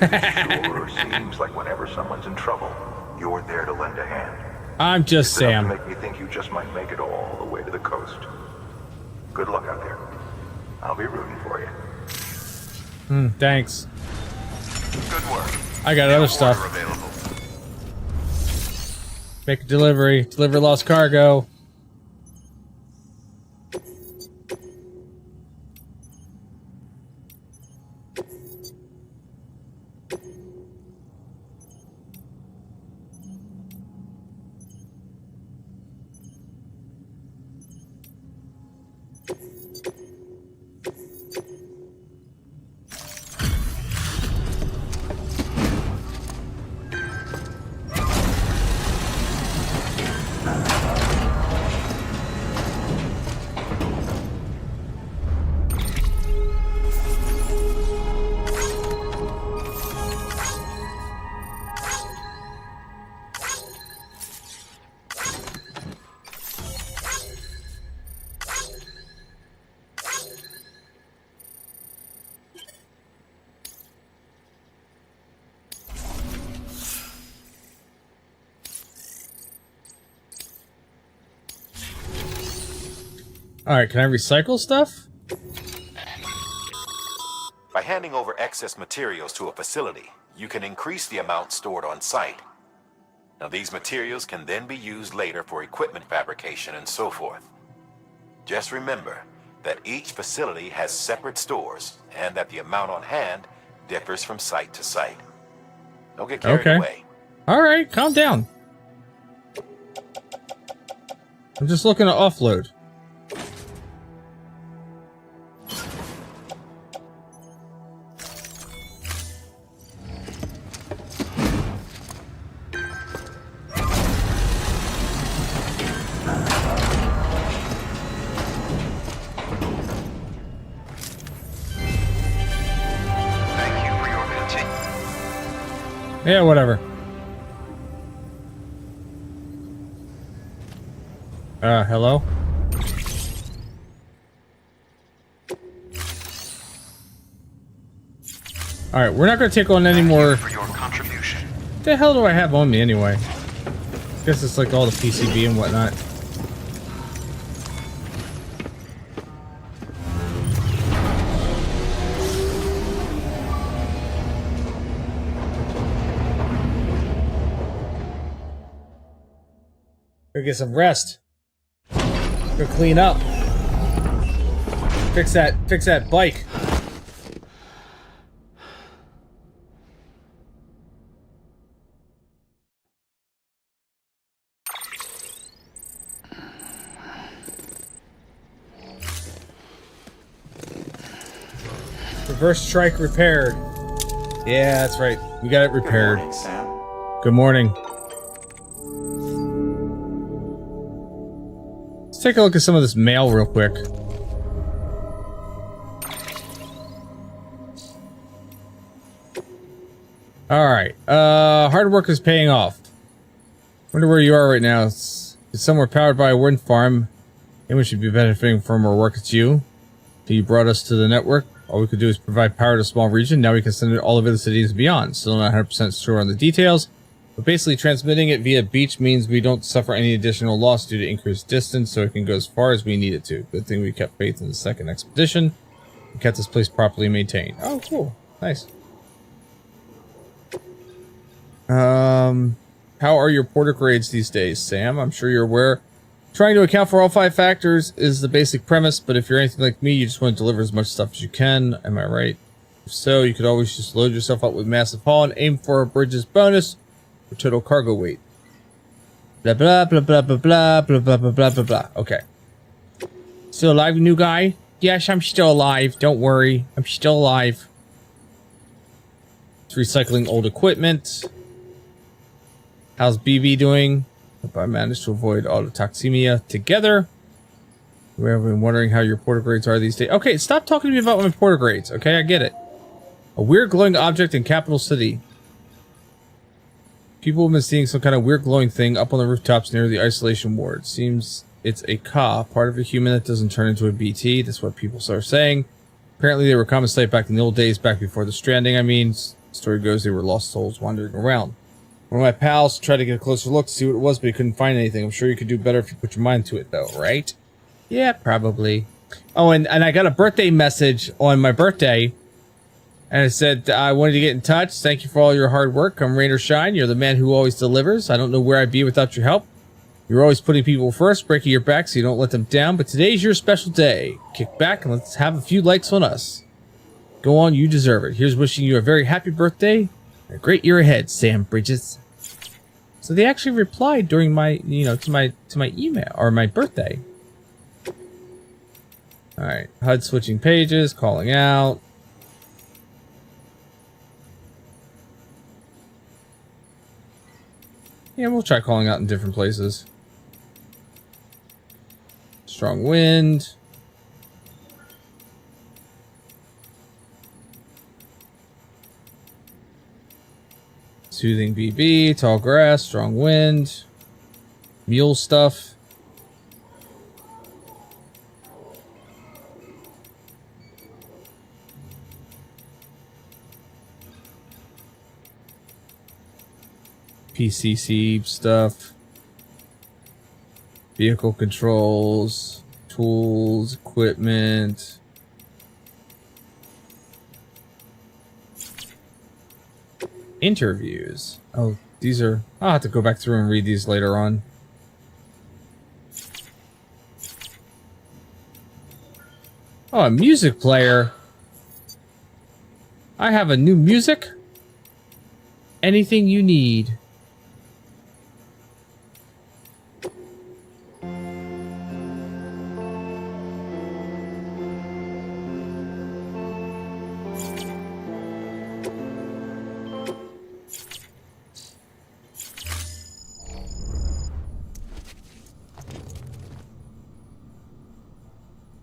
It sure seems like whenever someone's in trouble, you're there to lend a hand. I'm just It's enough Sam. to make me think you just might make it all the way to the coast. Good luck out there. I'll be rooting for you. Thanks. Good work. I got other stuff. Make a delivery. Deliver lost cargo. Alright, can I recycle stuff? By handing over excess materials to a facility, you can increase the amount stored on site. Now, these materials can then be used later for equipment fabrication and so forth. Just remember that each facility has separate stores and that the amount on hand differs from site to site. Don't get carried away. Alright, calm down. I'm just looking to offload. Yeah, whatever. Hello? Alright, we're not gonna take on any more. For your contribution. What the hell do I have on me anyway? Guess it's like all the PCB and whatnot. Go get some rest. Go clean up. Fix that bike. Reverse strike repaired. Yeah, that's right. We got it repaired. Good morning, Sam. Good morning. Let's take a look at some of this mail real quick. Alright. Hard work is paying off. Wonder where you are right now. It's somewhere powered by a wind farm. Anyone should be benefiting from our work. It's you. So you brought us to the network. All we could do is provide power to a small region. Now we can send it all over the cities and beyond. Still not 100% sure on the details. But basically transmitting it via beach means we don't suffer any additional loss due to increased distance, so it can go as far as we need it to. Good thing we kept faith in the second expedition. We kept this place properly maintained. Oh, cool. Nice. How are your porter grades these days, Sam? I'm sure you're aware. Trying to account for all 5 factors is the basic premise, but if you're anything like me, you just want to deliver as much stuff as you can. Am I right? If so, you could always just load yourself up with massive haul and aim for a bridges bonus for total cargo weight. Blah, blah, blah, blah, blah, blah, blah, blah, blah, blah, blah, blah. Okay. Still alive, new guy? Yes, I'm still alive. Don't worry. I'm still alive. It's recycling old equipment. How's BB doing? Hope I managed to avoid autotoxemia together. We have been wondering how your porter grades are these days. Okay, stop talking to me about my porter grades. Okay, I get it. A weird glowing object in capital city. People have been seeing some kind of weird glowing thing up on the rooftops near the isolation ward. Seems it's a Ka, part of a human that doesn't turn into a BT. That's what people are saying. Apparently they were common sight back in the old days, back before the Stranding. I mean, story goes they were lost souls wandering around. One of my pals tried to get a closer look to see what it was, but he couldn't find anything. I'm sure you could do better if you put your mind to it, though, right? Yeah, probably. Oh, and I got a birthday message on my birthday, and it said, I wanted to get in touch. Thank you for all your hard work. Come rain or shine, you're the man who always delivers. I don't know where I'd be without your help. You're always putting people first, breaking your back so you don't let them down, but today's your special day. Kick back and let's have a few likes on us. Go on, you deserve it. Here's wishing you a very happy birthday. A great year ahead, Sam Bridges. So they actually replied during my, to my email or my birthday. All right, HUD switching pages, calling out. Yeah, we'll try calling out in different places. Strong wind. Soothing BB, tall grass, strong wind, mule stuff. PCC stuff. Vehicle controls, tools, equipment. Interviews. Oh, these are... I'll have to go back through and read these later on. Oh, a music player. I have a new music. Anything you need.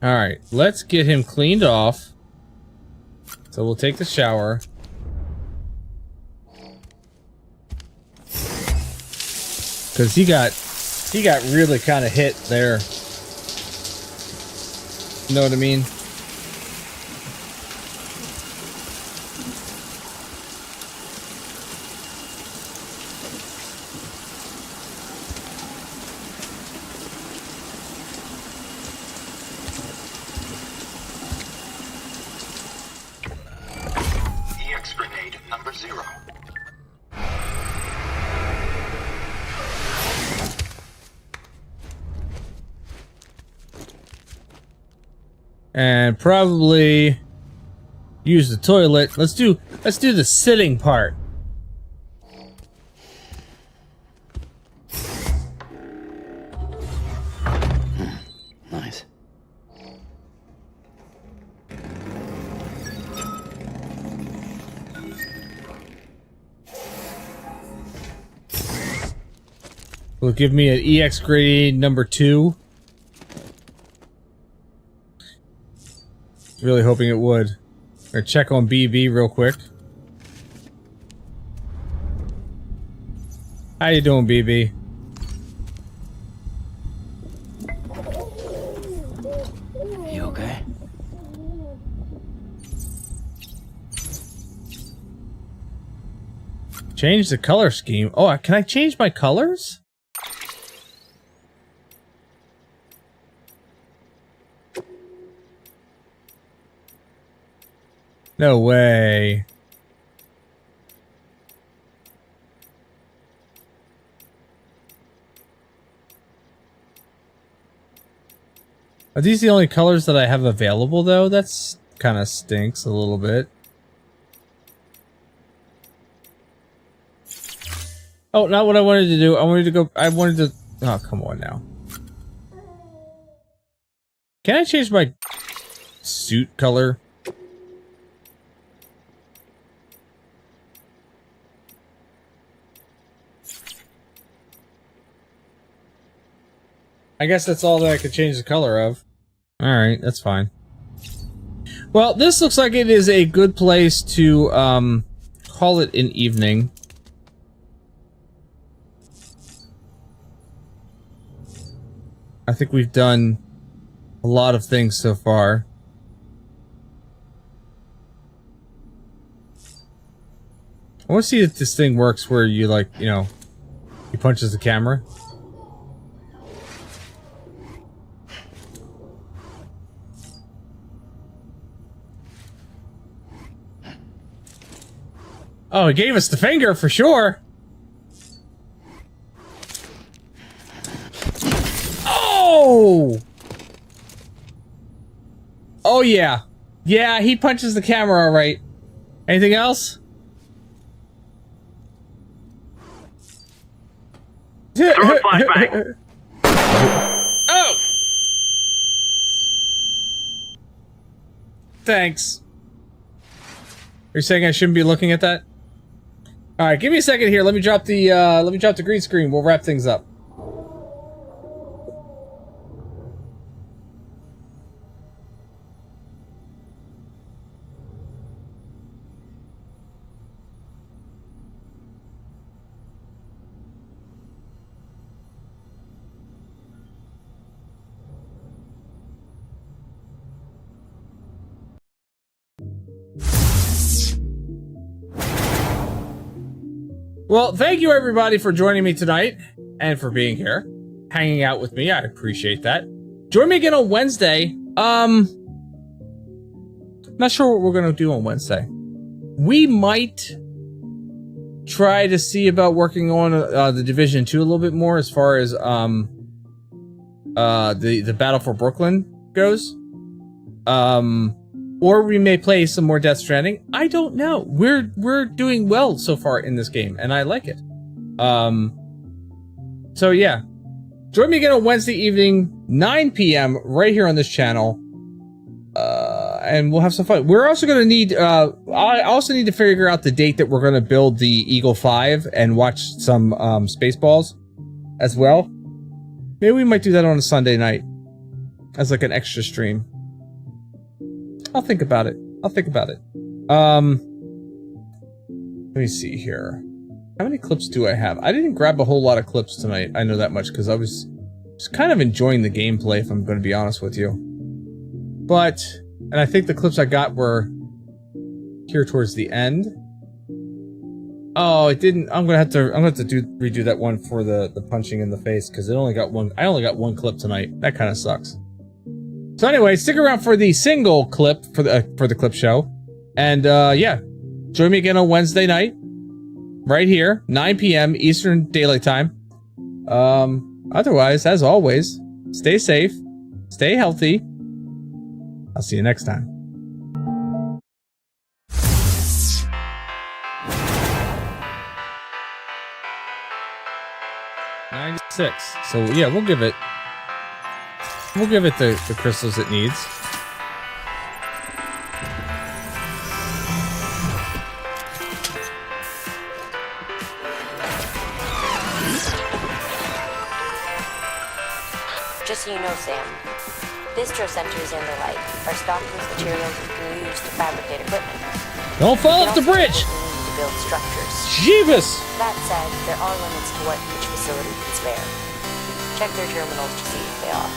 Alright, let's get him cleaned off. So we'll take the shower. Because he got He got really kind of hit there. You know what I mean? EX grenade number 0. And probably use the toilet. Let's do the sitting part. Nice. Will it give me an EX grade number 2? Really hoping it would. Or check on BB real quick. How you doing, BB? You okay? Change the color scheme. Oh, can I change my colors? No way. Are these the only colors that I have available, though? That's kind of stinks a little bit. Oh, not what I wanted to do. I wanted to... Oh, come on now. Can I change my suit color? I guess that's all that I could change the color of. Alright, that's fine. Well, this looks like it is a good place to, call it an evening. I think we've done a lot of things so far. I want to see if this thing works where you, like, you know, he punches the camera. Oh, he gave us the finger for sure. Oh! Oh, yeah. Yeah, he punches the camera all right. Anything else? Flashbang. Oh! Thanks. Are you saying I shouldn't be looking at that? All right, give me a second here. Let me drop the green screen. We'll wrap things up. Well, thank you everybody for joining me tonight and for being here, hanging out with me. I appreciate that. Join me again on Wednesday. Not sure what we're gonna do on Wednesday. We might try to see about working on the Division 2 a little bit more as far as the Battle for Brooklyn goes. Or we may play some more Death Stranding. I don't know. We're doing well so far in this game, and I like it. So yeah. Join me again on Wednesday evening, 9 p.m. right here on this channel. And we'll have some fun. We're also going to need, I also need to figure out the date that we're going to build the Eagle 5 and watch some Spaceballs as well. Maybe we might do that on a Sunday night as like an extra stream. I'll think about it. Let me see here. How many clips do I have? I didn't grab a whole lot of clips tonight. I know that much because I was just kind of enjoying the gameplay, if I'm going to be honest with you. But, and I think the clips I got were here towards the end. Oh, it didn't. I'm gonna have to redo that one for the punching in the face because it only got one. I only got one clip tonight. That kind of sucks. So anyway, stick around for the single clip for the clip show, and yeah, join me again on Wednesday night, right here, 9 p.m. Eastern Daylight Time. Otherwise, as always, stay safe, stay healthy. I'll see you next time. 96. So yeah, we'll give it the crystals it needs. Just so you know, Sam, distro centers and the like are stocked with materials you can use to fabricate equipment. Don't fall off the bridge! To build structures. Jeebus! That said, there are limits to what each facility can spare. Check their terminals to see if they are.